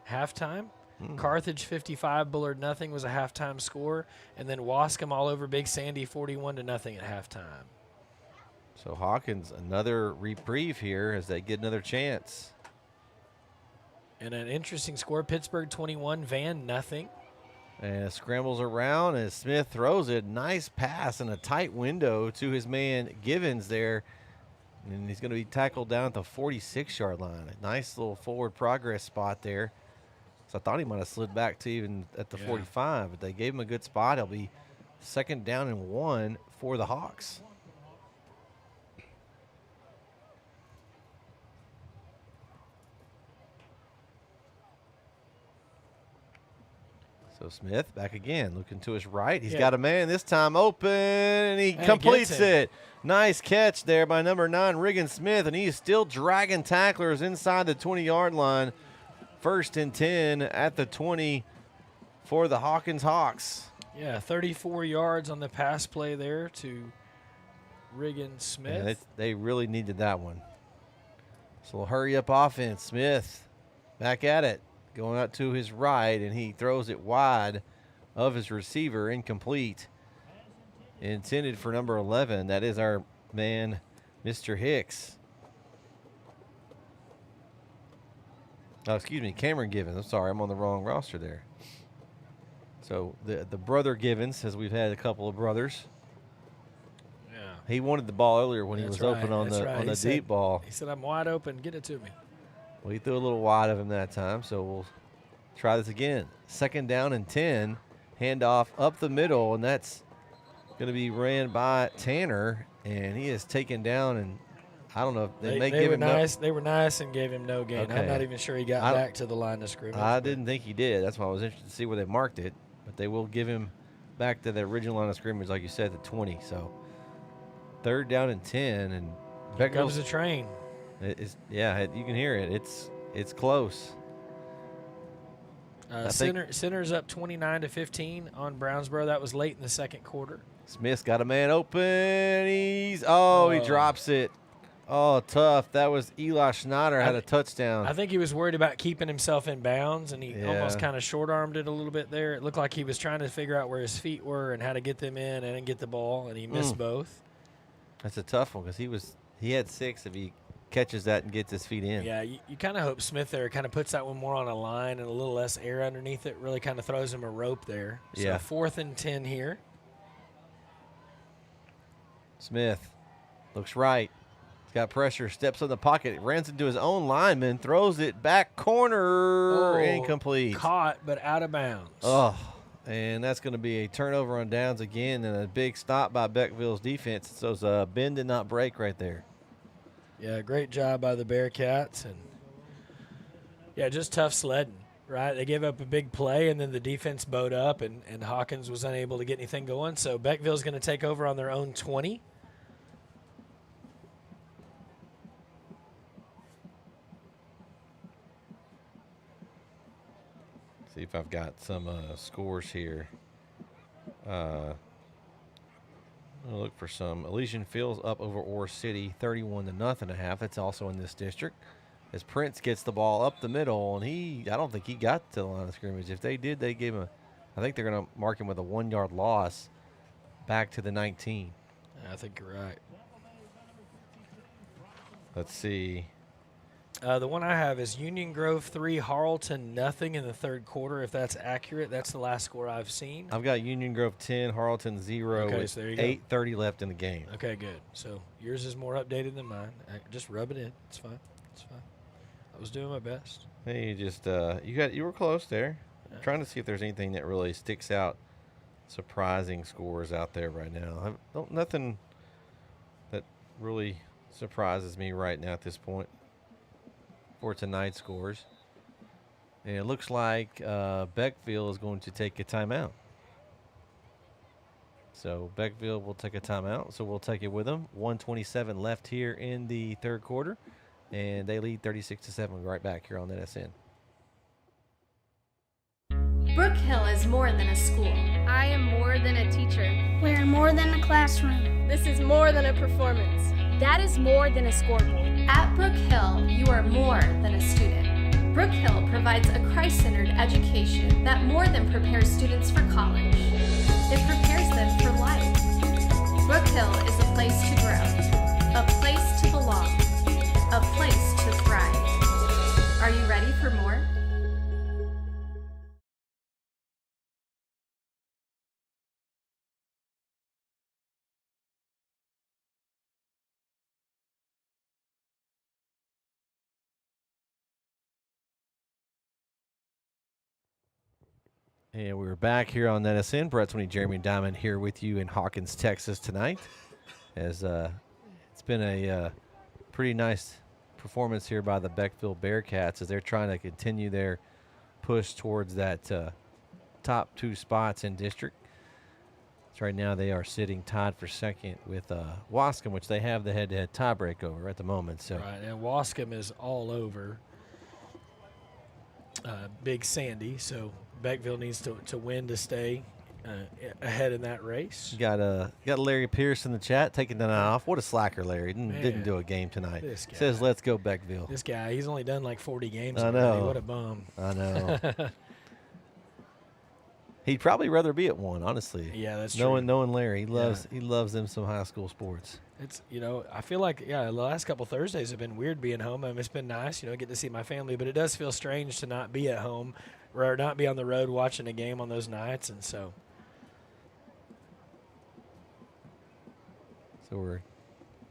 halftime. Carthage 55, Bullard nothing was a halftime score, and then Wascom all over Big Sandy 41-0 at halftime. So Hawkins, another reprieve here as they get another chance. And an interesting score, Pittsburgh 21, Van nothing. And scrambles around as Smith throws it. Nice pass in a tight window to his man Givens there. And he's going to be tackled down at the 46-yard line. A nice little forward progress spot there. So I thought he might have slid back to even at the 45, but they gave him a good spot. It'll be 2nd down and 1 for the Hawks. So Smith back again, looking to his right. He's got a man this time open, and he completes it. Nice catch there by number 9, Riggin Smith, and he's still dragging tacklers inside the 20-yard line. 1st and 10 at the 20 for the Hawkins Hawks. Yeah, 34 yards on the pass play there to Riggin Smith. Yeah, they really needed that one. So hurry-up offense. Smith back at it. Going out to his right, and he throws it wide of his receiver, incomplete. Intended for number 11. That is our man, Mr. Hicks. Oh, excuse me, Cameron Givens. I'm sorry, I'm on the wrong roster there. So the brother Givens, as we've had a couple of brothers. Yeah. He wanted the ball earlier when he was open on the deep ball. He said, "I'm wide open. Get it to me." Well, he threw a little wide of him that time, so we'll try this again. 2nd down and 10. Handoff up the middle, and that's going to be ran by Tanner, and he is taken down, and I don't know if they were nice. They were nice and gave him no gain. Okay. I'm not even sure he got back to the line of scrimmage. I didn't think he did. That's why I was interested to see where they marked it, but they will give him back to the original line of scrimmage, like you said, the 20. So 3rd down and 10, and here comes the train. You can hear it. It's close. Center's up 29-15 on Brownsboro. That was late in the 2nd quarter. Smith's got a man open. He drops it. Oh, tough. That was Eli Schneider had a touchdown. I think he was worried about keeping himself in bounds, and he almost kind of short-armed it a little bit there. It looked like he was trying to figure out where his feet were and how to get them in and get the ball, and he missed both. That's a tough one because he had 6 if he catches that and gets his feet in. Yeah, you kind of hope Smith there kind of puts that one more on a line and a little less air underneath it. Really kind of throws him a rope there. So 4th and 10 here. Smith looks right. He's got pressure, steps in the pocket, runs into his own lineman, throws it back corner, incomplete. Caught, but out of bounds. Oh, and that's going to be a turnover on downs again and a big stop by Beckville's defense. So bend did not break right there. Yeah, great job by the Bearcats. And, just tough sledding, right? They gave up a big play, and then the defense bowed up, and Hawkins was unable to get anything going. So Beckville's going to take over on their own 20. See if I've got some scores here. We'll look for some. Elysian Fields up over Ore City, 31-0.5. That's also in this district. As Prince gets the ball up the middle, and I don't think he got to the line of scrimmage. If they did, they gave him I think they're going to mark him with a 1-yard loss back to the 19. I think you're right. Let's see. The one I have is Union Grove 3, Harleton nothing in the third quarter. If that's accurate, that's the last score I've seen. I've got Union Grove 10, Harleton 0 Okay, with so there you go. 8:30 left in the game. Okay, good. So yours is more updated than mine. Just rub it in. It's fine. It's fine. I was doing my best. Hey, you just you were close there. I'm trying to see if there's anything that really sticks out, surprising scores out there right now. Nothing that really surprises me right now at this point for tonight's scores. And it looks like Beckville is going to take a timeout. So Beckville will take a timeout, so we'll take it with them. 1:27 left here in the third quarter, and they lead 36-7 right back here on NETSN. Brook Hill is more than a school. I am more than a teacher. We're more than a classroom. This is more than a performance. That is more than a scoreboard. At Brook Hill, you are more than a student. Brook Hill provides a Christ-centered education that more than prepares students for college. It prepares them for life. Brook Hill is a place to grow, a place to belong, a place to thrive. Are you ready for more? And we're back here on NETSN. Brett Tony, Jeremy Diamond here with you in Hawkins, Texas tonight. As it's been a pretty nice performance here by the Beckville Bearcats as they're trying to continue their push towards that top 2 spots in district. So right now they are sitting tied for second with Wascom, which they have the head-to-head tiebreak over at the moment. So right, and Wascom is all over Big Sandy, so Beckville needs to win to stay ahead in that race. Got Larry Pierce in the chat taking the night off. What a slacker, Larry. Didn't do a game tonight. This guy. Says, let's go Beckville. This guy, he's only done like 40 games I already. know. What a bum. I know. He'd probably rather be at one, honestly. Yeah, that's true. Knowing Larry, he loves them some high school sports. It's, I feel like, the last couple Thursdays have been weird being home. I mean, it's been nice, get to see my family, but it does feel strange to not be at home or not be on the road watching a game on those nights, and so. So we're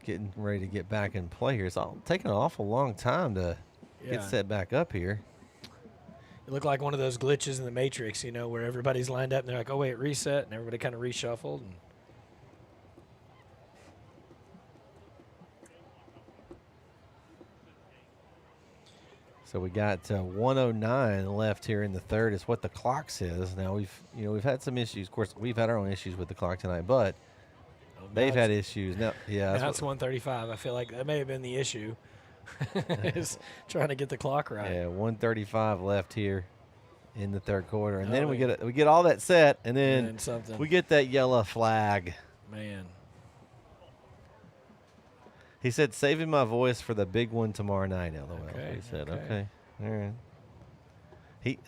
getting ready to get back in play here. It's taking an awful long time to get set back up here. It looked like one of those glitches in the Matrix, where everybody's lined up and they're like, oh, wait, reset, and everybody kind of reshuffled. And so we got 1:09 left here in the third is what the clock says. Now we've had some issues. Of course, we've had our own issues with the clock tonight, but they've had issues. Now, that's 1:35. I feel like that may have been the issue. Is trying to get the clock right. Yeah, 1:35 left here in the third quarter, and then we get all that set, and then we get that yellow flag. Man. He said, saving my voice for the big one tomorrow night, LOL. Okay, he said, okay. All right.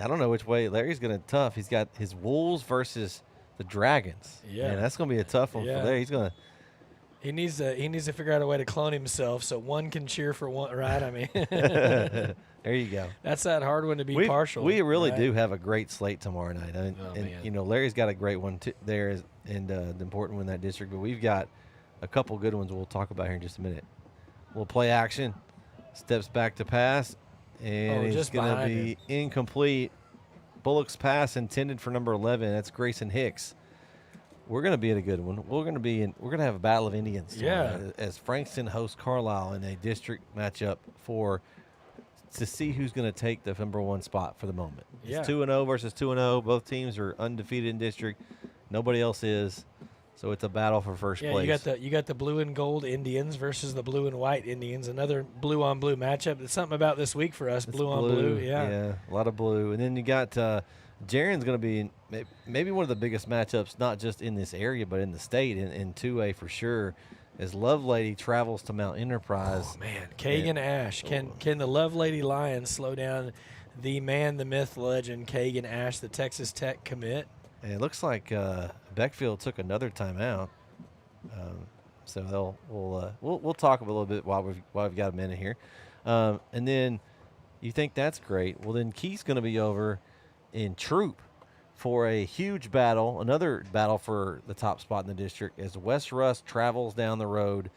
I don't know which way Larry's going to tough. He's got his Wolves versus the Dragons. Yeah. Man, that's going to be a tough one for Larry. He's going to. He needs to figure out a way to clone himself so one can cheer for one, right? I mean. There you go. That's that hard one to be partial. We really right? do have a great slate tomorrow night. And Larry's got a great one there and the important one in that district. But we've got a couple good ones we'll talk about here in just a minute. We'll play action. Steps back to pass. And it's going to be incomplete. Bullock's pass intended for number 11. That's Grayson Hicks. We're going to be in a good one. We're going to have a battle of Indians. As Frankston hosts Carlisle in a district matchup to see who's going to take the number 1 spot for the moment. It's 2-0 versus 2-0. Both teams are undefeated in district. Nobody else is. So it's a battle for first place. You got the blue and gold Indians versus the blue and white Indians. Another blue on blue matchup. It's something about this week for us. Blue on blue. Yeah. A lot of blue. And then you got Jaren's going to be maybe one of the biggest matchups, not just in this area, but in the state, in 2A for sure, as Lovelady travels to Mount Enterprise. Oh, man. Kagan Ash. Can the Lovelady Lions slow down the man, the myth, legend, Kagan Ash, the Texas Tech commit? And it looks like Beckville took another timeout. So we'll talk a little bit while we've got a minute here. And then you think that's great. Well, then Keith's going to be over in Troop for a huge battle, another battle for the top spot in the district as West Russ travels down the road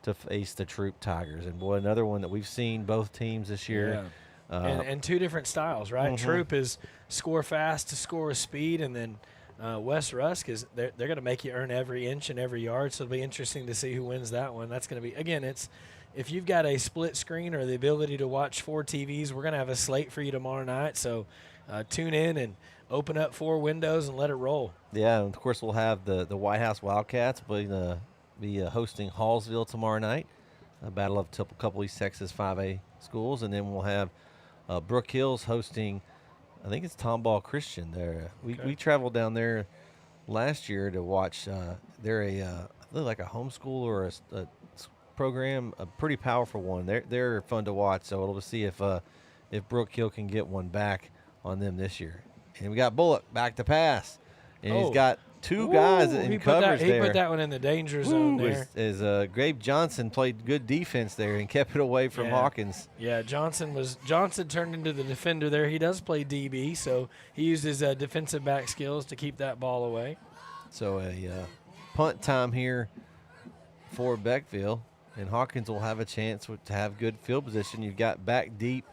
to face the Troop Tigers. And, boy, another one that we've seen both teams this year. Yeah. And two different styles, right? Mm-hmm. Troop is score fast to score with speed, and then West Rusk is they're going to make you earn every inch and every yard, so it'll be interesting to see who wins that one. That's going to be, again, it's if you've got a split screen or the ability to watch 4 TVs, we're going to have a slate for you tomorrow night, so tune in and open up 4 windows and let it roll. Yeah, and of course we'll have the White House Wildcats be hosting Hallsville tomorrow night, a battle of a couple East Texas 5A schools, and then we'll have Brook Hills hosting, I think it's Tomball Christian there. We traveled down there last year to watch. They're like a homeschool or a program, a pretty powerful one. They're fun to watch. So we'll see if Brook Hill can get one back on them this year. And we got Bullock back to pass, and he's got 2 guys in coverage there. He put that one in the danger zone there. As Grape Johnson played good defense there and kept it away from Hawkins. Yeah, Johnson turned into the defender there. He does play DB, so he used his defensive back skills to keep that ball away. So a punt time here for Beckville, and Hawkins will have a chance to have good field position. You've got back deep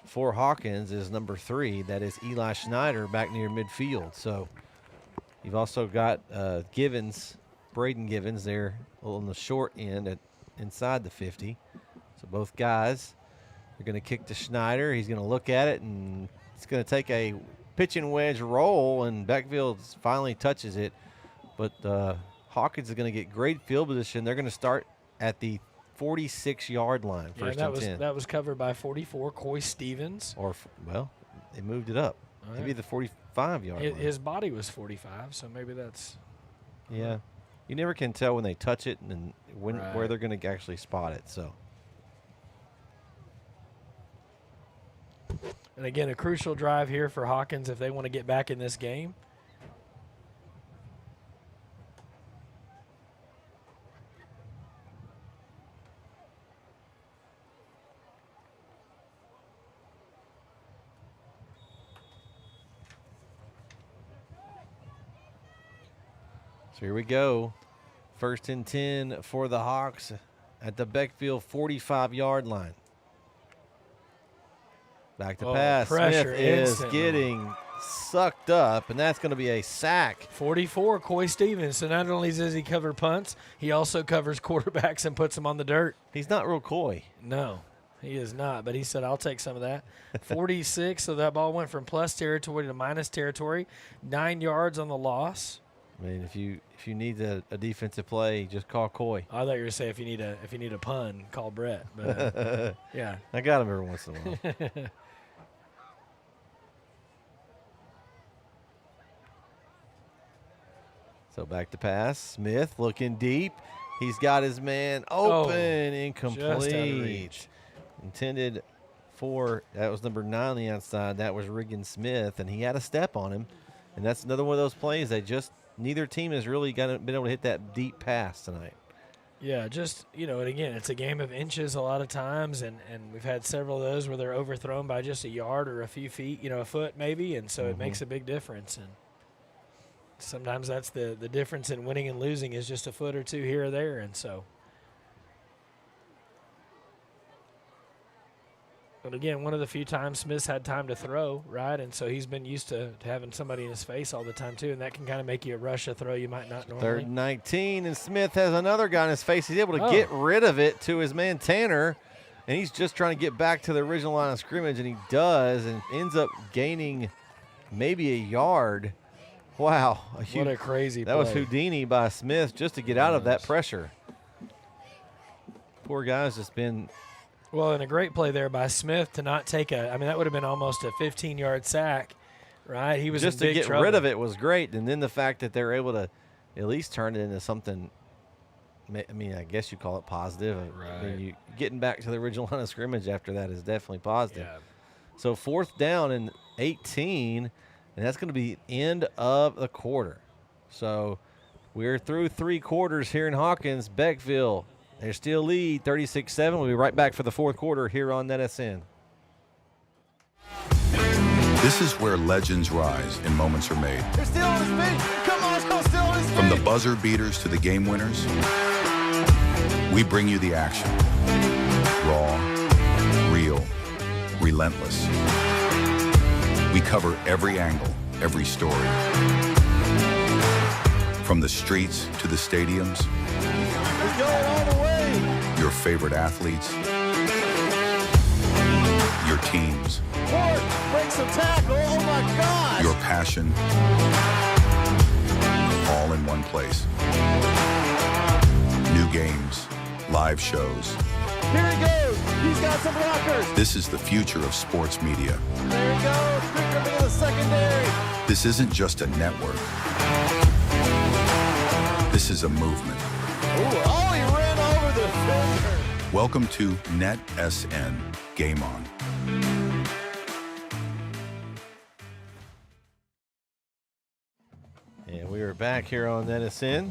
for Hawkins is number 3. That is Eli Schneider back near midfield. So you've also got Braden Givens there on the short end inside the 50. So both guys are going to kick to Schneider. He's going to look at it, and it's going to take a pitching wedge roll, and Beckville finally touches it. But Hawkins is going to get great field position. They're going to start at the 46-yard line, first and 10. That was covered by 44, Coy Stevens. They moved it up. Right. Maybe the 45-yard line. His body was 45, so maybe that's. Yeah. You never can tell when they touch it and where they're going to actually spot it. So. And again, a crucial drive here for Hawkins if they want to get back in this game. So here we go. First and 10 for the Hawks at the Beckville 45-yard line. Back to pass. Smith is getting sucked up, and that's going to be a sack. 44, Coy Stevens. So not only does he cover punts, he also covers quarterbacks and puts them on the dirt. He's not real coy. No, he is not, but he said, I'll take some of that. 46, so that ball went from plus territory to minus territory. 9 yards on the loss. I mean, if you need a defensive play, just call Coy. I thought you were going to say if you need a pun, call Brett. But yeah, I got him every once in a while. So back to pass. Smith looking deep. He's got his man open, incomplete. Just out of reach. Intended for, that was number 9 on the outside. That was Riggin Smith, and he had a step on him. And that's another one of those plays neither team has really been able to hit that deep pass tonight. Yeah, and again, it's a game of inches a lot of times, and we've had several of those where they're overthrown by just a yard or a few feet, a foot maybe, and so it makes a big difference. And sometimes that's the difference in winning and losing is just a foot or two here or there, and so. But again, one of the few times Smith's had time to throw, right? And so he's been used to having somebody in his face all the time, too, and that can kind of make you rush a throw you might not normally. 3rd and 19, and Smith has another guy in his face. He's able to get rid of it to his man Tanner, and he's just trying to get back to the original line of scrimmage, and he does, and ends up gaining maybe a yard. Wow. What a crazy play. That was Houdini by Smith just to get out of that pressure. Poor guy's just been – well, and a great play there by Smith to not take that would have been almost a 15-yard sack Right, he was just in to big get trouble. rid of it was great, and then the fact that they're able to at least turn it into something. I mean, I guess you call it positive. Right. I mean, you getting back to the original line of scrimmage after that is definitely positive. Yeah. So 4th down and 18, and that's going to be end of the quarter. So we're through 3 quarters here in Hawkins. Beckville, they still lead 36-7. We'll be right back for the 4th quarter here on NETSN. This is where legends rise and moments are made. They're still on his feet. Come on, still on his feet. From the buzzer beaters to the game winners, we bring you the action. Raw, real, relentless. We cover every angle, every story. From the streets to the stadiums, We're going all the way. your favorite athletes, your teams, Ford breaks some tackle. Oh my gosh. your passion, all in one place. New games, live shows. Here he goes. He's got some blockers. This is the future of sports media. There he goes. Picked up in the secondary. This isn't just a network. This is a movement. Ooh, oh, he ran over the defender. Welcome to NETSN Game On. And we are back here on NETSN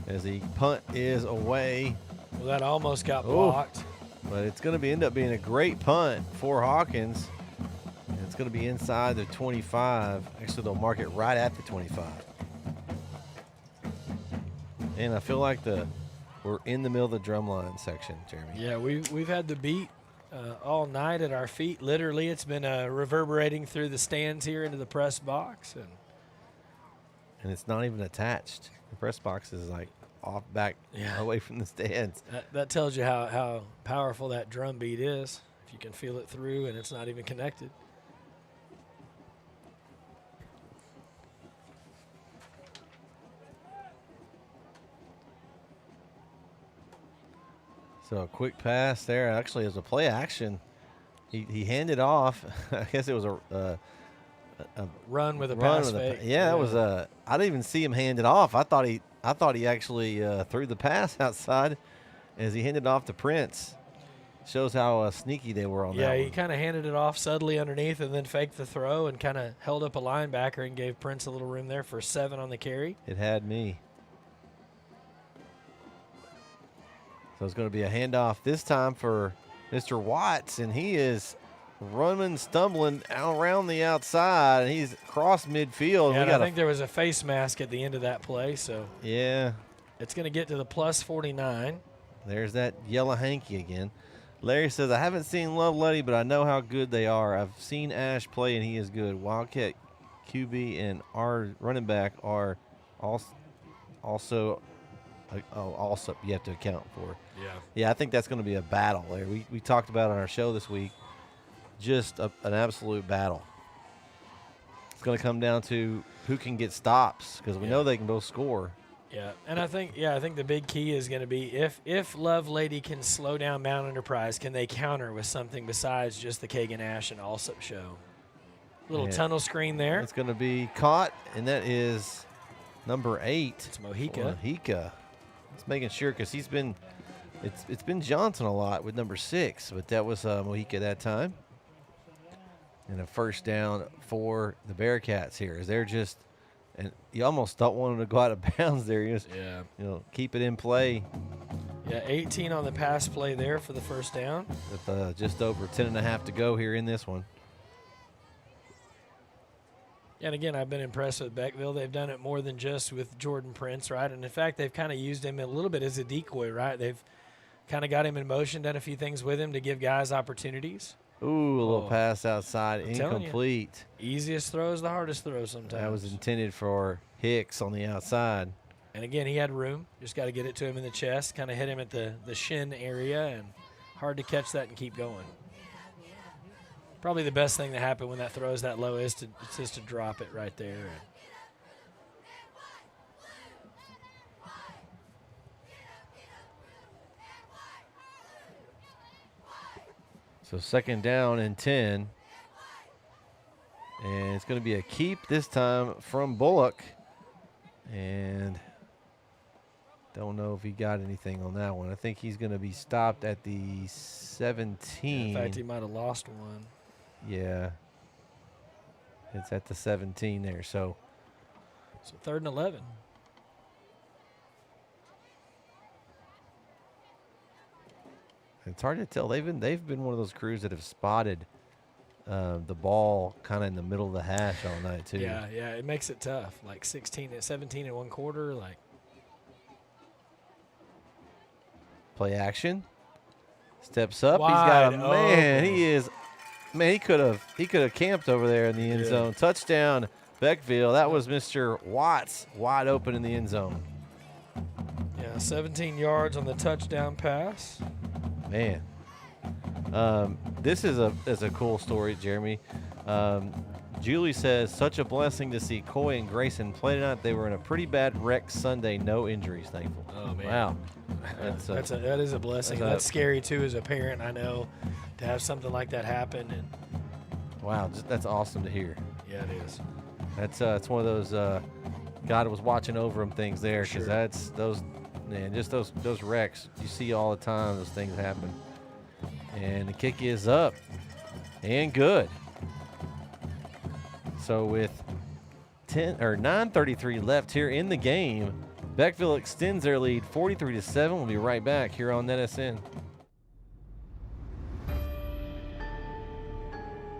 as the punt is away. Well, that almost got blocked. But it's going to end up being a great punt for Hawkins. And it's going to be inside the 25. Actually, they'll mark it right at the 25. And I feel like we're in the middle of the drumline section, Jeremy. Yeah, we've had the beat all night at our feet. Literally, it's been reverberating through the stands here into the press box. And it's not even attached. The press box is like off back away from the stands. That tells you how powerful that drum beat is. If you can feel it through and it's not even connected. So a quick pass there. Actually, as a play action, he handed off. I guess it was a run with a pass fake. Yeah, it was a. I didn't even see him hand it off. I thought he actually threw the pass outside as he handed off to Prince. Shows how sneaky they were on that. Yeah, he kind of handed it off subtly underneath and then faked the throw and kind of held up a linebacker and gave Prince a little room there for 7 on the carry. It had me. So it's going to be a handoff this time for Mr. Watts, and he is running, stumbling around the outside, and he's across midfield. Yeah, I think there was a face mask at the end of that play, so yeah, it's going to get to the plus 49. There's that yellow hanky again. Larry says, I haven't seen Lovelady, but I know how good they are. I've seen Ash play, and he is good. Wildcat QB and our running back are also you have to account for. Yeah, I think that's going to be a battle there. We talked about it on our show this week. Just an absolute battle. It's going to come down to who can get stops because we know they can both score. Yeah, and I think the big key is going to be if Lovelady can slow down Mount Enterprise, can they counter with something besides just the Kagan Ash and Alsop show? Little tunnel screen there. It's going to be caught, and that is number 8. It's Mojica. It's making sure because it's been Johnson a lot with number 6, but that was Mojica that time. And a first down for the Bearcats here as they're just, and you almost don't want them to go out of bounds there. You just, keep it in play. Yeah, 18 on the pass play there for the first down. With just over 10.5 to go here in this one. And again, I've been impressed with Beckville. They've done it more than just with Jordan Prince, right? And in fact, they've kind of used him a little bit as a decoy, right? They've kind of got him in motion, done a few things with him to give guys opportunities. Ooh, a little pass outside, incomplete. Easiest throw is the hardest throw sometimes. That was intended for Hicks on the outside. And again, he had room. Just got to get it to him in the chest, kind of hit him at the shin area, and hard to catch that and keep going. Probably the best thing that happened when that throw is that low is just to drop it right there. So second down and 10. And it's going to be a keep this time from Bullock. And don't know if he got anything on that one. I think he's going to be stopped at the 17. In fact, he might have lost one. Yeah. It's at the 17 there. So 3rd and 11. It's hard to tell. They've been one of those crews that have spotted the ball kind of in the middle of the hash all night too. Yeah, it makes it tough. Like 17 in one quarter, like. Play action. Steps up. Wide. He's got a man. Oh. He is. Man, he could have camped over there in the end zone. Touchdown, Beckville. That was Mr. Watts wide open in the end zone. Yeah, 17 yards on the touchdown pass. Man, this is a cool story, Jeremy. Julie says, such a blessing to see Coy and Grayson play tonight. They were in a pretty bad wreck Sunday. No injuries, thankful. Oh, man. Wow. That is a blessing. That's scary, too, as a parent, I know, to have something like that happen. And wow, that's awesome to hear. Yeah, it is. That's one of those God was watching over them things there, because that's those wrecks you see all the time. Those things happen. And the kick is up and good. So with 9:33 left here in the game, Beckville extends their lead 43-7. We'll be right back here on NETSN.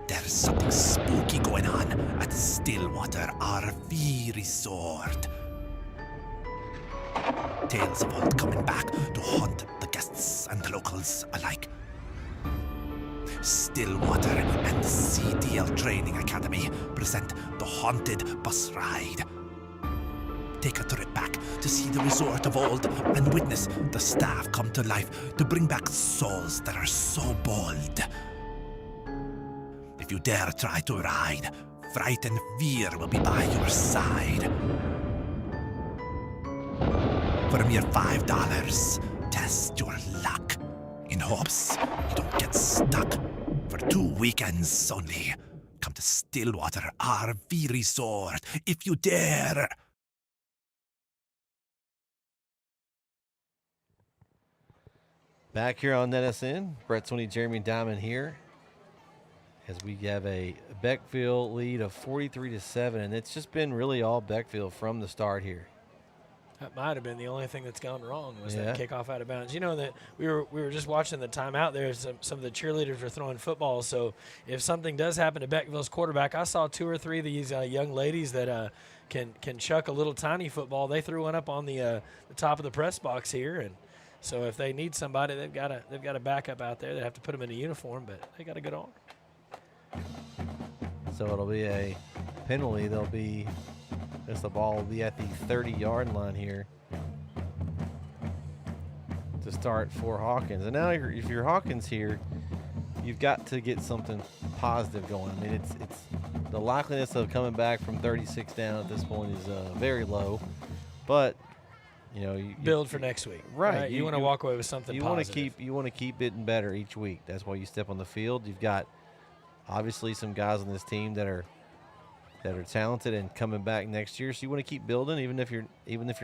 There's something spooky going on at Stillwater RV Resort. Tales of old coming back to haunt the guests and the locals alike. Stillwater and CDL Training Academy present the Haunted Bus Ride. Take a trip back to see the resort of old and witness the staff come to life to bring back souls that are so bold. If you dare try to ride, fright and fear will be by your side. For a mere $5, test your luck in hopes you don't get stuck. For 2 weekends only, come to Stillwater RV Resort if you dare. Back here on NETSN, Brett Swinney, Jeremy Diamond here, as we have a Beckville lead of 43-7, and it's just been really all Beckville from the start here. That might have been the only thing that's gone wrong was that kickoff out of bounds. You know that we were just watching the timeout there. Some of the cheerleaders were throwing footballs. So if something does happen to Beckville's quarterback, I saw 2 or 3 of these young ladies that can chuck a little tiny football. They threw one up on the top of the press box here, and so if they need somebody, they've got a backup out there. They have to put them in a uniform, but they got a good arm. So it'll be a penalty. The ball will be at the 30-yard line here to start for Hawkins. And now if you're Hawkins here, you've got to get something positive going. I mean, it's the likeliness of coming back from 36 down at this point is very low. But you build for next week, right? You want to walk away with something positive. You want to keep getting better each week. That's why you step on the field. You've got obviously some guys on this team that are talented and coming back next year. So you want to keep building, even if you're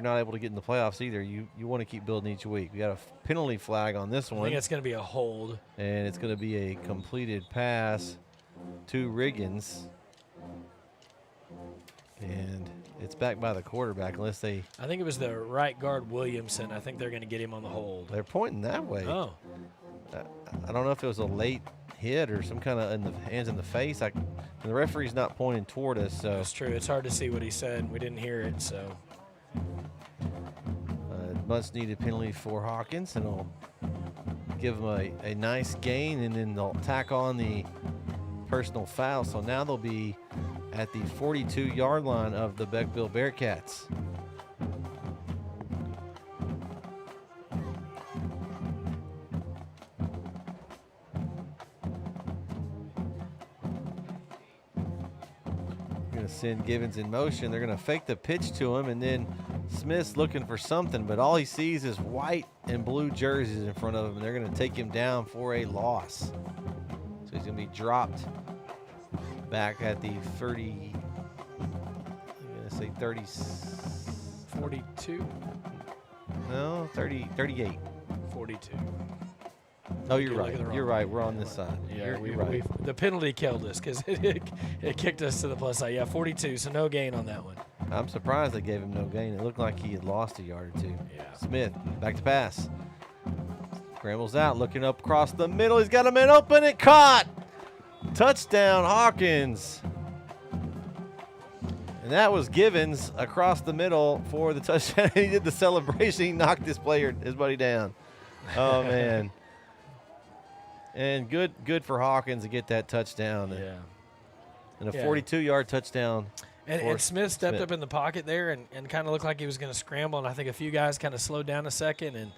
not able to get in the playoffs either. You want to keep building each week. We got a penalty flag on this one. I think it's going to be a hold, and it's going to be a completed pass to Riggins, and it's back by the quarterback unless they. I think it was the right guard Williamson. I think they're going to get him on the hold. They're pointing that way. Oh, I don't know if it was a late hit or some kind of in the hands in the face. The referee's not pointing toward us, so that's true. It's hard to see what he said. We didn't hear it, so much needed penalty for Hawkins, and it'll give them a nice gain, and then they'll tack on the personal foul. So now they'll be at the 42-yard line of the Beckville Bearcats. Send Givens in motion. They're going to fake the pitch to him, and then Smith's looking for something, but all he sees is white and blue jerseys in front of him, and they're going to take him down for a loss. So he's going to be dropped back at the 30. I'm going to say 30. 42. No, 38. 42. Oh, you're right. You're right. We're on this side. Yeah, you're right. The penalty killed us because it kicked us to the plus side. Yeah, 42, so no gain on that one. I'm surprised they gave him no gain. It looked like he had lost a yard or two. Yeah. Smith, back to pass. Scrambles out, looking up across the middle. He's got a man open and caught. Touchdown, Hawkins. And that was Givens across the middle for the touchdown. He did the celebration. He knocked his buddy down. Oh, man. And good for Hawkins to get that touchdown. Yeah. And a 42-yard touchdown. And Smith stepped up in the pocket there and kind of looked like he was going to scramble. And I think a few guys kind of slowed down a second.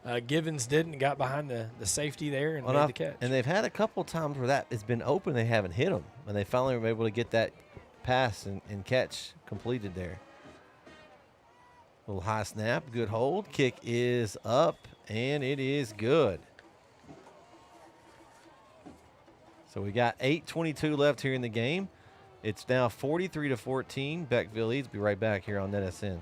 And Givens didn't and got behind the safety there and made the catch. And they've had a couple times where that has been open. They haven't hit him. And they finally were able to get that pass and catch completed there. Little high snap. Good hold. Kick is up. And it is good. So we got 8:22 left here in the game. It's now 43-14. Beckville leads. Be right back here on NETSN.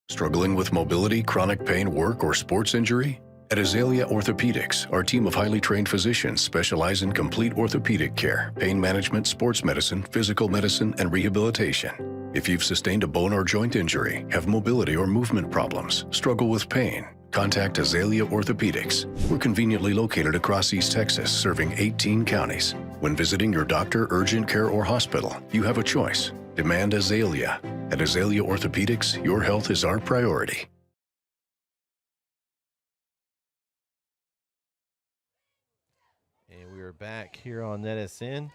Struggling with mobility, chronic pain, work, or sports injury? At Azalea Orthopedics, our team of highly trained physicians specialize in complete orthopedic care, pain management, sports medicine, physical medicine, and rehabilitation. If you've sustained a bone or joint injury, have mobility or movement problems, struggle with pain, contact Azalea Orthopedics. We're conveniently located across East Texas, serving 18 counties. When visiting your doctor, urgent care, or hospital, you have a choice. Demand Azalea. At Azalea Orthopedics, your health is our priority. And we are back here on NETSN.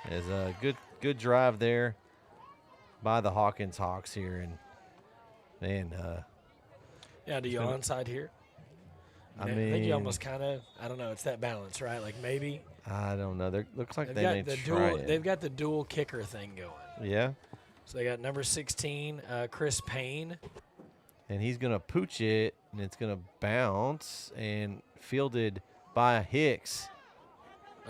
There's a good drive there by the Hawkins Hawks here, and man, yeah, do you onside here? I think you almost kind of, I don't know, it's that balance, right? Like maybe. I don't know. Looks like they've got the dual kicker thing going. Yeah. So they got number 16, Chris Payne. And he's going to pooch it, and it's going to bounce and fielded by Hicks.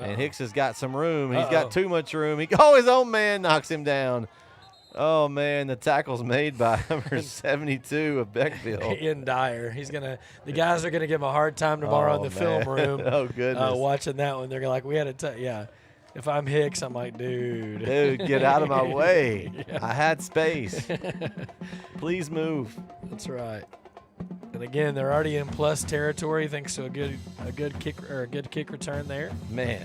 And Hicks has got some room. He's got too much room. His own man knocks him down. Oh, man, the tackle's made by number 72 of Beckville. Ian Dyer. The guys are going to give him a hard time tomorrow in the film room. Oh, goodness. Watching that one. They're like, we had a yeah. If I'm Hicks, I'm like, dude. Dude, get out of my way. Yeah. I had space. Please move. That's right. And again, they're already in plus territory thanks to a good kick return there. Man.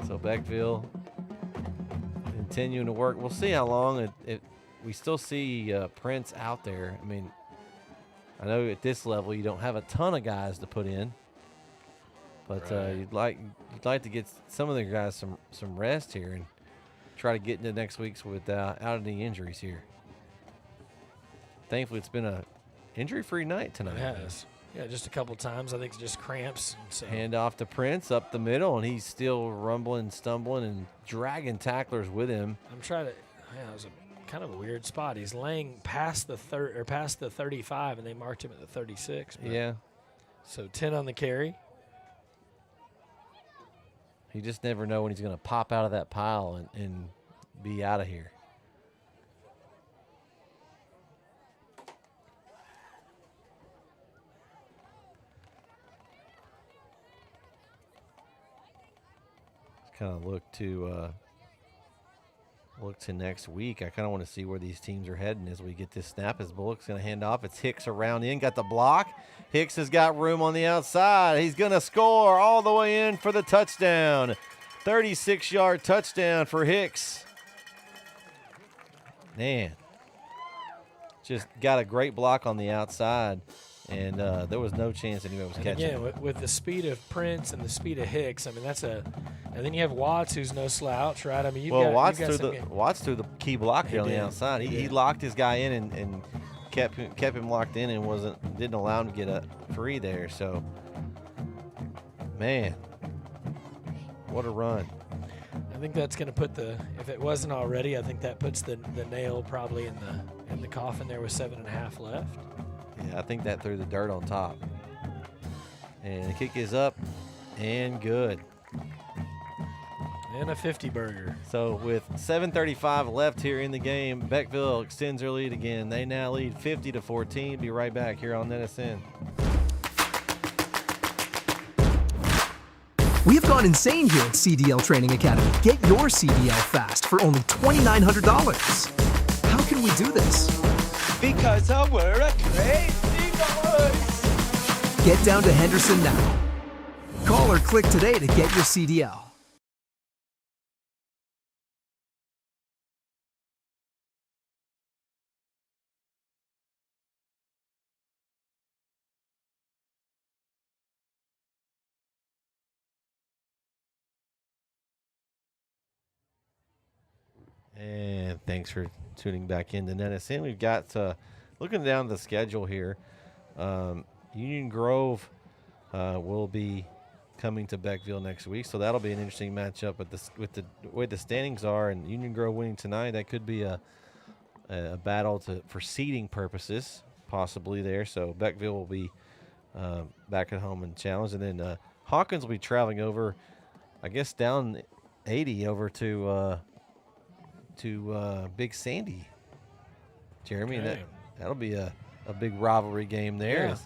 So Beckville continuing to work. We'll see how long we still see Prince out there. I mean, I know at this level you don't have a ton of guys to put in, but you'd like to get some of the guys some rest here and try to get into next week's without any injuries here. Thankfully, it's been a injury-free night tonight. It has. Yeah, just a couple times. I think it's just cramps. So. Hand off to Prince up the middle, and he's still rumbling, stumbling, and dragging tacklers with him. I'm trying to. Yeah, it was kind of a weird spot. He's laying past the 35, and they marked him at the 36. Yeah. So 10 on the carry. You just never know when he's going to pop out of that pile and be out of here. Let's kind of look to next week. I kind of want to see where these teams are heading as we get this snap. As Bullock's going to hand off. It's Hicks around in. Got the block. Hicks has got room on the outside. He's going to score all the way in for the touchdown. 36-yard touchdown for Hicks. Man. Just got a great block on the outside. And there was no chance anyone was catching it. Again, with the speed of Prince and the speed of Hicks, I mean, and then you have Watts, who's no slouch, right? I mean, Watts threw the key block there on the outside. He locked his guy in and kept him locked in and didn't allow him to get a free there. So, man, what a run. I think that's going to put if it wasn't already, I think that puts the nail probably in the coffin there with 7.5 left. Yeah, I think that threw the dirt on top. And the kick is up and good. And a 50 burger. So with 7:35 left here in the game, Beckville extends their lead again. They now lead 50-14. Be right back here on NETSN. We have gone insane here at CDL Training Academy. Get your CDL fast for only $2,900. How can we do this? Because we're a crazy boys. Get down to Henderson now. Call or click today to get your CDL. And thanks for tuning back into NETSN. We've got, looking down the schedule here, Union Grove will be coming to Beckville next week, so that'll be an interesting matchup. But with the way the standings are, and Union Grove winning tonight, that could be a battle for seeding purposes, possibly there. So Beckville will be back at home and challenged, and then Hawkins will be traveling over, I guess, down 80 over to Big Sandy, Jeremy. Okay. That'll be a big rivalry game there. Yeah.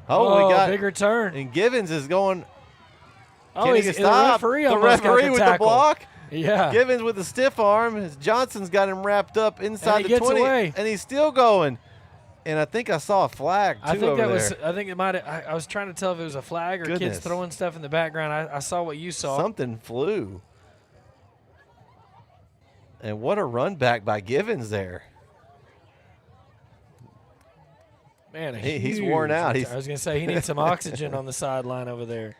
We got big return. And Givens is going. Oh, he's stop. The referee with the block. Yeah. Givens with the stiff arm. As Johnson's got him wrapped up inside the 20, away. And he's still going. And I think I saw a flag too I think it might. I was trying to tell if it was a flag or kids throwing stuff in the background. I saw what you saw. Something flew. And what a run back by Givens there. Man, he's worn out. I was going to say he needs some oxygen on the sideline over there.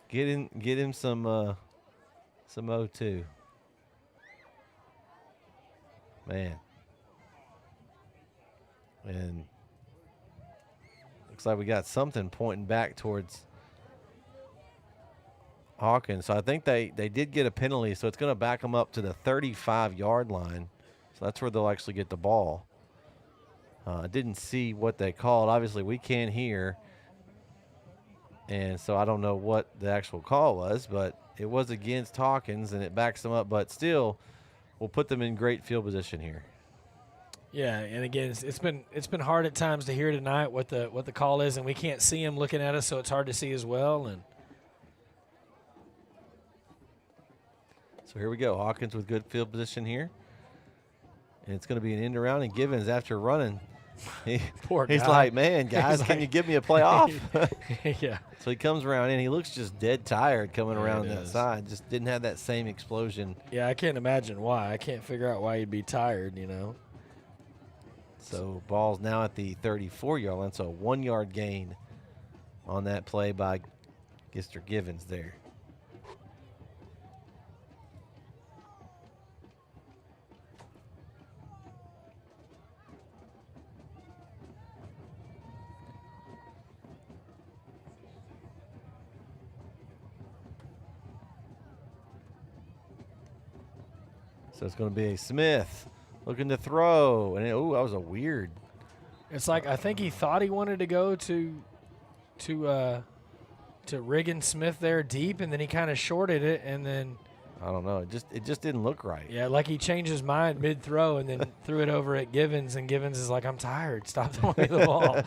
Get him some O2. Man. And looks like we got something pointing back towards Hawkins. So I think they did get a penalty, so it's going to back them up to the 35-yard line. So that's where they'll actually get the ball. I didn't see what they called. Obviously, we can't hear. And so I don't know what the actual call was, but it was against Hawkins, and it backs them up. But still, we'll put them in great field position here. Yeah, and again, it's been hard at times to hear tonight what the call is, and we can't see him looking at us, so it's hard to see as well. And so here we go. Hawkins with good field position here. And it's going to be an end around, and Givens, after running, he's like, man, guys, can you give me a play off? Yeah. So he comes around, and he looks just dead tired coming around that side. Just didn't have that same explosion. Yeah, I can't imagine why. I can't figure out why he'd be tired, you know. So ball's now at the 34-yard line, so a 1-yard gain on that play by Mr. Givens there. So it's going to be a Smith looking to throw. And, that was a weird. It's like I think he thought he wanted to go to Riggin Smith there deep, and then he kind of shorted it, and then. I don't know. It just didn't look right. Yeah, like he changed his mind mid-throw and then threw it over at Givens, and Givens is like, I'm tired. Stop throwing me the ball.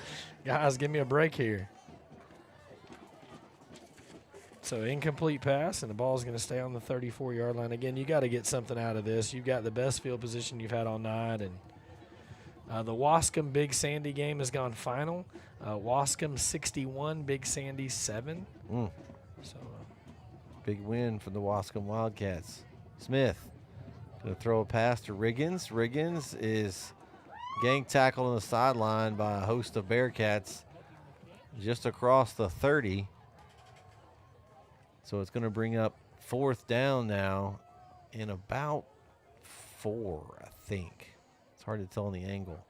Guys, give me a break here. So incomplete pass, and the ball is going to stay on the 34-yard line. Again, you got to get something out of this. You've got the best field position you've had all night, and the Wascom Big Sandy game has gone final. Wascom 61, Big Sandy 7. So big win for the Wascom Wildcats. Smith going to throw a pass to Riggins. Riggins is gang tackled on the sideline by a host of Bearcats just across the 30. So it's going to bring up 4th down now in about 4, I think. It's hard to tell on the angle.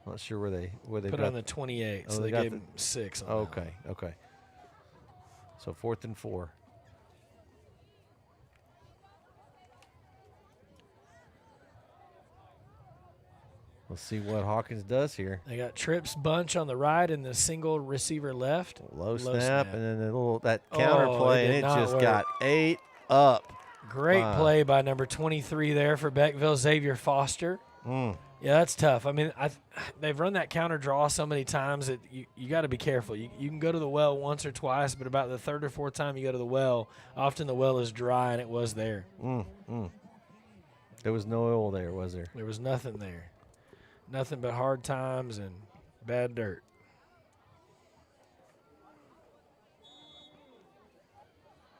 Not sure where they put it on the 28. Oh, so they gave him 6 on that Okay, okay. So 4th and 4. Let's see what Hawkins does here. They got trips bunch on the right and the single receiver left. Low snap, and then that counter play, and it just got ate up. Great play by number 23 there for Beckville, Xavier Foster. Yeah, that's tough. I mean, they've run that counter draw so many times that you got to be careful. You can go to the well once or twice, but about the 3rd or 4th time you go to the well, often the well is dry, and it was there. There was no oil there, was there? There was nothing there. Nothing but hard times and bad dirt.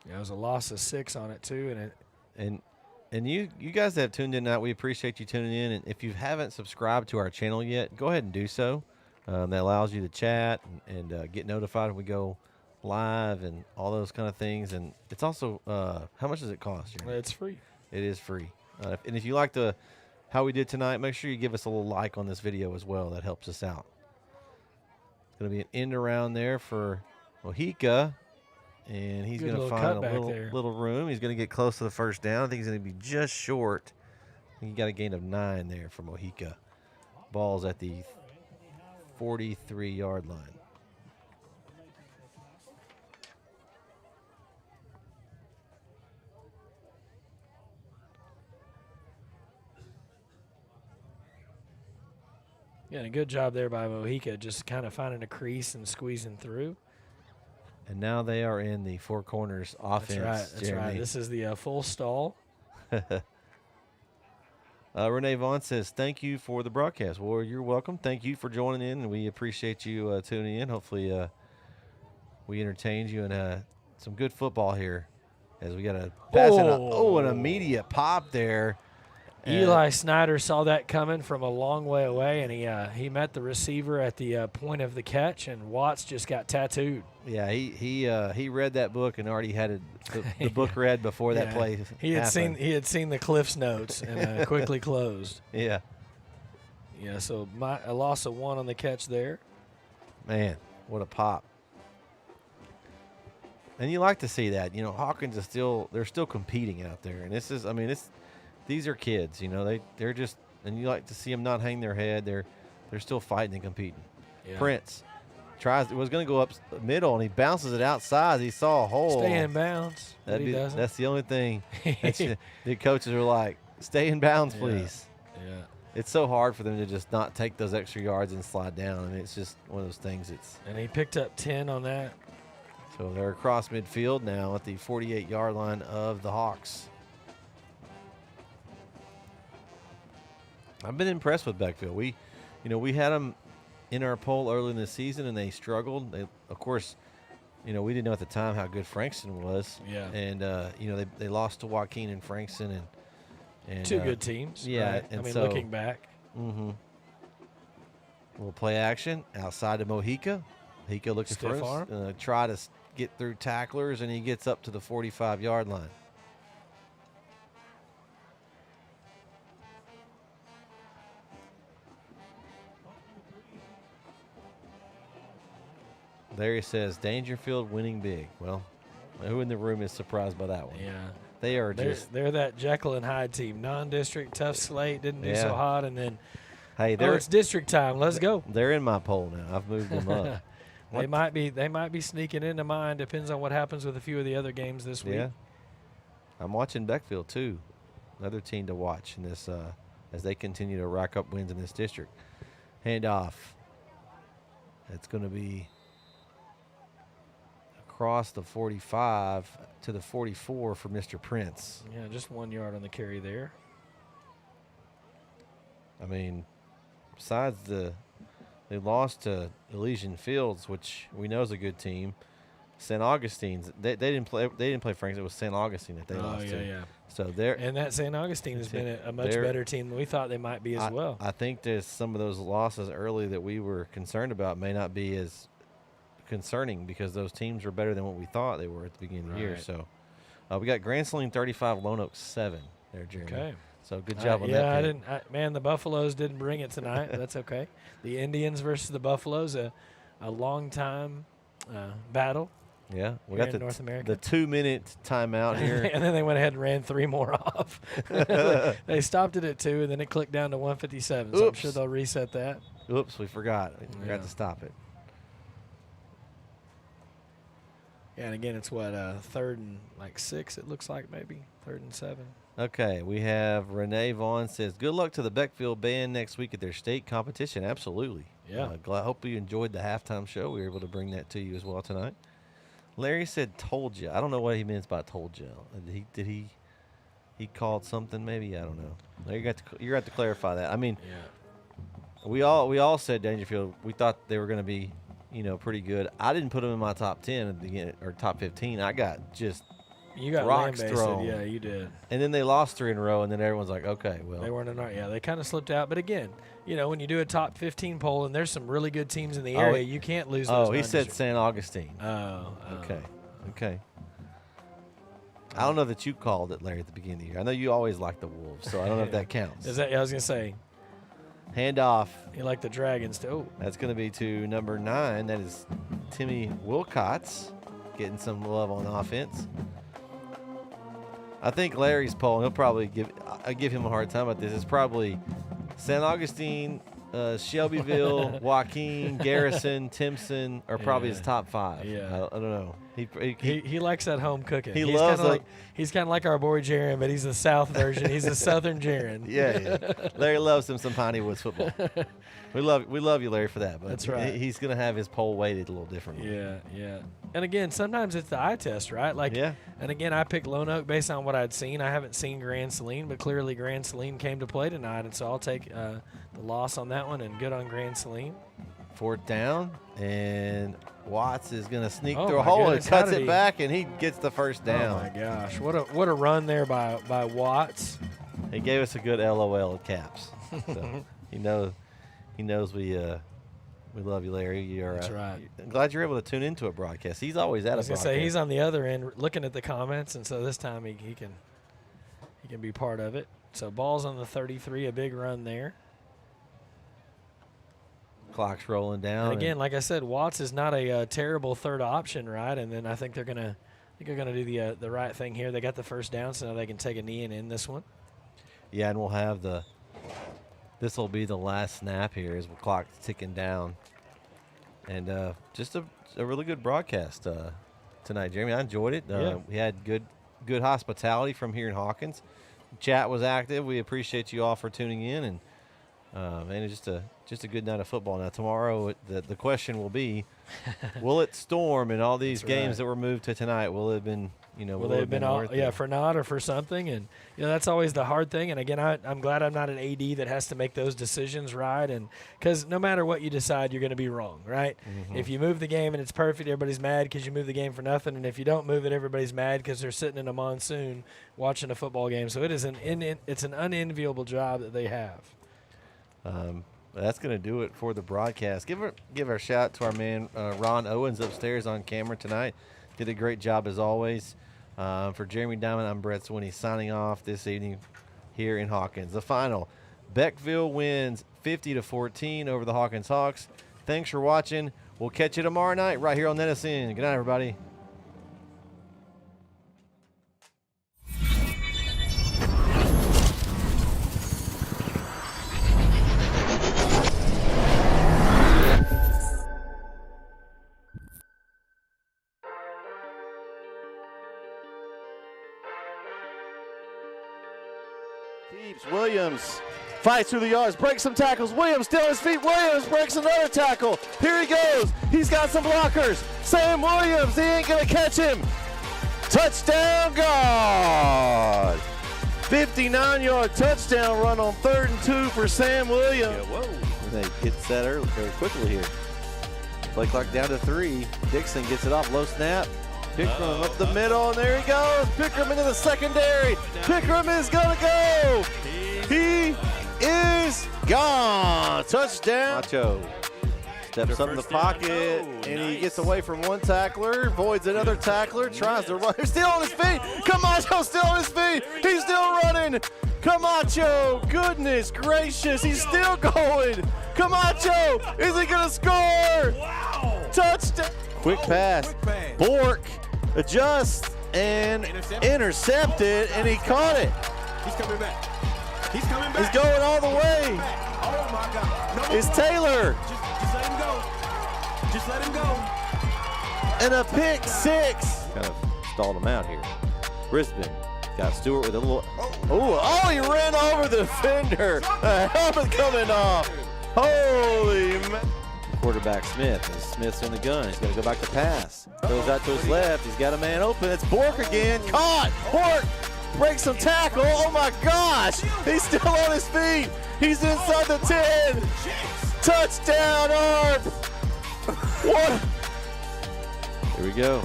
Yeah, it was a loss of 6 on it too, and you guys that have tuned in tonight, we appreciate you tuning in. And if you haven't subscribed to our channel yet, go ahead and do so. That allows you to chat and get notified when we go live and all those kind of things. And it's also how much does it cost? Jeremy? It's free. It is free. And if you like how we did tonight, make sure you give us a little like on this video as well. That helps us out. It's going to be an end around there for Mojica, and he's going to find a little room. He's going to get close to the first down. I think he's going to be just short. I think he got a gain of 9 there for Mojica. Ball's at the 43-yard line. Yeah, and a good job there by Mojica, just kind of finding a crease and squeezing through. And now they are in the Four Corners offense. That's right. This is the full stall. Renee Vaughn says, thank you for the broadcast. Well, you're welcome. Thank you for joining in, and we appreciate you tuning in. Hopefully we entertained you and some good football here as we got a pass an immediate pop there. Eli Snyder saw that coming from a long way away, and he met the receiver at the point of the catch, and Watts just got tattooed. Yeah, he read that book and already had the book read before that play. He had seen the Cliff's notes and quickly closed. Yeah. Yeah. So a loss of 1 on the catch there. Man, what a pop! And you like to see that. You know, Hawkins is they're still competing out there, and this is, I mean, these are kids, you know. They're just, and you like to see them not hang their head. They're still fighting and competing. Yeah. Prince was going to go up middle, and he bounces it outside. He saw a hole. Stay in bounds. That's the only thing. The coaches are like, stay in bounds, please. Yeah. It's so hard for them to just not take those extra yards and slide down. I mean, it's just one of those things. And he picked up 10 on that. So they're across midfield now at the 48-yard line of the Hawks. I've been impressed with Beckville. We had them in our poll early in the season, and they struggled. Of course, we didn't know at the time how good Frankston was. Yeah. And they lost to Joaquin and Frankston, and 2 good teams. Yeah. Right? And looking back. Mm-hmm. We'll play action outside of Mojica. Mojica looking Stiff for us. arm. Try to get through tacklers, and he gets up to the 45-yard line. There he says, Dangerfield winning big. Well, who in the room is surprised by that one? Yeah. They're that Jekyll and Hyde team. Non-district, tough slate, didn't do so hot, and then it's district time. Let's go. They're in my poll now. I've moved them up. They might be sneaking into mine. Depends on what happens with a few of the other games this week. Yeah. I'm watching Beckville too. Another team to watch in this as they continue to rack up wins in this district. Handoff. It's going to be across the 45 to the 44 for Mr. Prince. Yeah, just 1 yard on the carry there. I mean, besides they lost to Elysian Fields, which we know is a good team. St. Augustine's they didn't play Franks. It was St. Augustine that they lost to. Yeah. So that St. Augustine has been a much better team than we thought they might be as well. I think there's some of those losses early that we were concerned about may not be as concerning because those teams were better than what we thought they were at the beginning of the year. So we got Grand Saline 35, Lone Oak 7 there, Jeremy. Okay. So good job on that. Yeah, I didn't. Man, the Buffaloes didn't bring it tonight. That's okay. The Indians versus the Buffaloes, a long time battle. Yeah, we got North America. the 2-minute timeout here. And then they went ahead and ran 3 more off. They stopped it at 2, and then it clicked down to 1:57. So I'm sure they'll reset that. Oops, we forgot. We forgot to stop it. Yeah, and again, it's what, 3rd and 6, it looks like, maybe 3rd and 7. Okay, we have Renee Vaughn says, good luck to the Beckville band next week at their state competition. Absolutely. Yeah. Hope you enjoyed the halftime show. We were able to bring that to you as well tonight. Larry said, told you. I don't know what he means by told you. Did he called something maybe? I don't know. You're going to have to clarify that. I mean, we all said Dangerfield, we thought they were going to be, pretty good. I didn't put them in my top 10 at the beginning, or top 15. I got just You got rocks lambasted. thrown. Yeah, you did. And then they lost 3 in a row, and then everyone's like, okay, well. They weren't they kind of slipped out. But again, when you do a top 15 poll and there's some really good teams in the area, you can't lose those. Oh, he said St. Augustine. Oh. Okay. I don't know that you called it, Larry, at the beginning of the year. I know you always like the Wolves, so I don't know if that counts. I was going to say. Hand off. You like the Dragons, too. Oh. That's going to be to number 9. That is Timmy Wilcots getting some love on offense. I think Larry's poll, he'll probably give him a hard time about this. It's probably St. Augustine, Shelbyville, Joaquin, Garrison, Timpson are probably his top 5. Yeah. I don't know. He likes that home cooking. He's loves he's kind of like our boy Jaron, but he's the South version. He's the Southern Jaron. Yeah. Larry loves him some Piney Woods football. We love you, Larry, for that. But that's right. He's going to have his poll weighted a little differently. Yeah. And again, sometimes it's the eye test, right? And again, I picked Lone Oak based on what I'd seen. I haven't seen Grand Saline, but clearly Grand Saline came to play tonight, and so I'll take the loss on that one and good on Grand Saline. 4th down, and Watts is going to sneak through a hole and cuts it back, and he gets the first down. Oh my gosh, what a run there by Watts. He gave us a good LOL at Caps. So he knows we love you, Larry. That's right. I'm glad you're able to tune into a broadcast. He's always at a broadcast. Say he's on the other end looking at the comments, and so this time he can be part of it. So ball's on the 33, a big run there. Clock's rolling down. And again, like I said, Watts is not a terrible third option, right? And then I think they're gonna do the right thing here. They got the first down, so now they can take a knee and end this one. Yeah, and we'll have this will be the last snap here as the clock's ticking down. And just a really good broadcast tonight, Jeremy. I enjoyed it. We had good hospitality from here in Hawkins. Chat was active. We appreciate you all for tuning in, and it's just a good night of football. Now tomorrow, the question will be, will it storm in all these games that were moved to tonight? Will it have been will they have been all, for naught or for something? And that's always the hard thing. And again, I'm glad I'm not an AD that has to make those decisions, right? And because no matter what you decide, you're going to be wrong, right? Mm-hmm. If you move the game and it's perfect, everybody's mad because you move the game for nothing. And if you don't move it, everybody's mad because they're sitting in a monsoon watching a football game. So it's an unenviable job that they have. That's going to do it for the broadcast. Give our shout to our man Ron Owens upstairs on camera tonight. Did a great job as always. For Jeremy Diamond, I'm Brett Swinney signing off this evening here in Hawkins. The final, Beckville wins 50-14 over the Hawkins Hawks. Thanks for watching. We'll catch you tomorrow night right here on NETSN. Good night, everybody. Williams fights through the yards, breaks some tackles. Williams still on his feet. Williams breaks another tackle. Here he goes. He's got some blockers. Sam Williams, he ain't going to catch him. Touchdown, God. 59-yard touchdown run on 3rd and 2 for Sam Williams. Yeah, whoa. They get set early, very quickly here. Play clock down to 3. Dixon gets it off, low snap. Pickram up the middle, and there he goes. Pickram into the secondary. Pickram is going to go. He is gone. Touchdown. Macho steps up in the pocket, and he gets away from one tackler, avoids another tackler, tries to run. He's still on his feet. Camacho's still on his feet. He's still running. Camacho, goodness gracious, he's still going. Camacho, is he gonna score? Wow. Touchdown. Quick pass. Bork adjusts and intercepted, and he caught it. He's coming back. He's coming back. He's going all the way. Oh my God. No, It's Taylor. Just let him go. Just let him go. And a pick six. Kind of stalled him out here. Brisbane got Stewart with a little. Oh, he ran over the defender. A helmet coming off. Holy man. Quarterback Smith. As Smith's in the gun. He's going to go back to pass. Throws out to his left. He's got a man open. It's Bork again. Caught. Bork breaks some tackle. Oh my gosh. He's still on his feet. He's inside the 10. Touchdown, Arp. What? Here we go.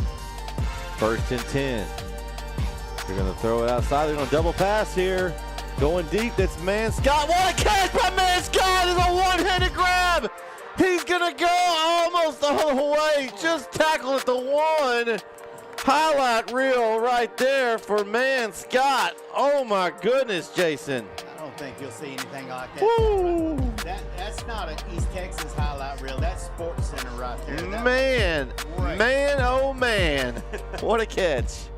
1st and 10. They're going to throw it outside. They're going to double pass here. Going deep. That's Man Scott. What a catch by Man Scott. It's a one-handed grab. He's going to go almost all the way. Just tackle at the one. Highlight reel right there for Man Scott. Oh, my goodness, Jason. I don't think you'll see anything like that. Woo. That's not an East Texas highlight reel. That's Sports Center right there. Man, oh man. What a catch.